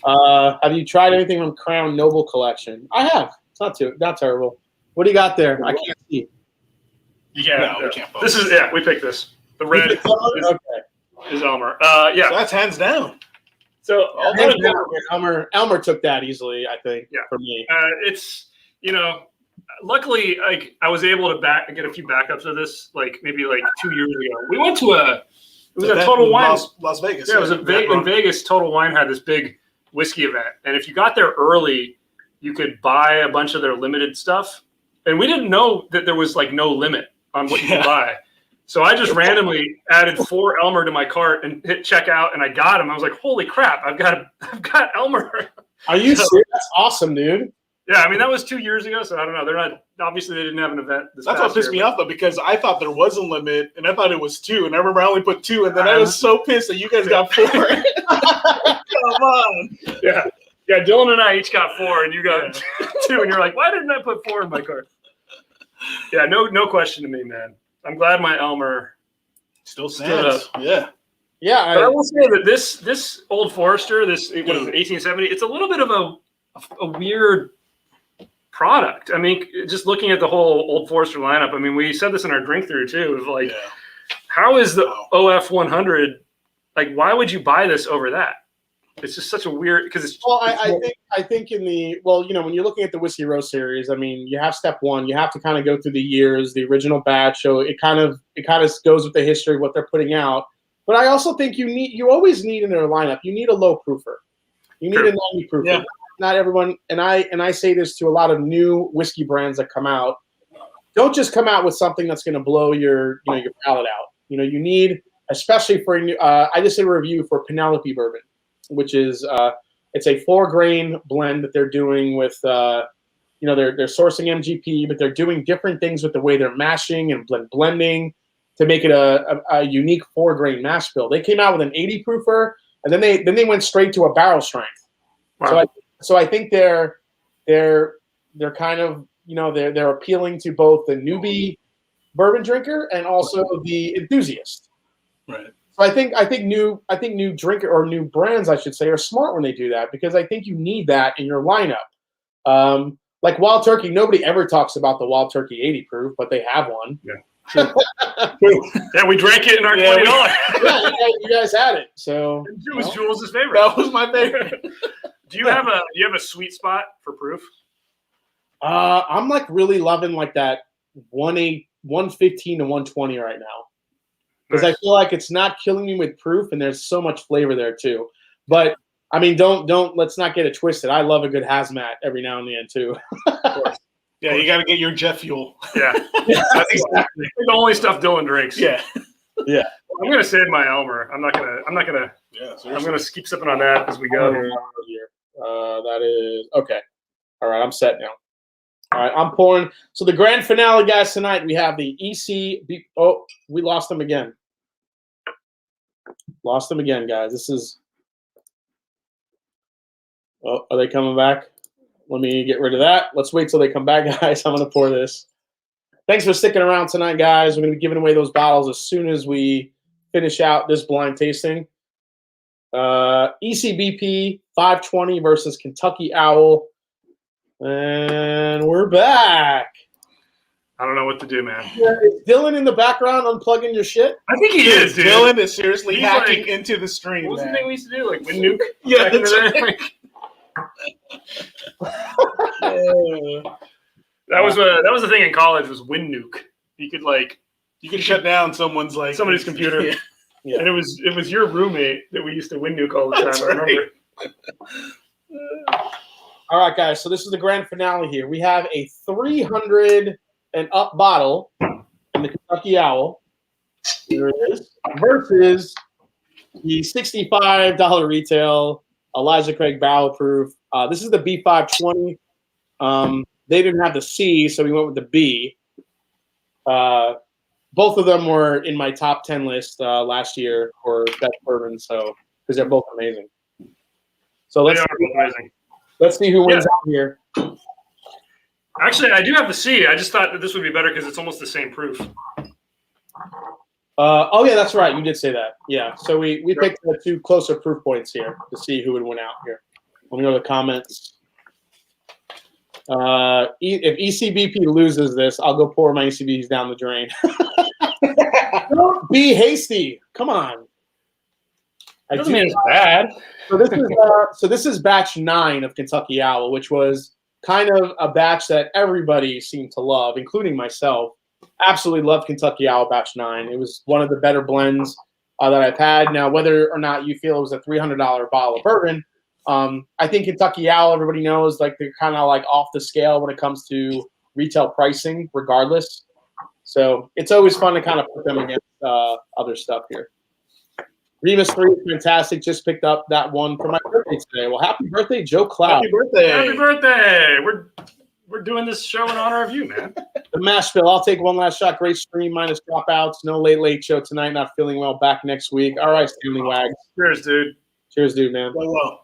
S3: Have you tried anything from Crown Noble Collection? I have. It's not terrible. What do you got there? I can't see.
S2: Yeah,
S4: we can't.
S2: This is we picked this. The red is Elmer. Yeah,
S4: so that's hands down.
S2: So
S3: Elmer took that easily, I think.
S2: Yeah,
S3: for me.
S2: It's luckily, like I was able to get a few backups of this, like maybe 2 years ago. We went to a Total Wine,
S4: Las Vegas.
S2: Yeah, it was in Vegas. Total Wine had this big whiskey event, and if you got there early, you could buy a bunch of their limited stuff. And we didn't know that there was no limit on what you could buy. So I just randomly added 4 Elmer to my cart and hit checkout, and I got them. I was like, "Holy crap! I've got Elmer."
S3: Are you serious? That's awesome, dude.
S2: Yeah, I mean that was 2 years ago, so I don't know. They're not obviously they didn't have an event.
S4: That's what pissed me off though, because I thought there was a limit, and I thought it was 2, and I remember I only put 2, and then I was so pissed that you guys got 4. Come on.
S2: Yeah, Dylan and I each got 4, and you got 2, and you're like, "Why didn't I put 4 in my cart?" Yeah, no question to me, man. I'm glad my Elmer
S4: Still stands. Yeah.
S3: Yeah,
S2: But I will say that this Old Forester, this what is it, 1870, it's a little bit of a weird product. I mean, just looking at the whole Old Forester lineup, I mean, we said this in our drink through too. Of like, how is the OF 100? Like, why would you buy this over that? It's just such a weird because it's.
S3: Well, I think in the when you're looking at the Whiskey Row series, I mean, you have step one. You have to kind of go through the years, the original batch. So it kind of goes with the history of what they're putting out. But I also think you always need in their lineup. You need a low proofer. You need a 90 proofer.
S4: Yeah.
S3: Not everyone, and I say this to a lot of new whiskey brands that come out. Don't just come out with something that's going to blow your your palate out. You need, especially for I just did a review for Penelope Bourbon, which is it's a 4-grain blend that they're doing with they're sourcing MGP, but they're doing different things with the way they're mashing and blending to make it a unique 4-grain mash bill. They came out with an 80 proofer, and then they went straight to a barrel strength.
S2: Wow.
S3: So I think they're kind of they're appealing to both the newbie bourbon drinker and also the enthusiast.
S4: Right.
S3: So I think new drinker or new brands, I should say, are smart when they do that, because I think you need that in your lineup. Like Wild Turkey, nobody ever talks about the Wild Turkey 80 proof, but they have one.
S2: Yeah. True. Yeah, we drank it in our $20.
S3: Yeah, you guys had it. So
S2: It was Jules' favorite.
S4: That was my favorite.
S2: Do you have a sweet spot for proof?
S3: I'm like really loving like that 115 to 120 right now, because I feel like it's not killing me with proof, and there's so much flavor there too. But I mean, let's not get it twisted. I love a good hazmat every now and then too.
S4: Yeah, you got to get your jet fuel.
S2: Yeah, that's exactly the only stuff Dylan drinks.
S4: Yeah.
S3: Yeah.
S2: I'm gonna save my Elmer. I'm not gonna.
S4: Yeah.
S2: I'm gonna keep sipping on that as we go.
S3: That is okay. All right, I'm set now. All right, I'm pouring. So the grand finale, guys, tonight we have the ECBP. Oh, we lost them again. Lost them again, guys. This is. Oh, are they coming back? Let me get rid of that. Let's wait till they come back, guys. I'm gonna pour this. Thanks for sticking around tonight, guys. We're gonna be giving away those bottles as soon as we finish out this blind tasting. ECBP 520 versus Kentucky Owl. And we're back.
S2: I don't know what to do, man.
S3: Yeah, is Dylan in the background unplugging your shit?
S2: I think he is, dude.
S4: Dylan is seriously
S2: He's
S4: hacking
S2: like-
S4: into the stream.
S2: What was the
S4: man.
S2: thing we used to do? Like wind nuke?
S4: Yeah,
S2: back in the
S4: that's
S2: day?
S4: right.
S2: That was the thing in college was wind nuke. You could
S4: shut down someone's
S2: somebody's computer.
S4: Yeah.
S3: Yeah.
S2: And it was your roommate that we used to wind nuke all the time.
S4: That's
S2: I remember.
S3: All right, guys. So this is the grand finale here. We have a 300 and up bottle in the Kentucky Owl. Here it is. Versus the $65 retail Elijah Craig barrel proof. This is the B520. They didn't have the C, so we went with the B. Both of them were in my top 10 list last year for best bourbon, so because they're both amazing. So
S2: They are both amazing.
S3: let's see who wins out here.
S2: Actually, I do have the C. I just thought that this would be better because it's almost the same proof.
S3: Oh yeah, that's right. You did say that. Yeah. So we picked the two closer proof points here to see who would win out here. Let me go to the comments. If ECBP loses this, I'll go pour my ECBs down the drain. Don't be hasty. Come on.
S2: It doesn't mean it's bad.
S3: So this is batch 9 of Kentucky Owl, which was kind of a batch that everybody seemed to love, including myself. Absolutely loved Kentucky Owl batch 9. It was one of the better blends that I've had. Now, whether or not you feel it was a $300 bottle of bourbon, I think Kentucky Owl, everybody knows, like they're kind of like off the scale when it comes to retail pricing, regardless. So it's always fun to kind of put them against other stuff here. Remus 3 is fantastic. Just picked up that one for my birthday today. Well, happy birthday, Joe Cloud.
S4: Happy birthday.
S2: Happy birthday. We're doing this show in honor of you, man.
S3: The mash bill. I'll take one last shot. Great stream minus dropouts. No late show tonight. Not feeling well. Back next week. All right, Stanley Wags.
S2: Cheers, dude.
S3: Cheers, dude, man.
S4: Well.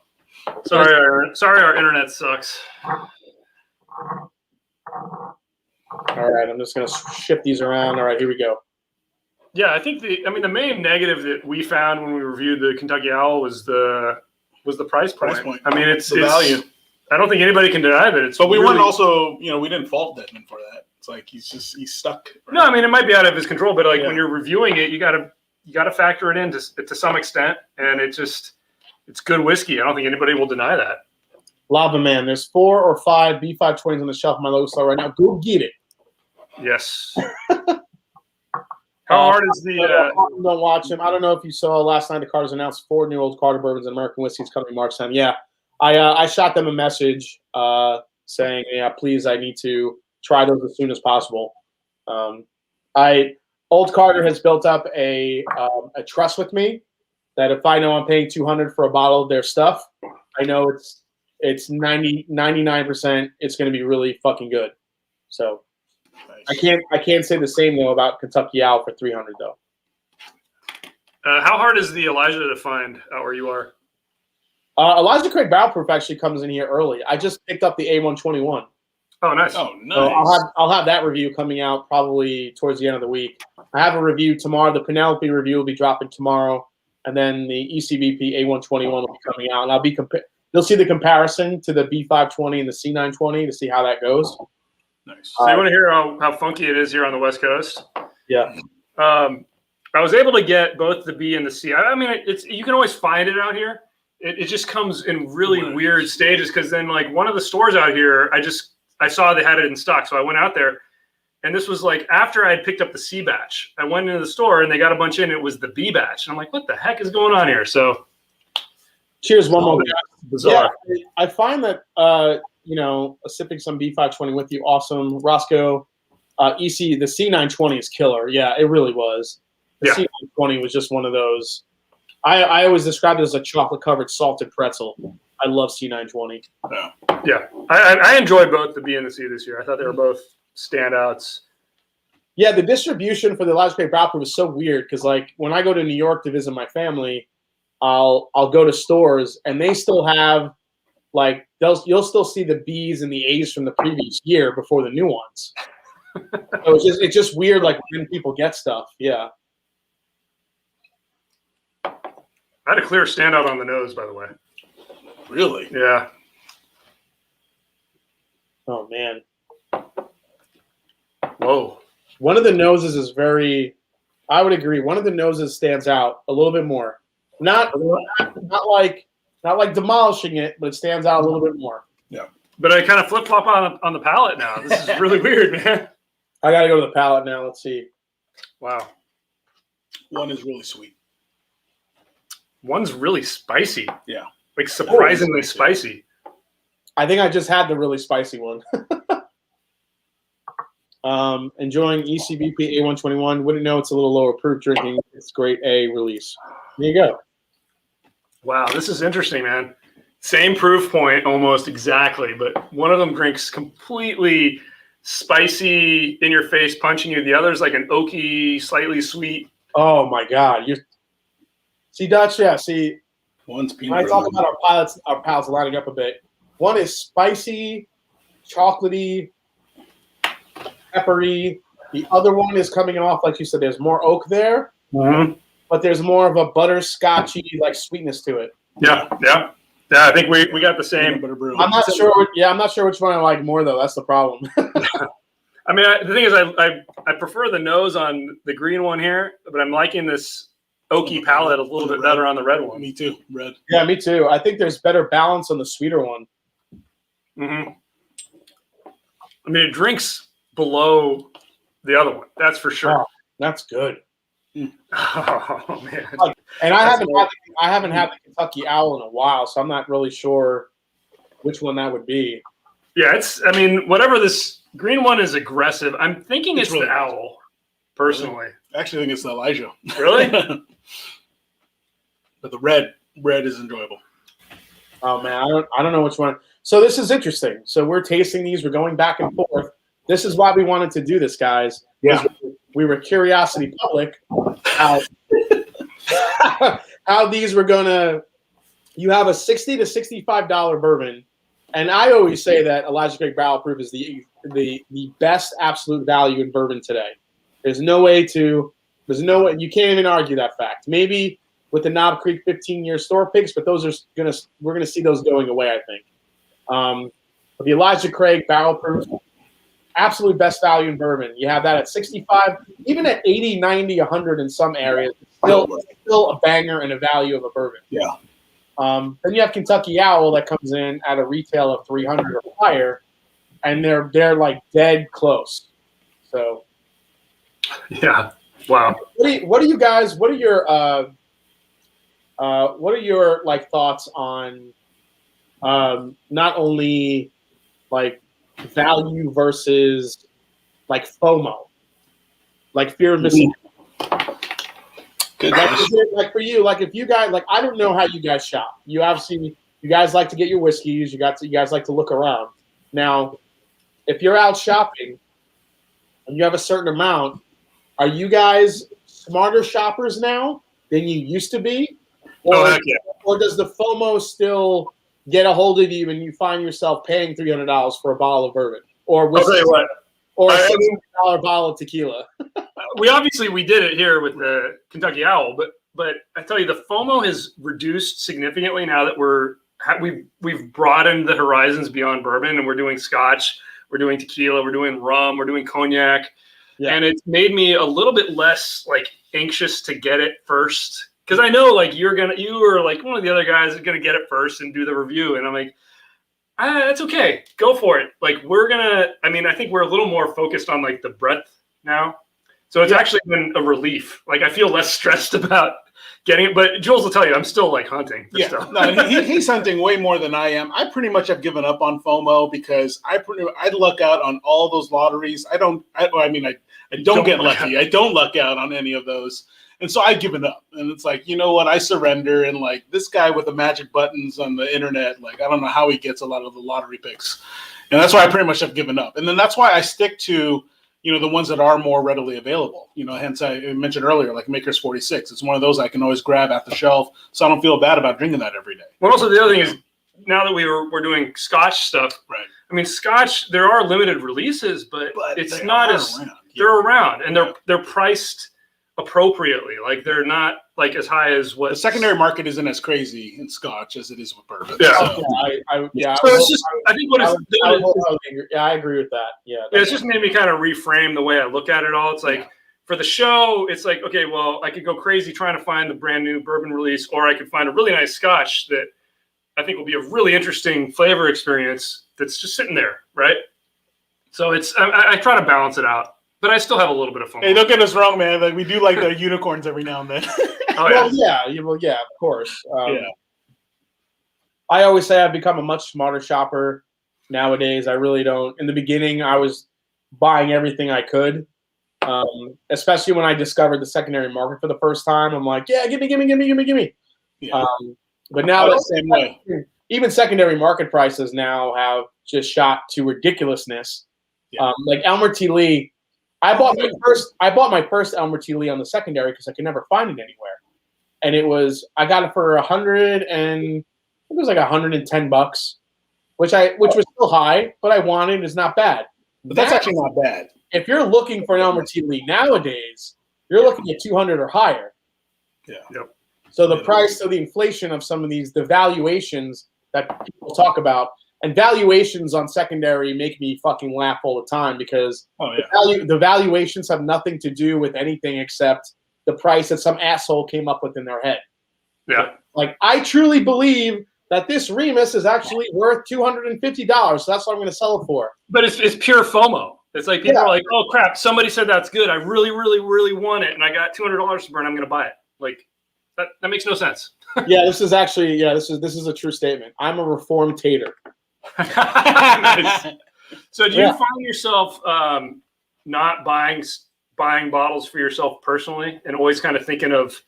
S2: Sorry, our internet sucks.
S3: All right, I'm just going to shift these around. All right, here we go.
S2: Yeah, I think the main negative that we found when we reviewed the Kentucky Owl was the price point. I mean, it's
S4: the value.
S2: I don't think anybody can deny that.
S4: But we weren't also, we didn't fault Dedman for that. It's like he's stuck. Right?
S2: No, I mean, it might be out of his control, but like when you're reviewing it, you gotta factor it in to some extent, and it's good whiskey. I don't think anybody will deny that.
S3: Lava Man, there's 4 or 5 B520s on the shelf in my logo store right now. Go get it.
S2: Yes. How hard is the?
S3: Don't watch him. I don't know if you saw last night. The Carters announced 4 new old Carter bourbons and American whiskeys coming March 10. Yeah, I shot them a message saying, yeah, please, I need to try those as soon as possible. Old Carter has built up a trust with me that if I know I'm paying $200 for a bottle of their stuff, I know it's 99% it's going to be really fucking good. So. Nice. I can't say the same though about Kentucky Owl for $300 though.
S2: How hard is the Elijah to find out where you are?
S3: Elijah Craig Barrel Proof actually comes in here early. I just picked up the A121.
S2: Oh, nice.
S4: Oh, nice.
S3: So I'll have that review coming out probably towards the end of the week. I have a review tomorrow. The Penelope review will be dropping tomorrow, and then the ECBP A121 will be coming out, and I'll be you'll see the comparison to the B520 and the C920 to see how that goes.
S2: Nice. So you want to hear how funky it is here on the West Coast?
S3: Yeah.
S2: I was able to get both the B and the C. I mean, you can always find it out here. It just comes in really weird stages because then like one of the stores out here, I saw they had it in stock, so I went out there, and this was like after I had picked up the C batch. I went into the store and they got a bunch in. It was the B batch, and I'm like, what the heck is going on here? So,
S3: cheers, one more.
S2: Bizarre.
S3: Yeah, I find that. Sipping some B520 with you, awesome. Roscoe, the C920 is killer. Yeah, it really was. The C920 was just one of those. I always described it as a chocolate-covered salted pretzel. I love C920.
S2: Yeah. I enjoyed both the B and the C this year. I thought they were both standouts.
S3: Yeah, the distribution for the Elijah Craig Barrel Proof is so weird because, like, when I go to New York to visit my family, I'll go to stores and they still have. Like you'll still see the B's and the A's from the previous year before the new ones. So it's just weird, like when people get stuff. Yeah.
S2: I had a clear standout on the nose, by the way.
S4: Really?
S2: Yeah.
S3: Oh man.
S2: Whoa.
S3: One of the noses is very. I would agree. One of the noses stands out a little bit more. Not like demolishing it, but it stands out a little bit more.
S4: Yeah.
S2: But I kind of flip-flop on the palate now. This is really weird, man.
S3: I got to go to the palate now. Let's see.
S2: Wow.
S4: One is really sweet.
S2: One's really spicy.
S4: Yeah.
S2: Like surprisingly spicy.
S3: I think I just had the really spicy one. Enjoying ECBP A121. Wouldn't know it's a little lower proof drinking. It's great A release. There you go.
S2: Wow, this is interesting, man. Same proof point almost exactly, but one of them drinks completely spicy, in your face, punching you. The other's like an oaky, slightly sweet.
S3: Oh my God! See, Dutch. Yeah, see.
S4: One's peanut.
S3: When I talk about our palates lining up a bit. One is spicy, chocolatey, peppery. The other one is coming off, like you said. There's more oak there.
S2: Mm-hmm.
S3: But there's more of a butterscotchy like sweetness to it.
S2: Yeah. I think we got the same.
S3: I'm not sure. I'm not sure which one I like more though. That's the problem.
S2: I mean, the thing is, I prefer the nose on the green one here, but I'm liking this oaky palate a little bit better on the red one.
S4: Me too. Red.
S3: Yeah, me too. I think there's better balance on the sweeter one.
S2: Mm-hmm. I mean, it drinks below the other one. That's for sure.
S3: Oh, that's good.
S2: Oh man!
S3: And I haven't had the Kentucky Owl in a while, so I'm not really sure which one that would be.
S2: Yeah, I mean, whatever this green one is aggressive. I'm thinking it's really the Owl, personally.
S4: I actually think it's the Elijah.
S2: Really?
S4: But the red is enjoyable.
S3: Oh man, I don't know which one. So this is interesting. So we're tasting these. We're going back and forth. This is why we wanted to do this, guys.
S4: Yeah.
S3: We were curiosity public how these were gonna. You have a $60 to $65 bourbon, and I always say that Elijah Craig Barrel Proof is the best absolute value in bourbon today. There's no way to There's no way, you can't even argue that fact. Maybe with the Knob Creek 15-year store picks, but those are we're gonna see those going away, I think. But the Elijah Craig barrel proof, absolute best value in bourbon. You have that at 65, even at 80, 90, 100 in some areas. Still a banger and a value of a bourbon.
S4: Yeah.
S3: Then you have Kentucky Owl that comes in at a retail of 300 or higher, and they're like dead close. So,
S2: Yeah. Wow.
S3: what are your like thoughts on not only like value versus like FOMO, like fear of missing?
S4: Good.
S3: Like for you, like if you guys, like I don't know how you guys shop. You guys like to get your whiskeys. You guys like to look around. Now, if you're out shopping and you have a certain amount, are you guys smarter shoppers now than you used to be? Or does the FOMO still get a hold of you and you find yourself paying $300 for a bottle of bourbon or whiskey,
S2: I'll tell you what.
S3: or a $60 bottle of tequila?
S2: We did it here with the Kentucky Owl, but I tell you, the FOMO has reduced significantly now that we've broadened the horizons beyond bourbon, and we're doing Scotch, we're doing tequila, we're doing rum, we're doing cognac, and it's made me a little bit less like anxious to get it first, because I know like you or like one of the other guys is gonna get it first and do the review, and I'm like, that's okay, go for it. Like I think we're a little more focused on like the breadth now. So it's actually been a relief. Like I feel less stressed about getting it. But Jules will tell you, I'm still like hunting for stuff.
S4: No, he's hunting way more than I am. I pretty much have given up on FOMO because I luck out on all those lotteries. I don't get lucky. I don't luck out on any of those. And so I've given up. And it's like, you know what? I surrender. And like this guy with the magic buttons on the internet, like I don't know how he gets a lot of the lottery picks. And that's why I pretty much have given up. And then that's why I stick to the ones that are more readily available. Hence I mentioned earlier, like Maker's 46. It's one of those I can always grab at the shelf, so I don't feel bad about drinking that every day.
S2: Well, also the other thing is, now that we're doing Scotch stuff,
S4: right?
S2: I mean, Scotch, there are limited releases, but it's not as around. They're around, and they're priced appropriately. Like they're not like as high as what
S4: the secondary market isn't as crazy in Scotch as it is with bourbon.
S2: Yeah,
S4: so.
S2: So it's just, I think what it's
S3: I agree with that. Yeah,
S2: it's just made me kind of reframe the way I look at it all. It's like for the show, it's like, okay, well, I could go crazy trying to find the brand new bourbon release, or I could find a really nice Scotch that I think will be a really interesting flavor experience that's just sitting there, right? So it's I try to balance it out. But I still have a little bit of fun.
S4: Hey, don't get us wrong, man. Like we do like the unicorns every now and then.
S3: Of course. I always say I've become a much smarter shopper nowadays. I really don't. In the beginning, I was buying everything I could, especially when I discovered the secondary market for the first time. I'm like, yeah, give me.
S4: Yeah.
S3: But now
S4: the same way.
S3: Even secondary market prices now have just shot to ridiculousness. Yeah. Like Elmer T. Lee. I bought my first Elmer T. Lee on the secondary because I could never find it anywhere, and I got it for $110, which was still high, but I wanted. It's not bad.
S4: But that's actually not bad.
S3: If you're looking for an Elmer T. Lee nowadays, you're looking at 200 or higher.
S4: Yeah.
S2: Yep.
S3: So the price of the inflation of some of the valuations that people talk about. And valuations on secondary make me fucking laugh all the time because the valuations have nothing to do with anything except the price that some asshole came up with in their head.
S2: Yeah.
S3: Like, I truly believe that this Remus is actually worth $250, so that's what I'm going to sell it for.
S2: But it's pure FOMO. It's like people are like, oh, crap, somebody said that's good. I really, really, really want it, and I got $200 to burn. I'm going to buy it. Like, that makes no sense.
S3: This is actually, this is a true statement. I'm a reformed tater.
S2: Nice. So do you find yourself not buying bottles for yourself personally and always kind of thinking of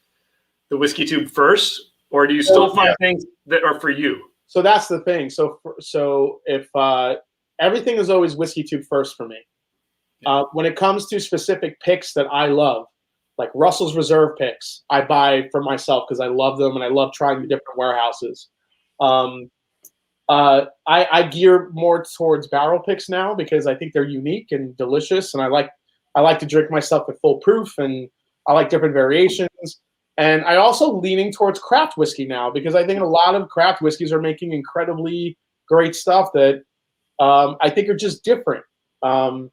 S2: the whiskey tube first, or do you still find things that are for you?
S3: So that's the thing. So if everything is always whiskey tube first for me. When it comes to specific picks that I love, like Russell's Reserve picks, I buy for myself because I love them and I love trying the different warehouses. I gear more towards barrel picks now because I think they're unique and delicious, and I like to drink my stuff at full proof. And I like different variations. And I also leaning towards craft whiskey now because I think a lot of craft whiskeys are making incredibly great stuff that I think are just different. Now,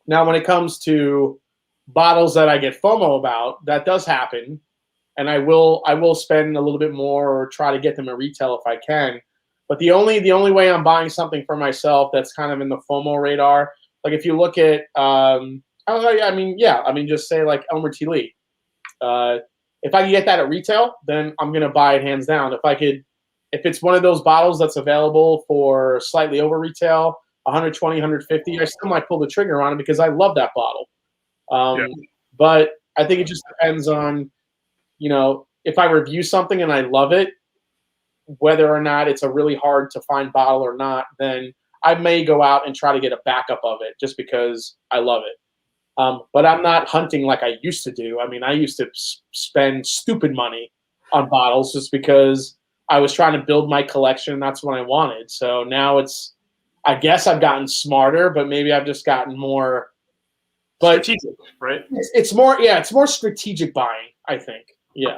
S3: when it comes to bottles that I get FOMO about, that does happen, and I will spend a little bit more or try to get them at retail if I can. But the only way I'm buying something for myself that's kind of in the FOMO radar, like if you look at, just say like Elmer T. Lee. If I can get that at retail, then I'm gonna buy it hands down. If it's one of those bottles that's available for slightly over retail, 120, 150, I still might pull the trigger on it because I love that bottle. But I think it just depends on, if I review something and I love it, whether or not it's a really hard to find bottle or not, then I may go out and try to get a backup of it just because I love it. But I'm not hunting like I used to do. I mean, I used to spend stupid money on bottles just because I was trying to build my collection. That's what I wanted. So now I guess I've gotten smarter, but maybe I've just gotten more. But
S2: strategic, right?
S3: It's more strategic buying, I think. Yeah.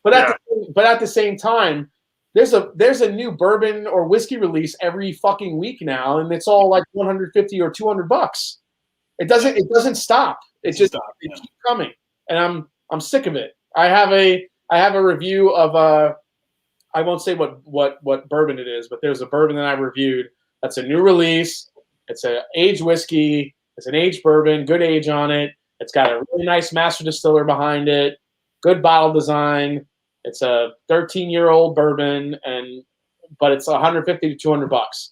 S3: But at the same time, there's a new bourbon or whiskey release every fucking week now, and it's all like $150 or $200. It doesn't stop. It keeps coming, and I'm sick of it. I have a review of I won't say what bourbon it is, but there's a bourbon that I reviewed that's a new release. It's an aged whiskey. It's an aged bourbon, good age on it. It's got a really nice master distiller behind it, good bottle design. It's a 13-year-old bourbon, but it's $150 to $200.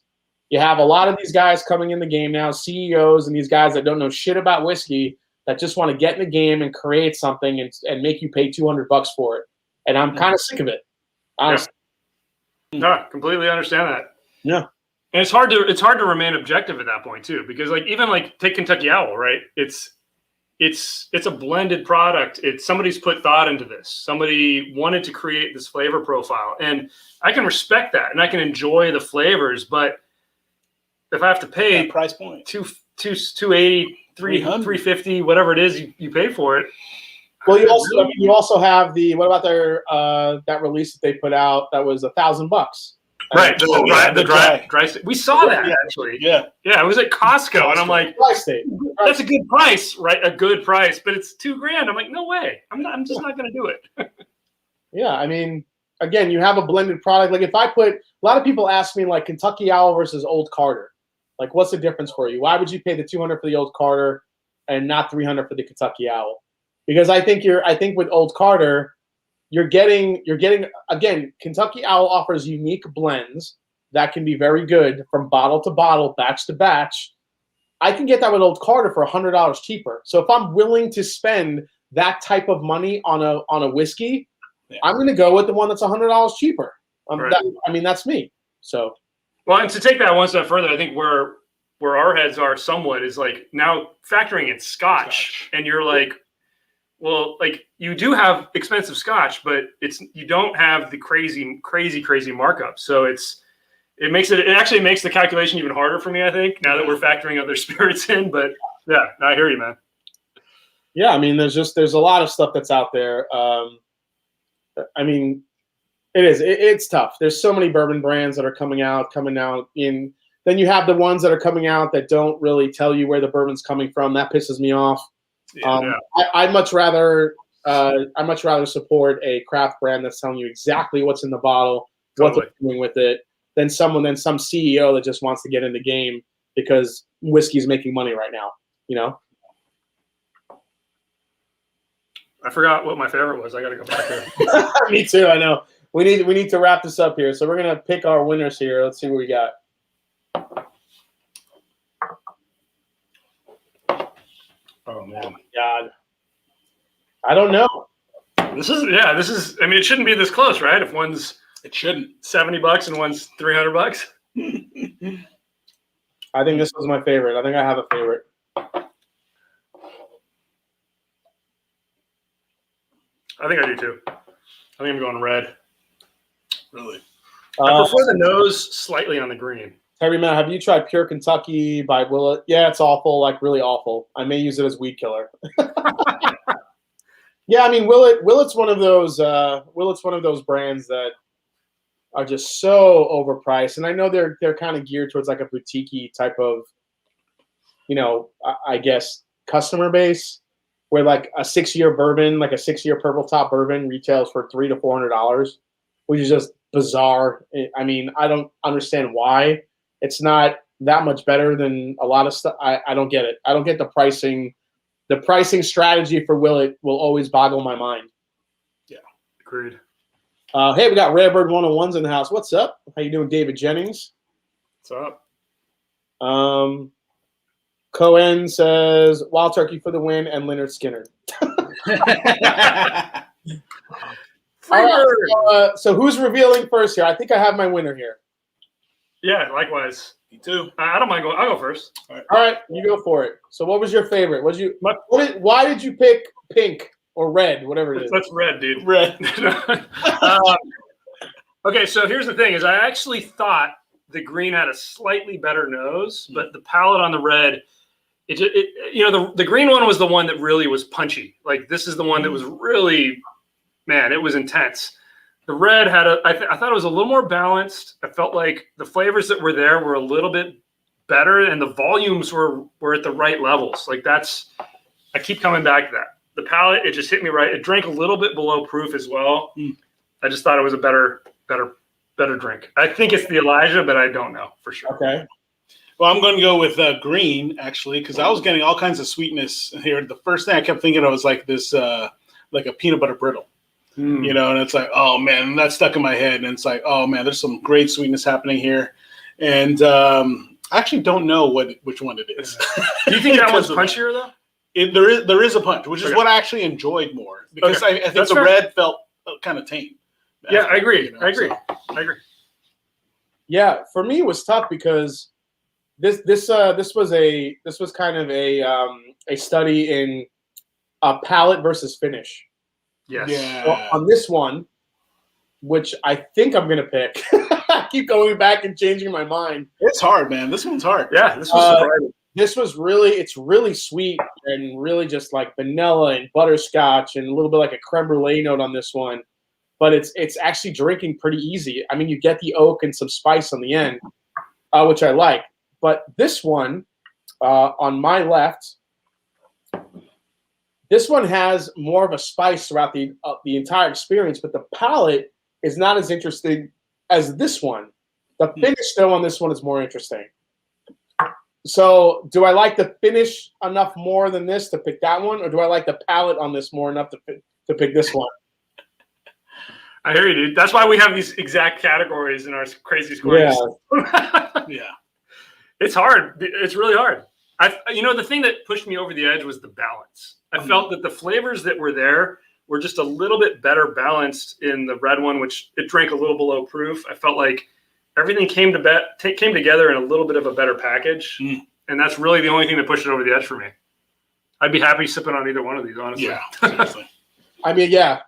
S3: You have a lot of these guys coming in the game now, CEOs and these guys that don't know shit about whiskey that just want to get in the game and create something and make you pay $200 for it. And I'm kind of sick of it, honestly.
S2: Yeah. No, completely understand that.
S3: Yeah.
S2: And it's hard to remain objective at that point too, because like even like take Kentucky Owl, right? It's a blended product. Somebody's put thought into this. Somebody wanted to create this flavor profile, and I can respect that, and I can enjoy the flavors. But if I have to pay
S5: that price point,
S2: $280, $350, whatever it is you pay for it.
S3: Well, you also have what about their that release that they put out that was $1,000?
S2: Right, the dry state. We saw that actually.
S5: Yeah,
S2: it was at Costco, and I'm like, that's a good price, right? A good price, but it's $2,000. I'm like, no way. I'm just not going to do it.
S3: Yeah, I mean, again, you have a blended product. Like if I put, a lot of people ask me like Kentucky Owl versus Old Carter, like what's the difference for you? Why would you pay the $200 for the Old Carter and not $300 for the Kentucky Owl? Because I think with Old Carter, you're getting again, Kentucky Owl offers unique blends that can be very good from bottle to bottle, batch to batch. I can get that with Old Carter for $100 cheaper. So if I'm willing to spend that type of money on a whiskey, I'm going to go with the one that's $100 cheaper.
S2: Right.
S3: That's me. So,
S2: well, and to take that one step further, I think where our heads are somewhat is like now factoring in Scotch. And you're like, well, like you do have expensive Scotch, but you don't have the crazy markup. So it actually makes the calculation even harder for me, I think, now that we're factoring other spirits in. But yeah, I hear you, man.
S3: Yeah, I mean, there's a lot of stuff that's out there. I mean, it's tough. There's so many bourbon brands that are coming out in. Then you have the ones that are coming out that don't really tell you where the bourbon's coming from. That pisses me off. I'd much rather support a craft brand that's telling you exactly what's in the bottle, what they're doing with it, than some CEO that just wants to get in the game because whiskey's making money right now.
S2: I forgot what my favorite was. I got to go back there.
S3: Me too. I know. We need to wrap this up here, so we're gonna pick our winners here. Let's see what we got.
S2: Oh man,
S3: God, I don't know.
S2: This is. I mean, it shouldn't be this close, right? If it shouldn't $70 and one's $300.
S3: I think this was my favorite. I think I have a favorite.
S2: I think I do too. I think I'm going red.
S5: Really?
S2: I prefer the nose slightly on the green.
S3: Terry, man, have you tried Pure Kentucky by Willet? Yeah, it's awful, like really awful. I may use it as weed killer. Yeah, I mean, Willet's one of those brands that are just so overpriced, and I know they're kind of geared towards like a boutique type of, I guess customer base, where like a 6-year bourbon, like a 6-year purple top bourbon, retails for $300 to $400, which is just bizarre. I mean, I don't understand why it's not that much better than a lot of stuff. I don't get it. I don't get the pricing. The pricing strategy for Willet will always boggle my mind.
S2: Yeah, agreed.
S3: Hey, we got Redbird 101s in the house. What's up? How you doing, David Jennings?
S2: What's up?
S3: Cohen says Wild Turkey for the win and Leonard Skinner. All right, so who's revealing first here? I think I have my winner here.
S2: Yeah, likewise.
S4: Me too.
S2: I don't mind going. I'll go first.
S3: All right, you go for it. So, what was your favorite? Why did you pick pink or red, whatever it is?
S2: That's red, dude.
S4: Red.
S2: Okay, so here's the thing: is I actually thought the green had a slightly better nose, but the palate on the red, the green one was the one that really was punchy. Like this is the one that was really, man, it was intense. The red had I thought it was a little more balanced. I felt like the flavors that were there were a little bit better, and the volumes were at the right levels. Like I keep coming back to that. The palate, it just hit me right. It drank a little bit below proof as well. I just thought it was a better drink. I think it's the Elijah, but I don't know for sure.
S3: Okay.
S4: Well, I'm going to go with green, actually, because I was getting all kinds of sweetness here. The first thing I kept thinking of was like this, like a peanut butter brittle. And it's like, oh man, that stuck in my head, and it's like, oh man, there's some great sweetness happening here, and I actually don't know which one it is.
S2: Do you think that one's punchier though?
S4: There is a punch, which is what I actually enjoyed more, because I think the red felt kind of tame.
S2: Yeah, I agree. I agree.
S3: Yeah, for me it was tough because this was kind of a study in palate versus finish.
S2: Yes.
S4: Yeah.
S3: So on this one, which I think I'm gonna pick, I keep going back and changing my mind.
S4: It's hard, man. This one's hard.
S2: Yeah, this was surprising.
S3: This was it's really sweet and really just like vanilla and butterscotch and a little bit like a creme brulee note on this one. But it's actually drinking pretty easy. I mean, you get the oak and some spice on the end, which I like. But this one, on my left, this one has more of a spice throughout the entire experience, but the palate is not as interesting as this one. The finish, though, on this one is more interesting. So do I like the finish enough more than this to pick that one, or do I like the palate on this more enough to pick this one?
S2: I hear you, dude. That's why we have these exact categories in our crazy scores.
S4: Yeah.
S2: It's hard. It's really hard. The thing that pushed me over the edge was the balance. I felt that the flavors that were there were just a little bit better balanced in the red one, which it drank a little below proof. I felt like everything came together in a little bit of a better package, and that's really the only thing that pushed it over the edge for me. I'd be happy sipping on either one of these, honestly.
S4: Yeah, seriously.
S3: I mean, yeah.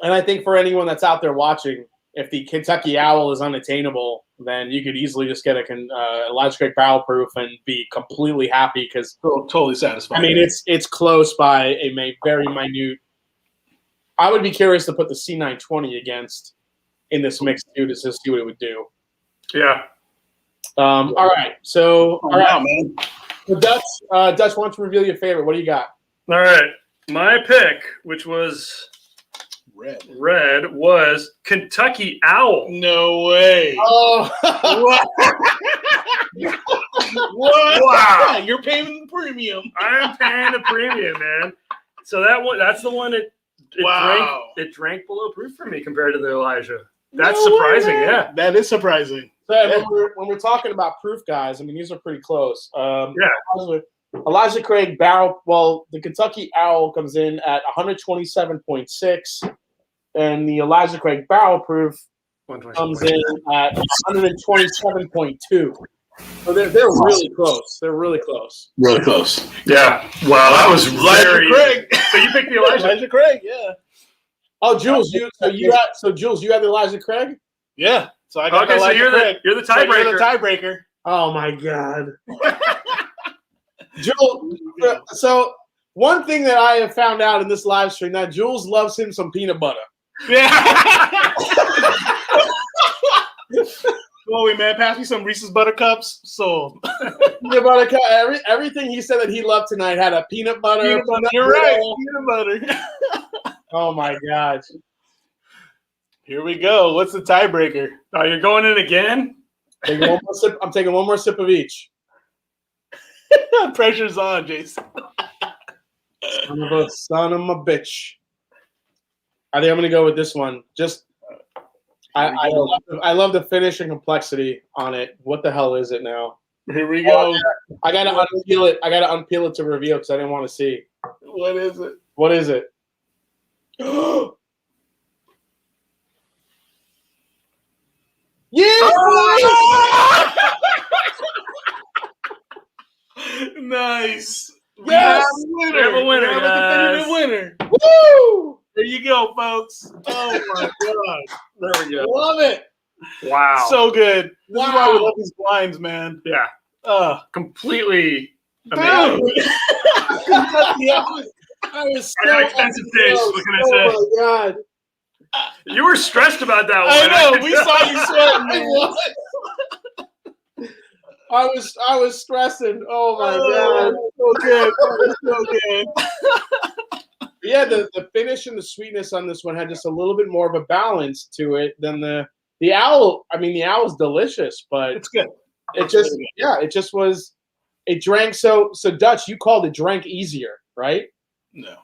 S3: And I think for anyone that's out there watching, if the Kentucky Owl is unattainable, then you could easily just get a Elijah Craig barrel proof and be completely happy because
S4: totally satisfied.
S3: I mean, it's close by a very minute. I would be curious to put the C920 against in this mix too to see what it would do.
S2: Yeah.
S3: All right. So all right,
S4: man.
S3: So Dutch, why don't you reveal your favorite? What do you got?
S2: All right. My pick, which was red, was Kentucky Owl.
S4: No way.
S3: Oh,
S4: What?
S2: Wow.
S4: You're paying the premium.
S2: I'm paying the premium, man. So that's the one it drank below proof for me compared to the Elijah. That's surprising, yeah.
S4: That is surprising.
S3: so when we're talking about proof, guys, I mean these are pretty close. Elijah Craig barrel. Well, the Kentucky Owl comes in at 127.6, and the Elijah Craig barrel proof comes in at 127.2. So they're really close. They're really close.
S4: Really close.
S2: Yeah. Wow, that was
S4: Elijah Craig.
S2: So you picked the Elijah.
S4: Elijah Craig, yeah.
S3: Oh, Jules, you have the Elijah Craig?
S4: Yeah. So I got
S2: so you're
S4: Craig.
S2: you're the
S4: So
S2: tiebreaker.
S4: you're the tiebreaker.
S3: Oh my God. Jules, so One thing that I have found out in this live stream that Jules loves him some peanut butter.
S4: Yeah. Chloe, man, pass me some Reese's Buttercups. Sold.
S3: Peanut butter cup. Everything he said that he loved tonight had a peanut butter.
S4: Peanut butter. You're right. Peanut butter.
S3: Oh my gosh.
S4: Here we go. What's the tiebreaker?
S2: Oh, you're going in again?
S3: I'm taking one more sip of each.
S4: Pressure's on, Jason.
S3: Son of a bitch. I think I'm gonna go with this one. Just I love the finish and complexity on it. What the hell is it now?
S4: Here we go.
S3: I gotta unpeel it. I gotta unpeel it to reveal because I didn't want to see.
S4: What is it?
S3: What is it? Yeah!
S4: Nice.
S3: Yes!
S4: We have
S2: We have a winner,
S4: We have a definitive winner.
S3: Woo!
S4: There you go, folks. Oh my god.
S2: There we go.
S3: Love it.
S2: Wow.
S4: So good. This is why we
S3: Wow.
S4: love these blinds, man.
S2: yeah, completely
S4: Dude.
S2: amazing.
S3: I was
S2: I got expensive taste. What can I say?
S3: Oh my god.
S2: You were stressed about that one.
S4: I know. We saw you sweating.
S3: I was. I was stressing. Oh my god.
S4: So good. So good.
S3: Yeah, the finish and the sweetness on this one had just a little bit more of a balance to it than the owl. I mean, the owl is delicious, but
S4: It's good.
S3: it just it just was. It drank so Dutch. You called it drank easier, right?
S4: No.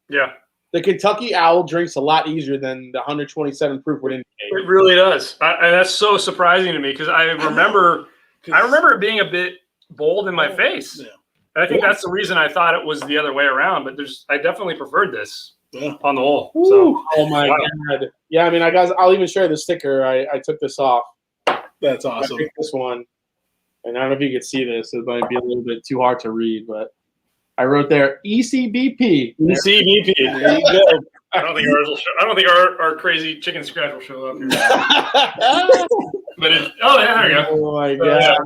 S2: Yeah,
S3: The Kentucky Owl drinks a lot easier than the 127 proof would indicate.
S2: it really does. And that's so surprising to me because I remember it being a bit bold in my face.
S4: Yeah.
S2: And I think that's the reason I thought it was the other way around. But I definitely preferred this on the whole. So
S3: Oh my god! Yeah, I mean, I'll even share the sticker. I took this off.
S4: That's
S3: I
S4: awesome.
S3: picked this one, and I don't know if you could see this. It might be a little bit too hard to read, but I wrote there ECBP.
S2: ECBP.
S4: There you go.
S2: I don't think ours will show. I don't think our crazy chicken scratch will show up here. But there we go.
S3: Oh my
S2: So,
S3: god!
S2: yeah.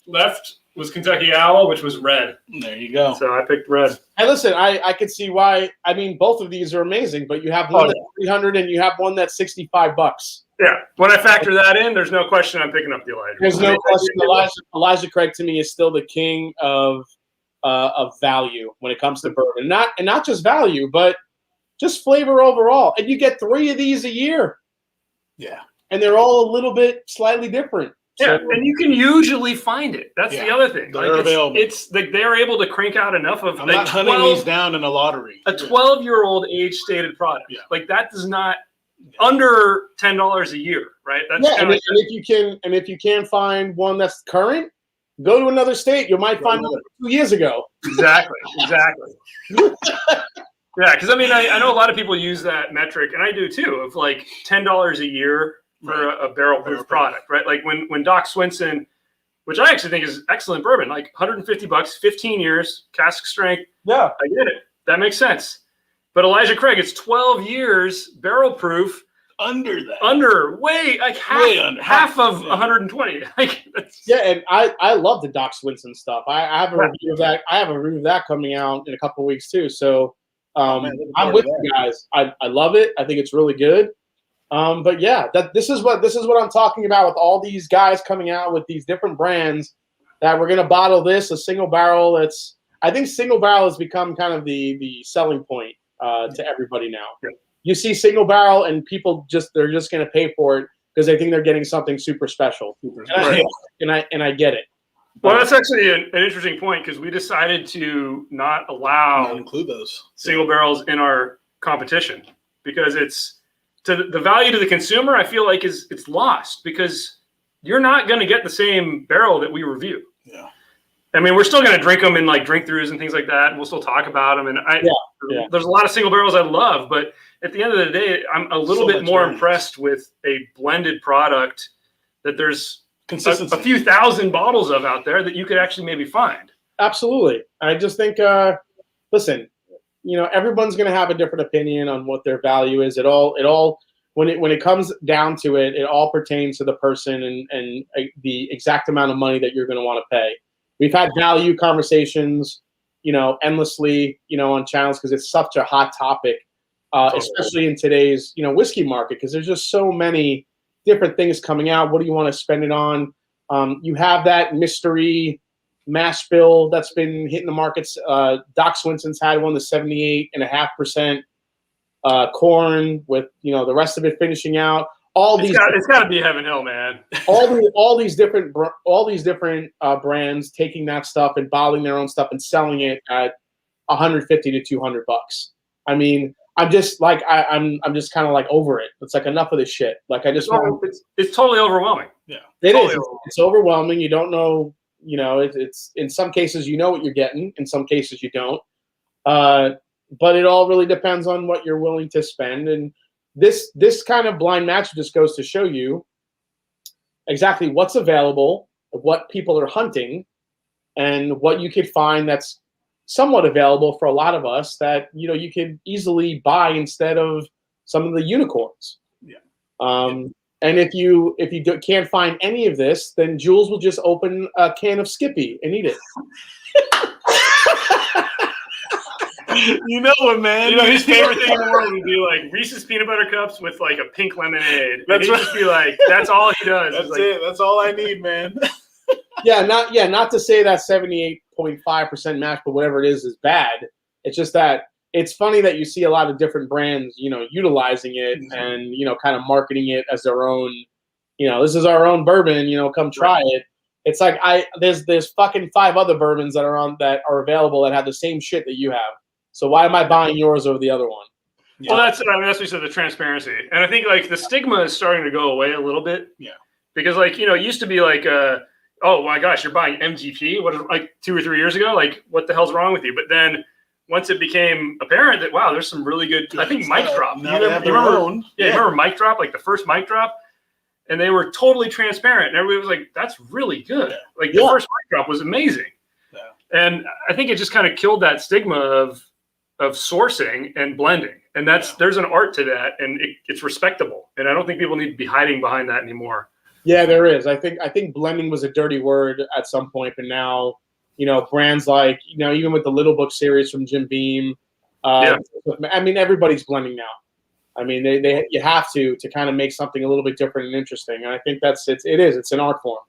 S2: Left was Kentucky Owl, which was red.
S4: There you go.
S2: So I picked red.
S3: Hey, listen, I could see why. I mean, both of these are amazing, but you have one that's 300 and you have one that's $65.
S2: Yeah. When I factor that in, there's no question I'm picking up the Elijah.
S3: There's no question. Elijah Craig to me is still the king of value when it comes to bourbon. Not just value, but just flavor overall. And you get 3 of these a year.
S4: Yeah.
S3: And they're all a little bit slightly different.
S2: Yeah,
S3: So-
S2: and you can usually find it. That's the other thing.
S4: They're available.
S2: It's like they're able to crank out enough of
S4: I'm not hunting these down in a lottery.
S2: a 12-year-old age stated product.
S4: Yeah.
S2: Like that does not under $10 a year, right? That's
S3: Yeah,
S2: kind of
S3: and if you can find one that's current, go to another state. You might find one 2 years ago.
S2: exactly. Yeah, because I mean, I know a lot of people use that metric, and I do too, of like $10 a year for a barrel-proof product, right? Like when Doc Swinson, which I actually think is excellent bourbon, like $150, 15 years, cask strength.
S3: Yeah.
S2: I get it. That makes sense. But Elijah Craig, it's 12 years, barrel-proof,
S4: Under that.
S2: way under half of 120. Like
S3: Yeah, and I love the Doc Swinson stuff. I have a review of that. I have a review of that coming out in a couple of weeks too. So
S4: Man,
S3: I'm with you guys. I love it. I think it's really good. But yeah, this is what I'm talking about with all these guys coming out with these different brands that we're gonna bottle this a single barrel. I think single barrel has become kind of the selling point to everybody now.
S2: Yeah.
S3: You see single barrel and people they're just gonna pay for it because they think they're getting something super special. And I get it.
S2: Well, that's actually an interesting point because we decided to not allow
S4: include those
S2: single barrels in our competition because it's to the value to the consumer. I feel like it's lost because you're not going to get the same barrel that we review.
S4: Yeah.
S2: I mean, we're still going to drink them in like drink throughs and things like that, and we'll still talk about them. And there's a lot of single barrels I love, but at the end of the day, I'm a little bit more impressed with a blended product that there's a few thousand bottles of out there that you could actually maybe find.
S3: Absolutely. I just think, listen, everyone's going to have a different opinion on what their value is. It all, when it comes down to it, it all pertains to the person and the exact amount of money that you're going to want to pay. We've had value conversations endlessly, on channels because it's such a hot topic, especially in today's, whiskey market, because there's just so many different things coming out. What do you want to spend it on? You have that mystery mash bill that's been hitting the markets. Doc Swinson's had one, the 78.5% corn with, the rest of it finishing out.
S2: It's got to be Heaven Hill, man.
S3: all these different brands taking that stuff and bottling their own stuff and selling it at $150 to $200. I mean, I'm just like I'm just kind of like over it. It's like enough of this shit. Like I just
S2: it's totally overwhelming.
S3: Yeah, it is. It's overwhelming. You don't know. It's in some cases you know what you're getting. In some cases you don't. But it all really depends on what you're willing to spend. And this kind of blind match just goes to show you exactly what's available, what people are hunting, and what you could find that's somewhat available for a lot of us that you could easily buy instead of some of the unicorns.
S4: Yeah.
S3: And if you can't find any of this, then Jules will just open a can of Skippy and eat it.
S4: You know what, man?
S2: His favorite thing in the world would be like Reese's peanut butter cups with like a pink lemonade.
S4: That's
S2: right. Just be like, that's all he does.
S4: That's it. That's all I need, man.
S3: Not to say that 78.5% match, but whatever it is bad. It's just that it's funny that you see a lot of different brands, utilizing it and kind of marketing it as their own. This is our own bourbon. Come try it. It's like there's fucking 5 other bourbons that are available that have the same shit that you have. So why am I buying yours over the other one?
S2: Yeah. Well, that's what you said, the transparency. And I think like the stigma is starting to go away a little bit.
S4: Yeah.
S2: Because like, it used to be like, oh my gosh, you're buying MGP? Like 2 or 3 years ago? Like what the hell's wrong with you? But then once it became apparent that, wow, there's some really good, I think Mic Drop. You remember Mic Drop, like the first Mic Drop? And they were totally transparent. And everybody was like, that's really good. Yeah. Like the first Mic Drop was amazing. Yeah. And I think it just kind of killed that stigma of sourcing and blending. And there's an art to that, and it's respectable. And I don't think people need to be hiding behind that anymore.
S3: Yeah, there is. I think blending was a dirty word at some point, but now, brands like, even with the Little Book series from Jim Beam, I mean, everybody's blending now. I mean, you have to kind of make something a little bit different and interesting. And I think it's an art form.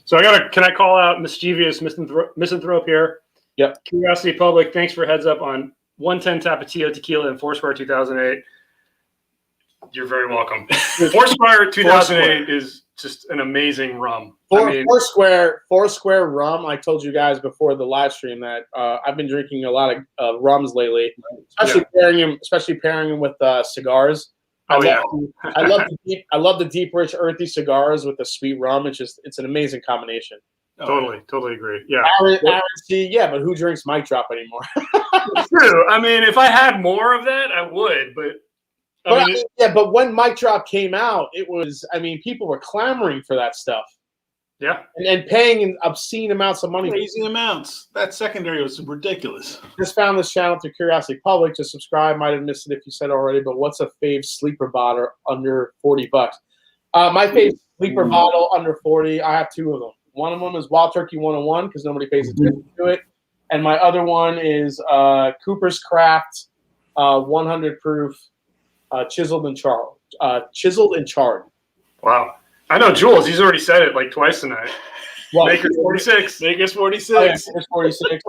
S2: So can I call out mischievous misanthrope here?
S3: Yep.
S2: Curiosity Public, thanks for heads up on 110 Tapatio Tequila and Foursquare 2008. You're very welcome. Foursquare 2008 is just an amazing rum.
S3: Foursquare rum. I told you guys before the live stream that I've been drinking a lot of rums lately, especially pairing them with cigars. I love the deep, rich, earthy cigars with the sweet rum. It's an amazing combination.
S2: Totally agree. Yeah.
S3: Aaron C, but who drinks Mic Drop anymore?
S2: It's true. I mean, if I had more of that, I would.
S3: But when Mic Drop came out, people were clamoring for that stuff.
S2: Yeah.
S3: And paying obscene amounts of money.
S4: Crazy amounts. That secondary was ridiculous.
S3: Just found this channel through Curiosity Public. To subscribe, might have missed it if you said already, but what's a fave sleeper bottle under $40? My fave sleeper bottle under 40, I have 2 of them. One of them is Wild Turkey 101 because nobody pays attention to it. And my other one is Cooper's Craft 100 proof chiseled and charred.
S2: Wow. I know Jules, he's already said it like twice tonight.
S3: Well,
S2: Maker's 46.
S4: Maker's 46.
S3: Oh, yeah, Maker's 46.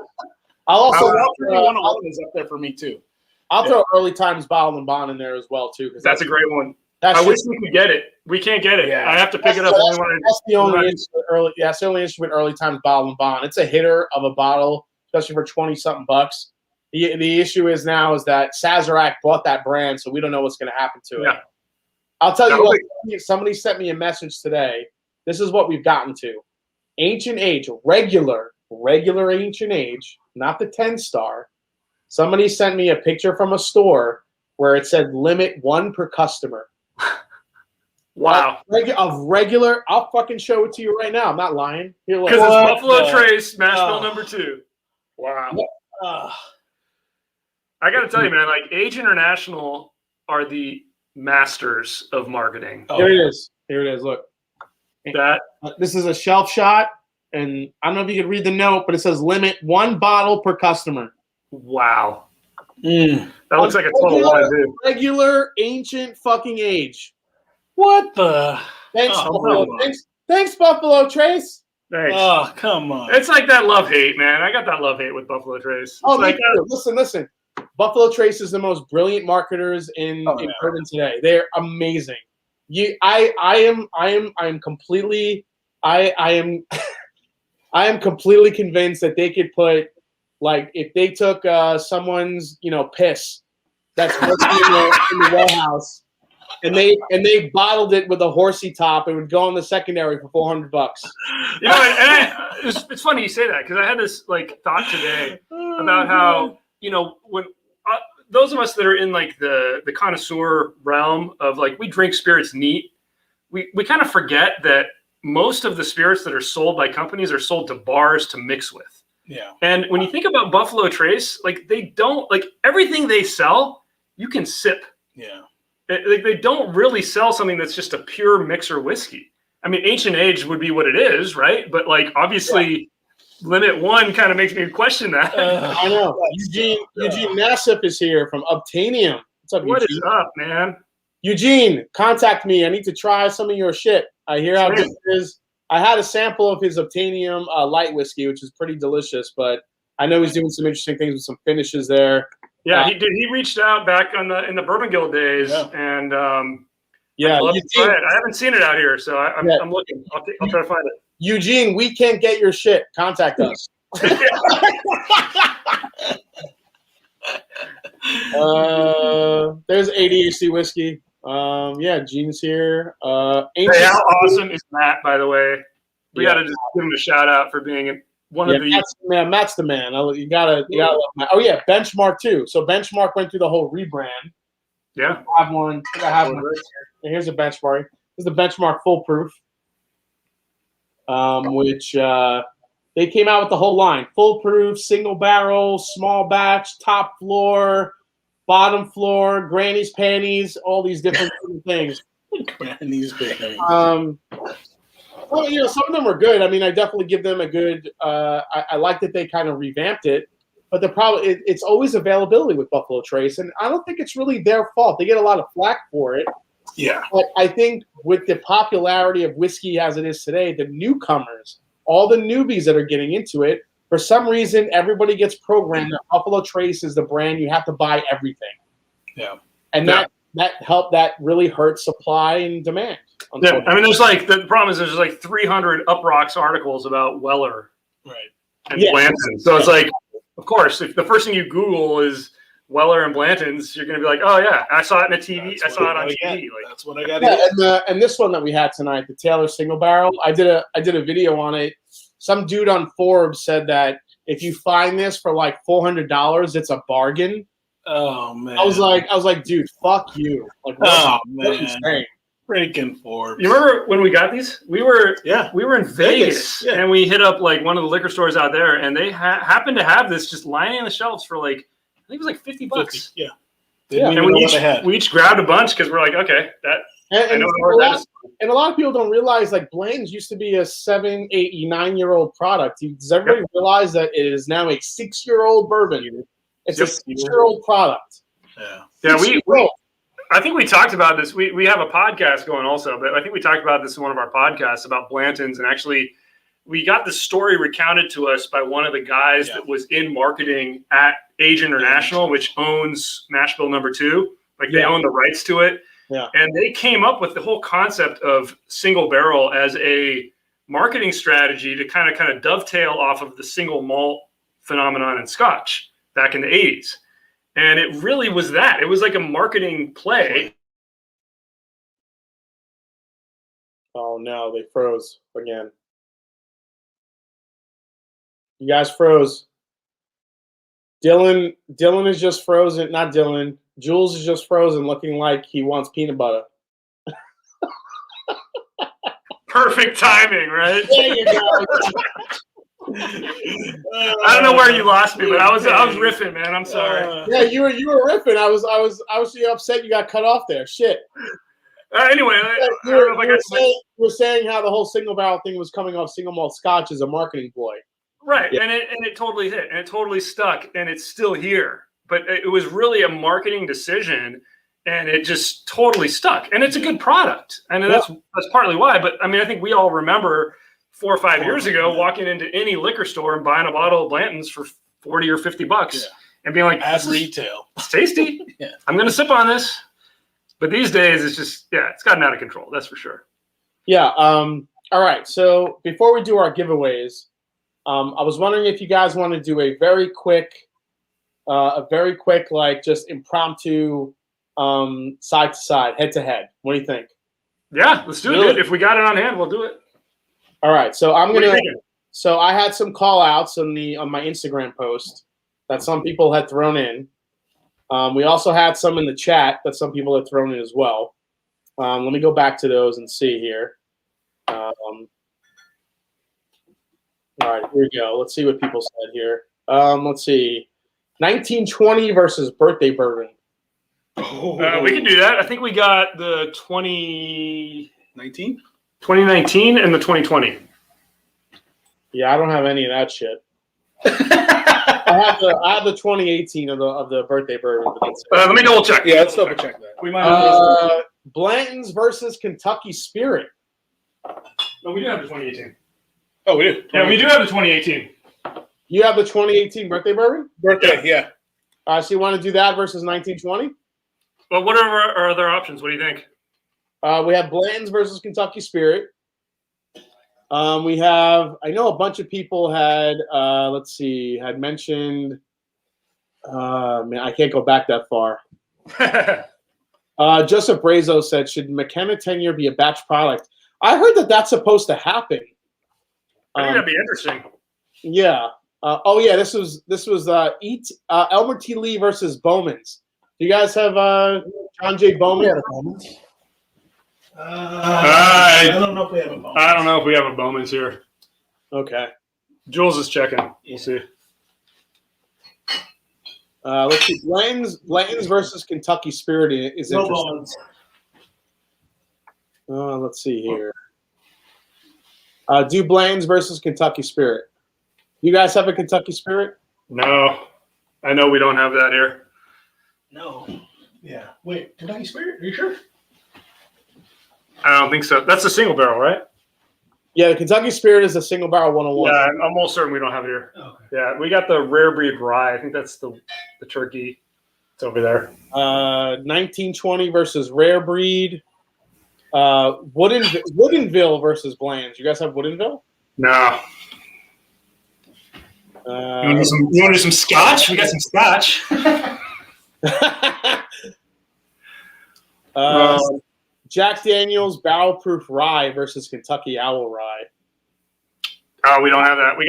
S3: I'll also
S4: Wild Turkey 101 is up there for me too.
S3: I'll throw Early Times Bottled and Bond in there as well too.
S2: That's a great one. I wish we could get it. We can't get it. Yeah. I have to pick it up.
S3: That's the only issue with Early Times Bottled and Bond. It's a hitter of a bottle, especially for $20-something bucks. The issue is that Sazerac bought that brand, so we don't know what's going to happen to it. I'll tell you what. Somebody sent me a message today. This is what we've gotten to: Ancient Age, regular Ancient Age, not the 10-star. Somebody sent me a picture from a store where it said limit 1 per customer.
S2: Wow.
S3: Of regular, I'll fucking show it to you right now. I'm not lying.
S2: Because it's Buffalo Trace, Smashville #2. Wow. I got to tell you, man, like Age International are the masters of marketing.
S3: Here it is. Look. This is a shelf shot, and I don't know if you can read the note, but it says limit 1 bottle per customer.
S2: Wow.
S3: Mm.
S2: That looks like a total one, dude.
S3: Regular ancient fucking age.
S5: What the?
S3: Thanks,
S5: Oh,
S3: Buffalo.
S5: come on.
S3: Thanks, Buffalo Trace.
S2: Thanks.
S5: Oh, come on.
S2: It's like that love-hate, man. I got that love-hate with Buffalo Trace. It's
S3: Oh,
S2: like,
S3: me too. Listen. Buffalo Trace is the most brilliant marketers in bourbon today. They're amazing. I am completely I am completely convinced that they could put, like, if they took someone's piss that's working in the warehouse and they bottled it with a horsey top, it would go on the secondary for $400.
S2: You know, and it's funny you say that, because I had this like thought today about how, when those of us that are in like the connoisseur realm of, like, we drink spirits neat, we kind of forget that most of the spirits that are sold by companies are sold to bars to mix with.
S5: Yeah.
S2: And when you think about Buffalo Trace, like, they don't, like, everything they sell, you can sip.
S5: Yeah.
S2: They don't really sell something that's just a pure mixer whiskey. I mean, Ancient Age would be what it is, right? But, like, obviously, Limit 1 kind of makes me question that.
S3: I know. Eugene Nassif is here from Obtainium. What's up,
S2: What
S3: Eugene?
S2: is up, man?
S3: Eugene, contact me. I need to try some of your shit. I hear how good it is. I had a sample of his Obtainium light whiskey, which is pretty delicious, but I know he's doing some interesting things with some finishes there.
S2: Yeah, he did. He reached out back in the Bourbon Guild days, and
S3: yeah,
S2: I'd love to try it. I haven't seen it out here, so I'm looking. I'll try to find it.
S3: Eugene, we can't get your shit. Contact us. There's ADHD whiskey. Yeah, Gene's here.
S2: Hey, how awesome is Matt, by the way? We got to just give him a shout out for being one of the.
S3: Matt's the man. You gotta love Matt. Oh yeah, Benchmark too. So Benchmark went through the whole rebrand.
S2: Yeah.
S3: I have one. I have one. And here's a Benchmark. This is the Benchmark Foolproof. Which they came out with the whole line: foolproof, single barrel, small batch, top floor, bottom floor, granny's panties, all these different things.
S5: Granny's panties.
S3: Well, some of them are good. I mean, I definitely give them a good. I like that they kind of revamped it, but the problem it's always availability with Buffalo Trace, and I don't think it's really their fault. They get a lot of flack for it.
S5: Yeah.
S3: But I think with the popularity of whiskey as it is today, the newcomers, all the newbies that are getting into it, for some reason, everybody gets programmed that Buffalo Trace is the brand you have to buy everything.
S5: Yeah.
S3: And that really hurts supply and demand.
S2: Yeah, I mean, the problem is there's like 300 Uprocks articles about Weller,
S5: right,
S2: and Blanton. So it's like, of course, if the first thing you Google is Weller and Blanton's, you're going to be like, oh yeah, I saw it in a TV. I saw it on TV. Like,
S5: that's what I got. Yeah,
S3: and this one that we had tonight, the Taylor Single Barrel, I did a video on it. Some dude on Forbes said that if you find this for like $400, it's a bargain.
S5: Oh man,
S3: I was like, dude, fuck you. Like, what are you saying?
S5: Freaking Forbes.
S2: You remember when we got these? We were in Vegas, and we hit up like one of the liquor stores out there, and they happened to have this just lying on the shelves for like, I think it was like $50.
S5: 50,
S3: yeah.
S2: And we each grabbed a bunch because we're like, okay, that.
S3: And a lot of people don't realize, like, Blaine's used to be a 7, 8, 9-year-old product. Does everybody realize that it is now a 6-year-old bourbon? It's a 6-year-old product.
S2: Yeah. I think we talked about this. We have a podcast going also, but I think we talked about this in one of our podcasts about Blanton's, and actually we got the story recounted to us by one of the guys that was in marketing at Age International, which owns Mash Bill No. 2. Like, they own the rights to it. Yeah. And they came up with the whole concept of single barrel as a marketing strategy to kind of dovetail off of the single malt phenomenon in Scotch back in the 80s. And it really was that. It was like a marketing play.
S3: Oh no, they froze again. You guys froze. Dylan is just frozen. Not Dylan. Jules is just frozen, looking like he wants peanut butter.
S2: Perfect timing, right?
S3: There you go.
S2: I don't know where you lost me, but I was riffing, man. I'm sorry.
S3: Yeah, you were riffing. I was upset you got cut off there. Shit.
S2: Anyway,
S3: you were saying how the whole single barrel thing was coming off single malt Scotch as a marketing ploy.
S2: Right,
S3: Yeah.
S2: and it totally hit, and it totally stuck, and it's still here. But it was really a marketing decision, and it just totally stuck. And it's a good product, and that's partly why. But I mean, I think we all remember 4 or 5 years ago walking into any liquor store and buying a bottle of Blanton's for $40 or $50, and being like,
S5: At retail.
S2: "It's tasty.
S5: Yeah.
S2: I'm going to sip on this." But these days, it's just it's gotten out of control. That's for sure.
S3: Yeah. All right. So before we do our giveaways, I was wondering if you guys want to do a very quick, like just impromptu, side to side, head to head. What do you think?
S2: Yeah, let's do it, dude. If we got it on hand, we'll do it.
S3: All right. So I'm
S2: What are you
S3: gonna.
S2: thinking?
S3: So I had some call outs on my Instagram post that some people had thrown in. We also had some in the chat that some people had thrown in as well. Let me go back to those and see here. All right, here we go. Let's see what people said here. Let's see. 1920 versus birthday bourbon.
S2: We can do that. I think we got the 2019 and the 2020.
S3: Yeah, I don't have any of that shit. I have the 2018 of the birthday bourbon.
S2: Let me double check.
S5: Yeah, let's double check that.
S2: We might.
S3: Blanton's versus Kentucky Spirit.
S2: No, we do have the 2018.
S5: Oh, we do.
S2: Yeah, we do have the 2018.
S3: You have the 2018 birthday bourbon?
S5: Birthday, yeah.
S3: So you want to do that versus 1920?
S2: Well, what are our other options? What do you think?
S3: We have Blanton's versus Kentucky Spirit. We have, I know a bunch of people had, had mentioned, man, I can't go back that far. Joseph Brazo said, should McKenna 10-year be a batch product? I heard that that's supposed to happen.
S2: I think that'd be interesting.
S3: Yeah. This was Elmer T. Lee versus Bowman's. Do you guys have John J. Bowman?
S5: I don't know if we have a bonus.
S2: I don't know if we have a Bowman's here.
S3: Okay.
S2: Jules is checking. We'll see.
S3: Let's see. Blanton's versus Kentucky Spirit is
S5: No
S3: interesting.
S5: bonus.
S3: Let's see here. Do Blanton's versus Kentucky Spirit. You guys have a Kentucky Spirit?
S2: No, I know we don't have that here.
S5: No. Yeah. Wait, Kentucky Spirit? Are you sure?
S2: I don't think so. That's a single barrel, right?
S3: Yeah, the Kentucky Spirit is a single barrel 101.
S2: Yeah, I'm almost certain we don't have it here.
S5: Okay.
S2: Yeah, we got the rare breed rye. I think that's the turkey. It's over there.
S3: 1920 versus rare breed. Woodinville versus Bland's. You guys have Woodinville?
S2: No. You want to do some scotch? We got some scotch.
S3: Jack Daniel's Barrel Proof Rye versus Kentucky Owl Rye.
S2: Oh, we don't have that. We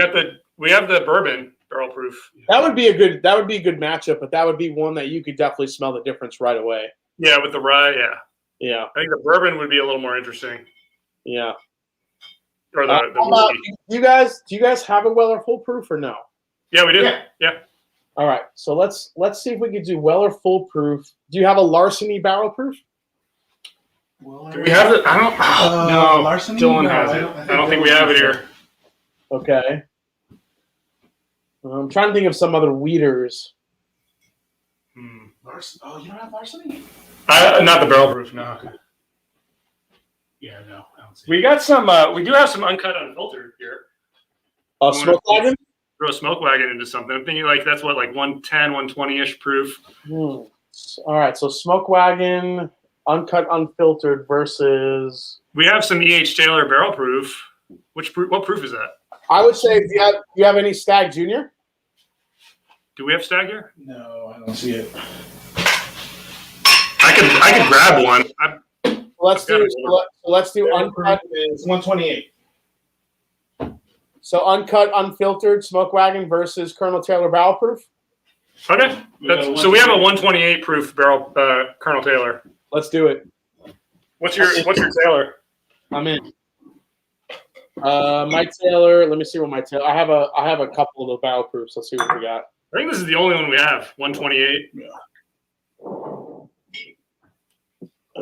S2: have the bourbon barrel proof.
S3: That would be a good matchup, but that would be one that you could definitely smell the difference right away.
S2: Yeah, with the rye, yeah.
S3: Yeah.
S2: I think the bourbon would be a little more interesting.
S3: Yeah.
S2: Or the whiskey.
S3: Do you guys have a Weller Full Proof or no?
S2: Yeah, we do. Yeah.
S3: All right. So let's see if we could do Weller Full Proof. Do you have a Larceny Barrel Proof?
S2: Do we have it? I don't. No,
S5: Larceny?
S2: Dylan
S5: No,
S2: has it. I don't think we have it here.
S3: Okay. I'm trying to think of some other weeders.
S5: Oh, you don't have Larceny?
S2: Not the barrel proof. No. Okay.
S5: Yeah, no. I don't see
S2: We got some. We do have some uncut unfiltered here.
S3: Smoke Wagon?
S2: Throw a smoke wagon into something. I'm thinking like that's what, like 110, 120-ish proof.
S3: All right. So Smoke Wagon, uncut unfiltered versus.
S2: We have some E.H. Taylor barrel proof. What proof is that?
S3: I would say, do you have any Stag Junior?
S2: Do we have Stag here?
S5: No, I don't see it.
S2: I could grab one.
S3: Let's do uncut.
S5: Is 128.
S3: So uncut unfiltered Smoke Wagon versus Colonel Taylor Barrel Proof.
S2: Okay. So we have a 128 proof barrel Colonel Taylor.
S3: Let's do it.
S2: What's your Taylor?
S3: I'm in. My Taylor. Let me see what my Taylor. I have a couple of the barrel proofs. Let's see what we got.
S2: I think this is the only one we have. 128.
S5: Yeah.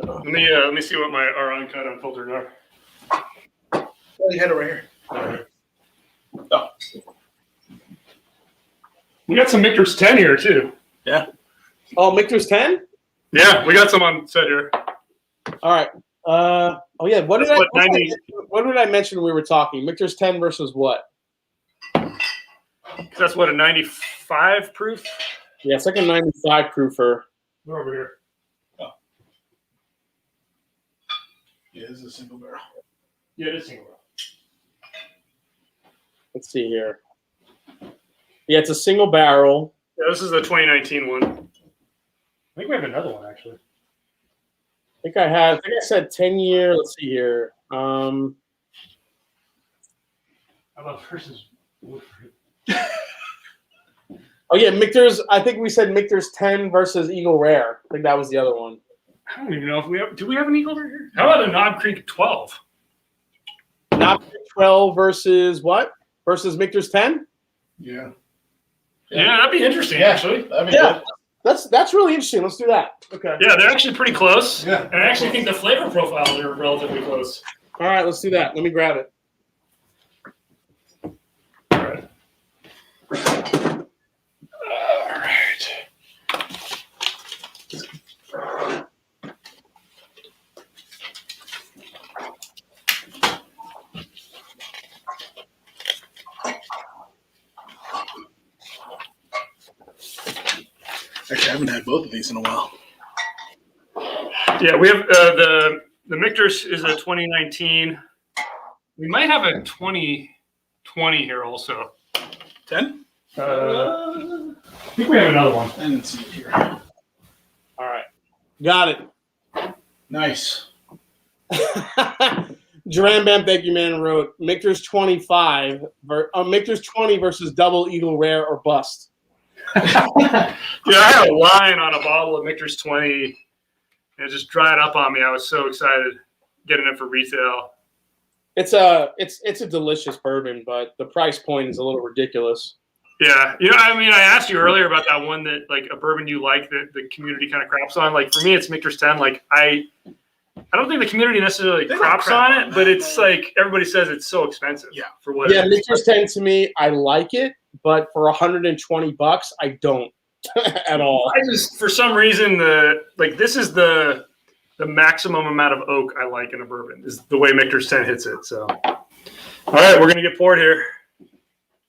S2: Let me see what our uncut unfiltered are.
S5: Oh, you had it right here. Oh.
S2: We got some Michter's 10 here too.
S3: Oh, Michter's 10?
S2: Yeah, we got some on set here.
S3: All right. Oh yeah. What did
S2: That's
S3: I?
S2: what 90
S3: What did I mention when we were talking? Michter's 10 versus what?
S2: That's what, a 95 proof?
S3: Yeah, it's like a 95 proofer.
S2: We're over here.
S4: Yeah, this is a single barrel.
S2: Yeah, it is single barrel.
S3: Let's see here. Yeah, it's a single barrel.
S2: Yeah, this is the 2019 one. I think we have another one actually.
S3: I think I said 10 year. Let's see here.
S2: How about versus Woodford?
S3: Oh yeah, Michter's. I think we said Michter's 10 versus Eagle Rare. I think that was the other one.
S2: I don't even know if we have. Do we have an Eagle over here? How about a Knob Creek 12?
S3: Not 12 versus what? Versus Michter's 10?
S4: Yeah.
S2: Yeah, that'd be interesting actually.
S4: That'd be
S3: Yeah. That's really interesting. Let's do that. Okay.
S2: Yeah, they're actually pretty close.
S4: Yeah.
S2: And I actually think the flavor profiles are relatively close.
S3: All right, let's do that. Let me grab it.
S2: All right.
S4: Actually, I haven't had both of these in a while.
S2: Yeah, we have the Michter's is a 2019. We might have a 2020 here also.
S4: 10?
S2: I think we have another one.
S4: I didn't see it here.
S3: All right. Got it.
S4: Nice.
S3: Duran Bam, thank you, man, wrote Michter's 25, Michter's 20 versus double Eagle Rare or bust.
S2: Dude, I had a line on a bottle of Michter's 20 and it just dried up on me. I was so excited getting it for retail.
S3: It's a delicious bourbon, but the price point is a little ridiculous.
S2: Yeah, you know, I mean, I asked you earlier about that one that like a bourbon you like that the community kind of craps on. Like for me, it's Michter's 10. Like I don't think the community necessarily craps on it, but it's like everybody says it's so expensive.
S4: Yeah.
S2: For what?
S3: Yeah,
S2: it is.
S3: Michter's 10 to me, I like it, but for $120, I don't at all.
S2: I just for some reason this is the maximum amount of oak I like in a bourbon is the way Michter's 10 hits it. So, all right, we're gonna get poured here.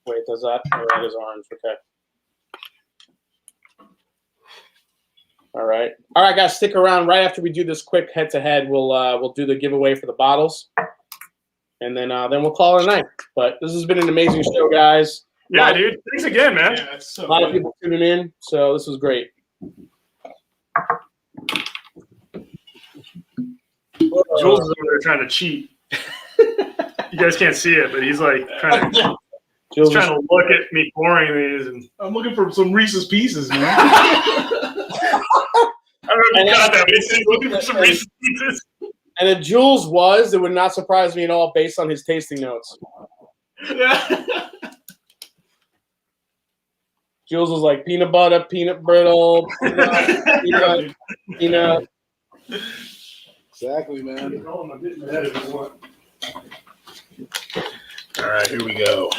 S3: Wait, does that? Oh, that is orange. Okay. All right, guys, stick around. Right after we do this quick head-to-head, we'll do the giveaway for the bottles, and then we'll call it a night. But this has been an amazing show, guys.
S2: Yeah, dude. Thanks again, man.
S4: Yeah, it's so
S3: A lot of
S4: good.
S3: people tuning in, so this was great.
S2: Jules is over there trying to cheat. You guys can't see it, but he's like trying to look at me pouring these, and
S4: I'm looking for some Reese's Pieces, man.
S2: I don't know if you got that, but he said he's looking for some Reese's Pieces.
S3: And if Jules was, it would not surprise me at all based on his tasting notes.
S2: Yeah.
S3: Jules was like peanut butter, peanut brittle, peanut.
S4: Exactly, man. All right, here we go.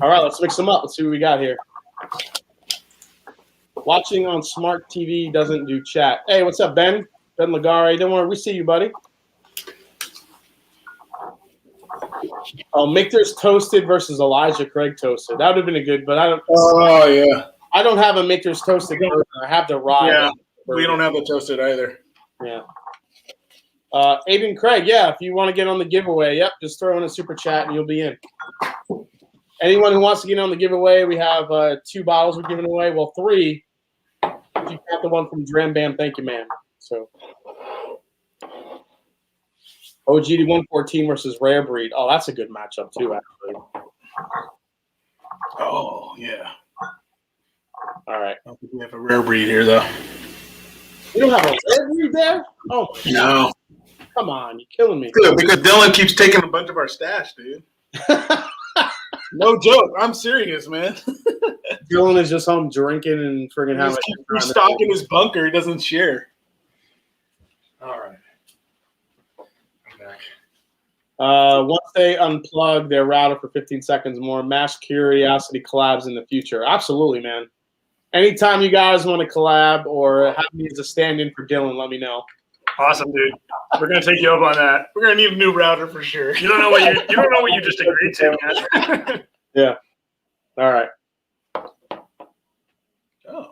S3: All right, let's mix them up. Let's see what we got here. Watching on smart TV doesn't do chat. Hey, what's up, Ben? Ben Lagare. Don't worry, we see you, buddy. Oh, Michter's toasted versus Elijah Craig toasted. That would have been a good, but I don't.
S4: Oh, yeah.
S3: I don't have a Michter's toasted bourbon. I have the rye.
S4: Yeah, we don't have the toasted either.
S3: Yeah. Aiden Craig, yeah, if you want to get on the giveaway, yep, just throw in a super chat and you'll be in. Anyone who wants to get on the giveaway, we have 2 bottles we're giving away. Well, 3. You got the one from Dram Bam, thank you, man. So, OGD 114 versus Rare Breed. Oh, that's a good matchup too, actually.
S4: Oh, yeah.
S3: All right.
S4: I don't think we have a Rare Breed here, though.
S3: You don't have a Rare Breed there? Oh,
S4: No.
S3: come on, you're killing me.
S4: Good, because Dylan keeps taking a bunch of our stash, dude. No joke. I'm serious, man.
S3: Dylan is just home drinking and friggin' having
S4: He's stocking his bunker. He doesn't share.
S2: All right. I'm back.
S3: Once they unplug their router for 15 seconds more, Mash Curiosity collabs in the future. Absolutely, man. Anytime you guys want to collab or have me as a stand-in for Dylan, let me know.
S2: Awesome, dude. We're gonna take you up on that.
S4: We're gonna need a new router for sure.
S2: You don't know what you just agreed to, man.
S3: Yeah. All right.
S4: Oh,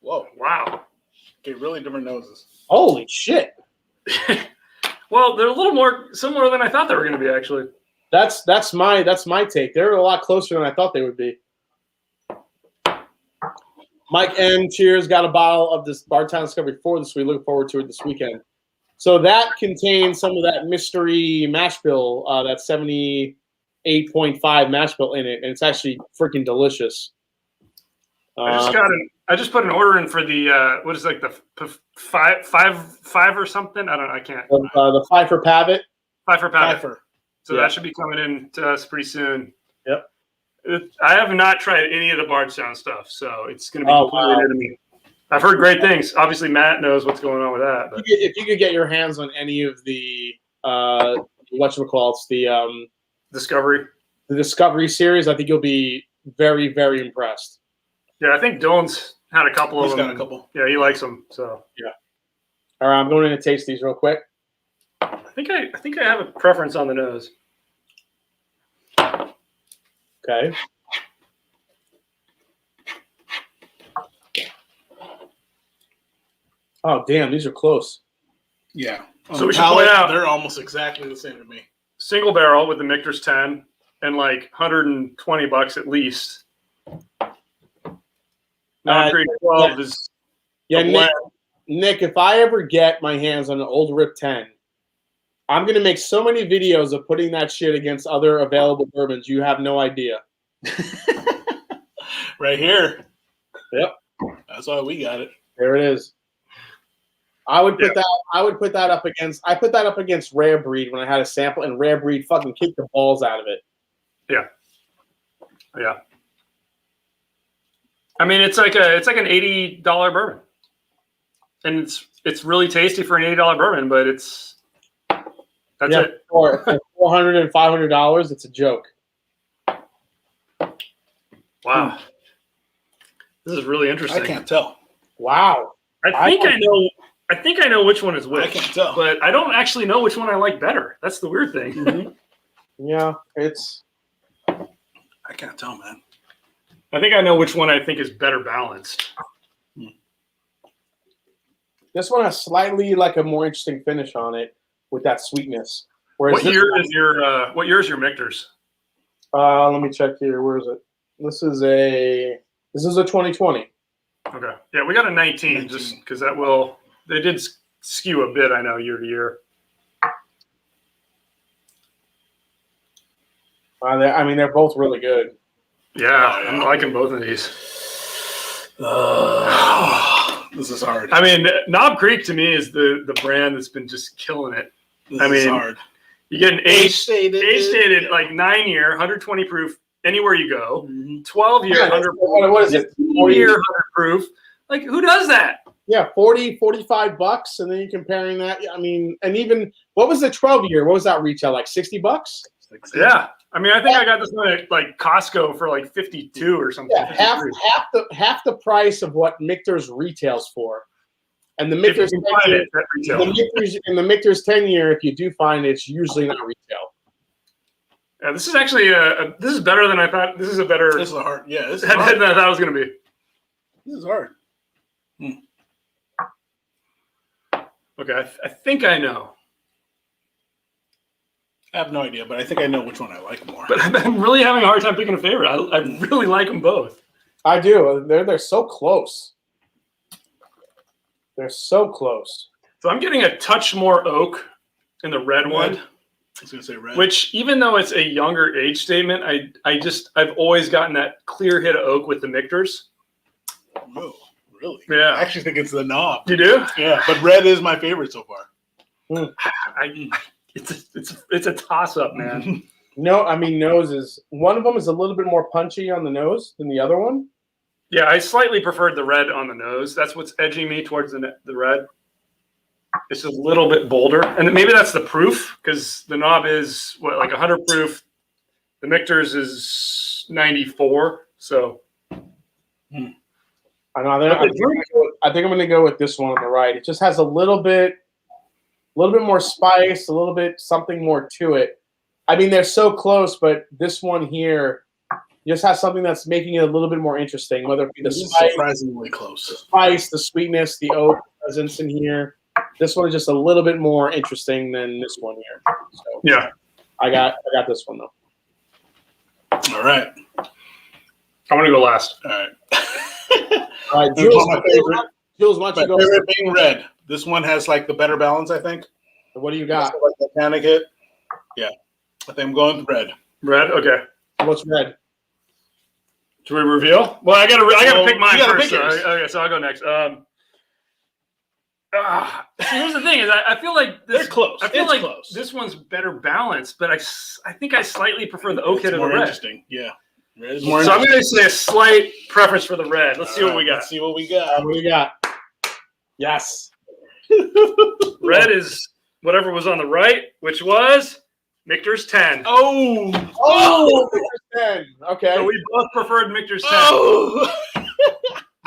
S4: whoa!
S2: Wow.
S4: Okay, really different noses.
S3: Holy shit.
S2: Well, they're a little more similar than I thought they were gonna be, actually.
S3: That's my take. They're a lot closer than I thought they would be. Mike M. Cheers got a bottle of this Bardstown Discovery 4 this week. Looking forward to it this weekend. So that contains some of that mystery mash bill, that 78.5 mash bill in it, and it's actually freaking delicious.
S2: I just put an order in for the what is it, like the five or something. I can't.
S3: The Pfeiffer Pavitt.
S2: Pfeiffer.
S4: Pfeiffer.
S2: So that should be coming in to us pretty soon.
S3: Yep.
S2: I have not tried any of the Bardstown stuff, so it's going to be completely new to me. I've heard great things. Obviously, Matt knows what's going on with that. But.
S3: If you could get your hands on any of the whatchamacallits, the Discovery series, I think you'll be very, very impressed.
S2: Yeah, I think Dylan's had a couple of them.
S4: He's got a couple.
S2: Yeah, he likes them. So
S3: yeah. All right, I'm going in to taste these real quick.
S2: I think I have a preference on the nose.
S3: Okay. Oh, damn, these are close.
S4: Yeah.
S2: So we should point out
S4: they're almost exactly the same to me.
S2: Single barrel with the Michter's 10 and like $120 at least. Creek 12 is
S3: Nick, if I ever get my hands on an old Rip 10, I'm going to make so many videos of putting that shit against other available bourbons. You have no idea.
S4: Right here.
S3: Yep.
S4: That's why we got it.
S3: There it is. I would put that up against. I put that up against Rare Breed when I had a sample, and Rare Breed fucking kicked the balls out of it.
S2: Yeah. Yeah. I mean, it's like an $80 bourbon, and it's really tasty for an $80 bourbon, but that's it.
S3: For $400 and $500, it's a joke.
S2: Wow. This is really interesting.
S4: I can't tell.
S3: Wow.
S2: I think I know which one is which.
S4: I can't tell.
S2: But I don't actually know which one I like better. That's the weird thing.
S3: Mm-hmm. Yeah,
S4: I can't tell, man.
S2: I think I know which one I think is better balanced.
S3: This one has slightly like a more interesting finish on it with that sweetness. Whereas
S2: What year is your Michter's?
S3: Let me check here. Where is it? This is a 2020.
S2: Okay. Yeah, we got a 19 just because they did skew a bit, I know, year to year.
S3: They're both really good.
S2: Yeah, I'm liking both of these.
S4: This is hard.
S2: I mean, Knob Creek to me is the brand that's been just killing it.
S4: This is hard.
S2: You get an age-stated like 9-year, 120 proof anywhere you go. 12-year, 100 proof.
S3: What is it?
S2: 40-year, 100 proof. Like, who does that?
S3: Yeah, $45, and then you're comparing that. I mean, and even what was the 12-year? What was that retail? Like $60?
S2: Yeah. I mean, I think I got this one at like Costco for like 52 or something.
S3: Yeah, half the price of what Michter's retails for. And the Michter's 10 year, if you do find it, it's usually not retail.
S2: Yeah, this is actually this is better than I thought. This is
S4: hard. Yeah, this is
S2: hard than I thought it was going to be.
S4: This is hard.
S2: Okay, I think I know.
S4: I have no idea, but I think I know which one I like more.
S2: But I'm really having a hard time picking a favorite. I really like them both.
S3: I do. They're so close. They're so close.
S2: So I'm getting a touch more oak in the red one.
S4: I was going to say red.
S2: Which, even though it's a younger age statement, I've always gotten that clear hit of oak with the Michters.
S4: Oh, really?
S2: Yeah.
S4: I actually think it's the knob.
S2: You do?
S4: Yeah, but red is my favorite so far.
S2: It's a toss up, man.
S3: No, I mean nose is one of them is a little bit more punchy on the nose than the other one.
S2: Yeah, I slightly preferred the red on the nose. That's what's edging me towards the red. It's a little bit bolder, and maybe that's the proof because the knob is what, like 100 proof. The Michter's is 94, so.
S3: I know. I think I'm going to go with this one on the right. It just has a little bit more spice, a little bit something more to it. I mean, they're so close, but this one here just has something that's making it a little bit more interesting. Whether it be the spice,
S4: surprisingly close,
S3: the sweetness, the oak presence in here. This one is just a little bit more interesting than this one here. So
S2: yeah,
S3: I got this one though.
S4: All right.
S2: I want to go last.
S4: All right.
S3: All right, Jules, my favorite
S4: being red. This one has like the better balance, I think.
S3: What do you got?
S4: Like the panic hit. Yeah, I think I'm going with red.
S2: Red, okay.
S3: What's red?
S2: Should we reveal? Well, I gotta pick mine first.
S4: Okay,
S2: so I'll go next. Here's the thing: is I feel like
S4: they're close.
S2: I feel like
S4: close.
S2: This one's better balanced, but I think I slightly prefer the oak hit of the
S4: more
S2: red.
S4: interesting. Yeah. Red is more
S2: So I'm going to say a slight preference for the red. Let's see what we got.
S4: Let's see what we got.
S3: What do you got? Yes.
S2: Red is whatever was on the right, which was Michter's 10.
S4: Oh,
S3: Michter's 10. Okay.
S2: So we both preferred Michter's 10.
S4: oh.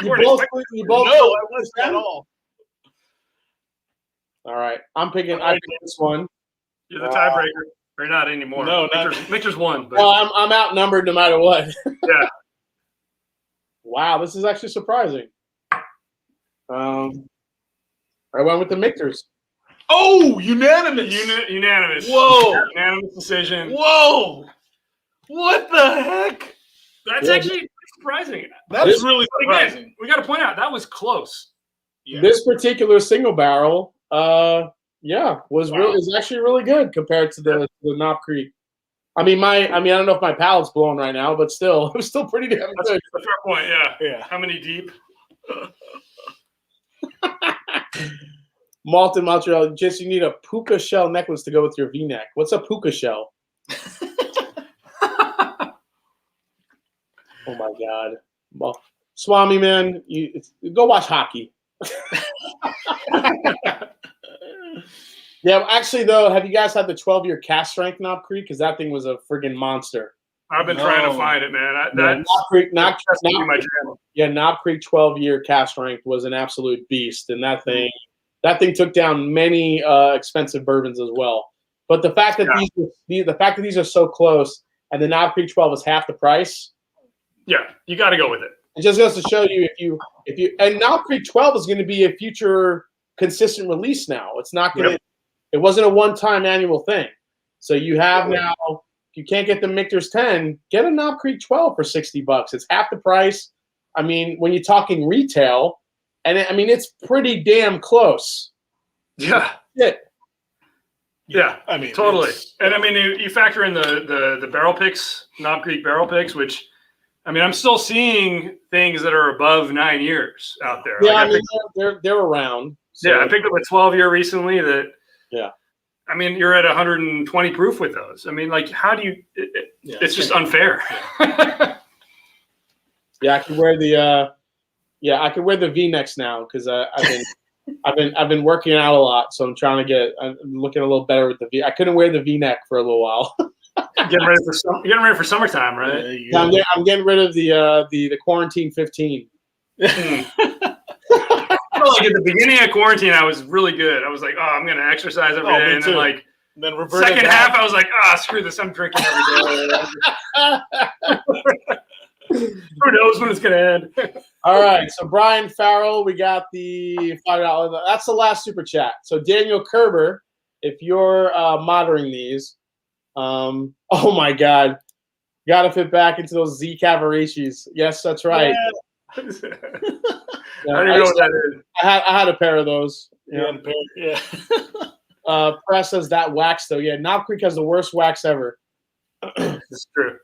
S3: You both
S4: No, I wasn't at all.
S3: All right. I picked this one.
S2: You're the tiebreaker. Or not anymore.
S4: No,
S2: Michter's won. But.
S3: Well, I'm outnumbered no matter what.
S2: Yeah.
S3: Wow, this is actually surprising. I went with the Michters.
S4: Oh, unanimous.
S2: Unanimous.
S4: Whoa.
S2: Unanimous decision.
S4: Whoa. What the heck?
S2: That's actually surprising.
S4: That's really surprising.
S2: Again, we got to point out that was close.
S4: Yeah.
S3: This particular single barrel, is actually really good compared to the Knob Creek. I mean, I don't know if my palate's blown right now, but still, it was still pretty damn
S2: That's
S3: good.
S2: a fair point. Yeah.
S4: Yeah.
S2: How many deep?
S3: Malton Montreal, just you need a puka shell necklace to go with your V-neck. What's a puka shell? Oh my God. Well, Swami, man, go watch hockey. Yeah, actually, though, have you guys had the 12-year cast strength Knob Creek? Because that thing was a friggin' monster.
S2: I've been trying to find it, man.
S3: Knob Creek,
S2: my channel.
S3: Yeah, Knob Creek 12-year cast strength was an absolute beast, and that thing took down many expensive bourbons as well. But the fact that these are so close, and the Knob Creek 12 is half the price.
S2: Yeah, you got to go with it.
S3: It just goes to show you if you and Knob Creek 12 is going to be a future consistent release now. It's not going to. It wasn't a one-time annual thing. So you have now. If you can't get the Michter's 10, get a Knob Creek 12 for $60. It's half the price. I mean, when you're talking retail, and it's pretty damn close.
S2: Yeah. Yeah,
S4: I mean,
S2: totally. And I mean, you factor in the barrel picks, Knob Creek barrel picks, which, I mean, I'm still seeing things that are above 9 years out there.
S3: Yeah,
S2: like
S3: they're around. So.
S2: Yeah, I picked up a 12-year recently that.
S3: Yeah.
S2: I mean, you're at 120 proof with those. I mean, like, how do you? It's just unfair.
S3: Yeah, I could wear the. I could wear the V-necks now because I've been working out a lot, so I'm looking a little better with the V. I couldn't wear the V-neck for a little while.
S2: Getting ready for summertime, right?
S3: Yeah, I'm getting rid of the quarantine 15.
S2: Like at the beginning of quarantine, I was really good. I was like, I'm going to exercise every day. And then like second half, I was like, screw this. I'm drinking every day. Who knows when it's going to end?
S3: All right. So Brian Farrell, we got the $5. That's the last super chat. So Daniel Kerber, if you're monitoring these, oh my God, got to fit back into those Z Cavariccis. Yes, that's right.
S2: Yeah, I don't even know what that is.
S3: I had a pair of those.
S4: Yeah.
S3: Press says that wax though. Yeah, Knob Creek has the worst wax ever.
S2: It's true.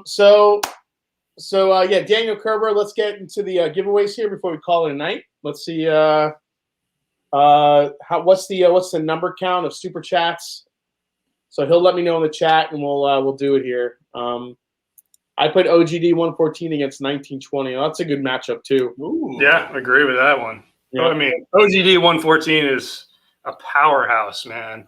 S3: So Daniel Kerber. Let's get into the giveaways here before we call it a night. Let's see. What's the number count of super chats? So he'll let me know in the chat, and we'll do it here. I put OGD 114 against 1920. Oh, that's a good matchup too.
S4: Ooh.
S2: Yeah, I agree with that one.
S3: Yeah.
S2: I mean, OGD 114 is a powerhouse, man.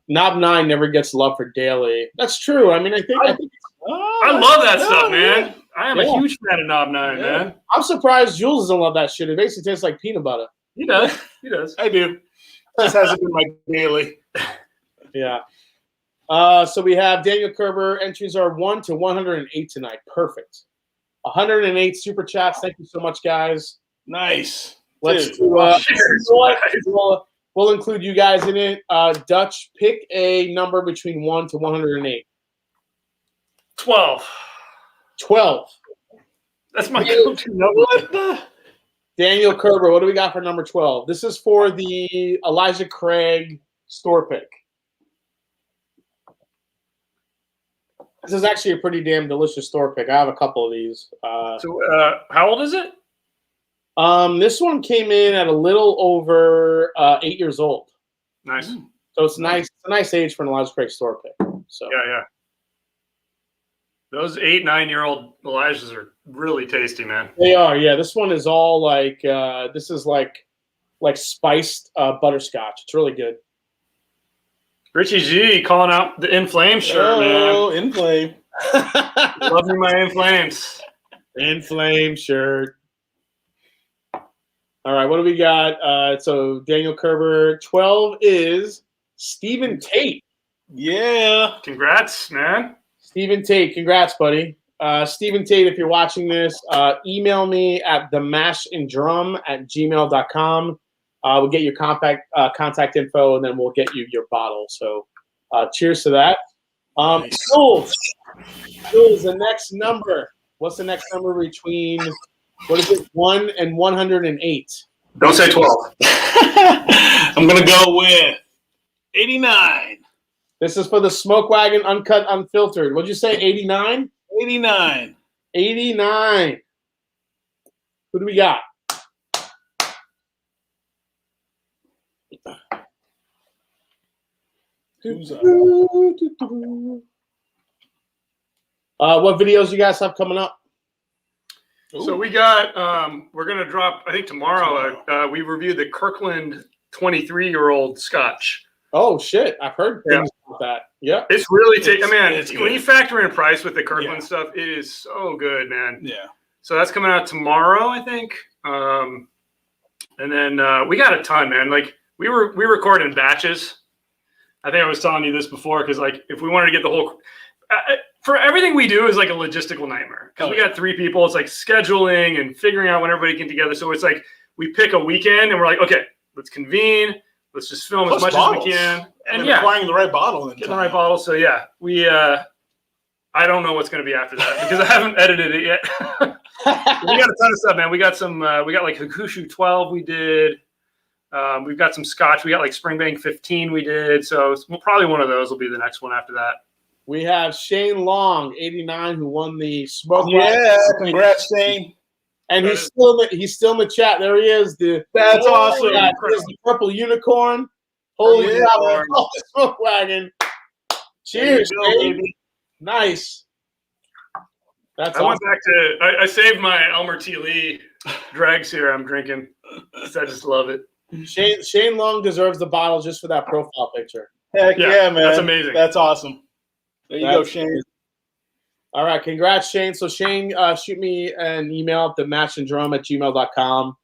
S3: Knob 9 never gets love for daily. That's true. I mean, I think
S2: I love that stuff, man. I am a huge fan of Knob 9, man.
S3: I'm surprised Jules doesn't love that shit. It basically tastes like peanut butter.
S2: He does. He does.
S4: I do. This hasn't been my daily.
S3: Yeah. So we have Daniel Kerber. Entries are 1 to 108 tonight. Perfect. 108 super chats. Thank you so much, guys.
S4: Nice.
S3: Let's
S4: Dude.
S3: do. We'll include you guys in it. Dutch, pick a number between 1 to 108.
S2: 12.
S3: 12.
S2: That's my go-to number.
S4: What the?
S3: Daniel Kerber, what do we got for number 12? This is for the Elijah Craig store pick. This is actually a pretty damn delicious store pick. I have a couple of these.
S2: So, how old is it?
S3: This one came in at a little over 8 years old.
S2: Nice.
S3: So it's nice. It's a nice age for an Elijah Craig store pick. So
S2: Yeah. Those 8, 9-year-old Elijahs are really tasty, man.
S3: they are. Yeah, this one is all like this is like spiced butterscotch. It's really good.
S2: Richie G calling out the In Flames shirt,
S4: Oh, in flame.
S2: man. Love me my In Flames.
S3: In flame shirt. All right, what do we got? So Daniel Kerber, 12 is Stephen Tate.
S4: Yeah.
S2: Congrats, man.
S3: Stephen Tate, congrats, buddy. Stephen Tate, if you're watching this, email me at themashanddrum@gmail.com. We'll get your contact info, and then we'll get you your bottle. So cheers to that. Jules, the next number. What's the next number between, what is it, 1 and 108?
S2: Don't say 12.
S4: I'm going to go with 89.
S3: This is for the Smoke Wagon Uncut Unfiltered. What'd you say, 89?
S4: 89.
S3: 89. Who do we got?
S4: Who's up?
S3: What videos you guys have coming up?
S2: So we got, we're going to drop, I think tomorrow, we reviewed the Kirkland 23-year-old Scotch.
S3: Oh, shit. I've heard things about that. Yeah.
S2: It's really, man,
S4: it's
S2: when
S4: good.
S2: you factor in price with the Kirkland
S4: Yeah.
S2: stuff, it is so good, man.
S4: Yeah.
S2: So that's coming out tomorrow, I think. And then we got a ton, man. Like we record in batches. I think I was telling you this before because like if we wanted to get the whole for everything we do is like a logistical nightmare because we got 3 people. It's like scheduling and figuring out when everybody can together. So it's like we pick a weekend and we're like, okay, let's convene. Let's just film
S4: Plus
S2: as much
S4: bottles.
S2: as we can. And
S4: acquiring the right bottle.
S2: getting the right bottle. So yeah, we I don't know what's going to be after that because I haven't edited it yet. We got a ton of stuff, man. We got some. We got like Hakushu 12. We did. We've got some Scotch. We got like Springbank 15. We did. So probably one of those will be the next one after that.
S3: We have Shane Long, 89, who won the Smoke
S4: Yeah.
S3: Wagon.
S4: Congrats, Shane.
S3: And he's still in the chat. There he is.
S4: That's awesome.
S3: Yeah, here's the purple unicorn. Holy
S4: Yeah.
S3: cow! Oh, the Smoke Wagon. Cheers,
S4: There you go,
S3: Shane.
S4: baby.
S3: Nice. That's
S2: I
S3: awesome.
S2: went back to. I saved my Elmer T. Lee dregs here. I'm drinking. I just love it.
S3: Shane Long deserves the bottle just for that profile picture.
S4: Heck yeah, man.
S2: That's amazing.
S4: That's awesome. There you go,
S3: That's
S4: Shane.
S3: All right, congrats, Shane. So Shane, shoot me an email at themashanddrum@gmail.com.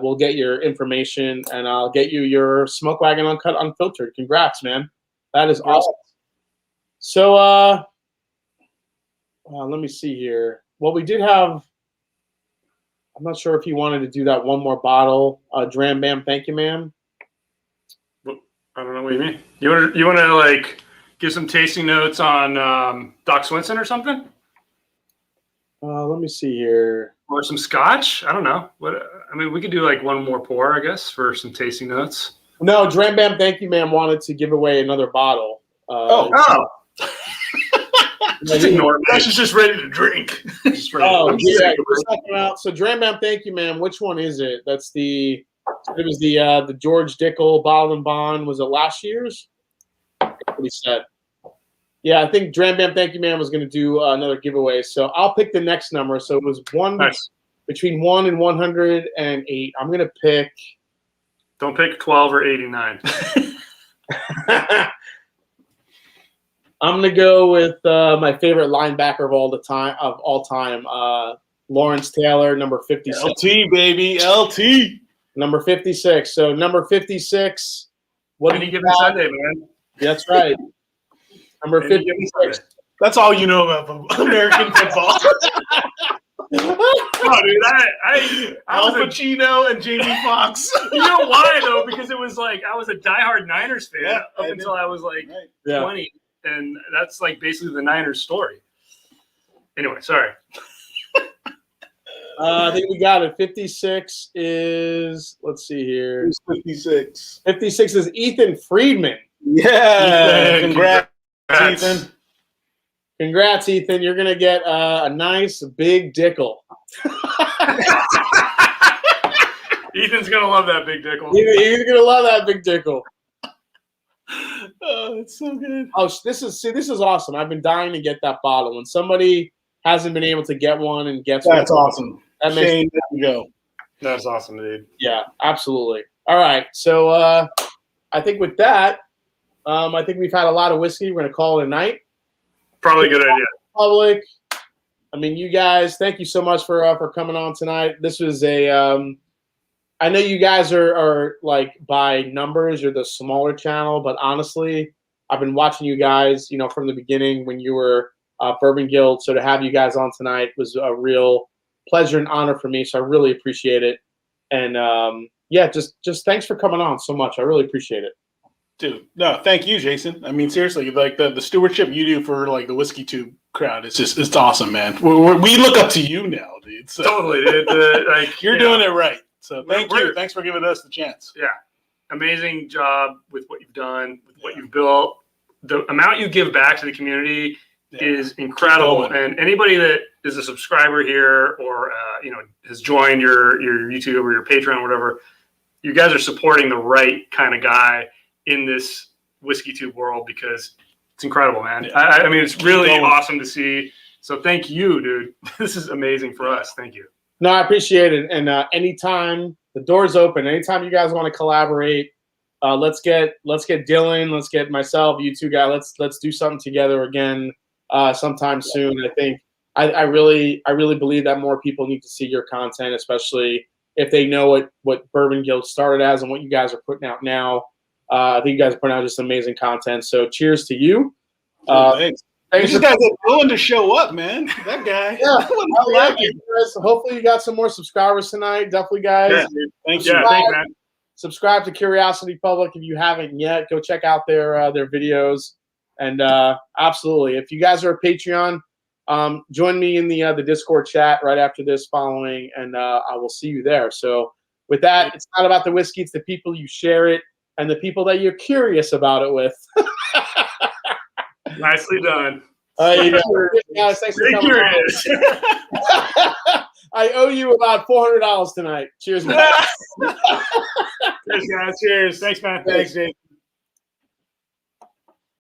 S3: We'll get your information, and I'll get you your Smoke Wagon Uncut Unfiltered. Congrats, man. That is awesome. So let me see here. Well, we did have, I'm not sure if you wanted to do that one more bottle. Dram Bam, thank you, ma'am.
S2: I don't know what you mean. You want to like give some tasting notes on Doc Swinson or something,
S3: Let me see here.
S2: or some Scotch? I don't know. What I mean, we could do like one more pour, I guess, for some tasting notes.
S3: No, Dram Bam, thank you, ma'am, wanted to give away another bottle.
S2: Oh. Just ignore it. That's just ready to drink. Just ready
S3: Oh,
S2: to
S3: yeah. We're talking about, so Dram Bam, thank you, ma'am. Which one is it? It was the George Dickel Bottle and Bond. Was it last year's? That's what he said. Yeah, I think Dram Bam, thank you, ma'am, was going to do another giveaway. So I'll pick the next number. So it was 1
S2: Nice.
S3: between 1 and 108. I'm gonna pick.
S2: Don't pick 12 or 89.
S3: I'm gonna go with my favorite linebacker of all time, Lawrence Taylor, number 56.
S4: LT, baby, LT.
S3: Number 56. So number 56. What do
S2: Any
S3: you
S2: given
S3: got?
S2: Sunday, man.
S3: That's right. Number
S2: Any given
S3: 56.
S4: That's all you know about American football.
S2: Oh, dude, I
S4: Al
S2: was a,
S4: Pacino and Jamie Foxx.
S2: you know why though? Because it was like I was a diehard Niners fan
S4: Yeah,
S2: up
S4: I
S2: until
S4: know.
S2: I was like
S4: Right.
S3: Yeah.
S2: 20, and that's like basically the Niners story. Anyway, sorry.
S3: I think we got it. 56 is, let's see here.
S4: Who's 56?
S3: 56 is Ethan Friedman.
S4: Yeah.
S2: Ethan,
S4: Congrats,
S2: congrats.
S4: Ethan.
S3: Congrats, Ethan. You're going to get a nice big dickle.
S2: Ethan's gonna love that big dickle.
S3: You're going to love that big dickle.
S4: Oh, it's so good.
S3: Oh, this is awesome. I've been dying to get that bottle. When somebody hasn't been able to get one and gets
S4: That's
S3: one,
S4: awesome.
S3: that makes
S4: Shane, there you go.
S2: That's awesome, dude.
S3: Yeah, absolutely. All right. So I think with that, I think we've had a lot of whiskey. We're going to call it a night.
S2: Probably a good idea.
S3: Public. I mean, you guys, thank you so much for coming on tonight. This was I know you guys are like by numbers, you're the smaller channel, but honestly, I've been watching you guys, from the beginning when you were Bourbon Guild. So to have you guys on tonight was a real pleasure and honor for me. So I really appreciate it. And yeah, just thanks for coming on so much. I really appreciate it.
S4: Dude, no, thank you, Jason. I mean, seriously, like the stewardship you do for like the Whiskeytube crowd, it's awesome, man. We look up to you now, dude. So
S2: Totally, dude. Like
S4: you're doing it right. So thank
S2: We're-
S4: you. Thanks for giving us the chance.
S2: Yeah, amazing job with what you've done, with what you've built. The amount you give back to the community is incredible.
S4: Keep going.
S2: And anybody that is a subscriber here or has joined your YouTube or your Patreon or whatever, you guys are supporting the right kind of guy in this Whiskeytube world because it's incredible, man.
S4: Yeah.
S2: I mean, it's really
S4: Keep going.
S2: awesome to see. So thank you, dude. This is amazing for us. Thank you.
S3: No, I appreciate it. And anytime the door's open, anytime you guys want to collaborate, let's get Dylan, let's get myself, you two guys. Let's do something together again sometime soon. I think I really believe that more people need to see your content, especially if they know what Bourbon Guild started as and what you guys are putting out now. I think you guys are putting out just amazing content. So cheers to you.
S4: Thanks.
S3: Thanks
S4: These
S3: for
S4: guys are willing to show up, man. That guy.
S3: Yeah.
S4: I like it.
S3: Hopefully you got some more subscribers tonight. Definitely, guys.
S4: Yeah, thank you.
S2: Yeah, thanks, man.
S3: Subscribe to Curiosity Public if you haven't yet. Go check out their videos. And absolutely, if you guys are a Patreon, join me in the Discord chat right after this following, and I will see you there. So with that, it's not about the whiskey. It's the people you share it and the people that you're curious about it with.
S2: Nicely done.
S3: You guys, thanks for
S2: Pretty
S3: coming on.
S2: curious.
S3: I owe you about $400 tonight. Cheers, guys.
S2: Cheers, guys. Cheers. Thanks, man.
S4: Thanks, Jake.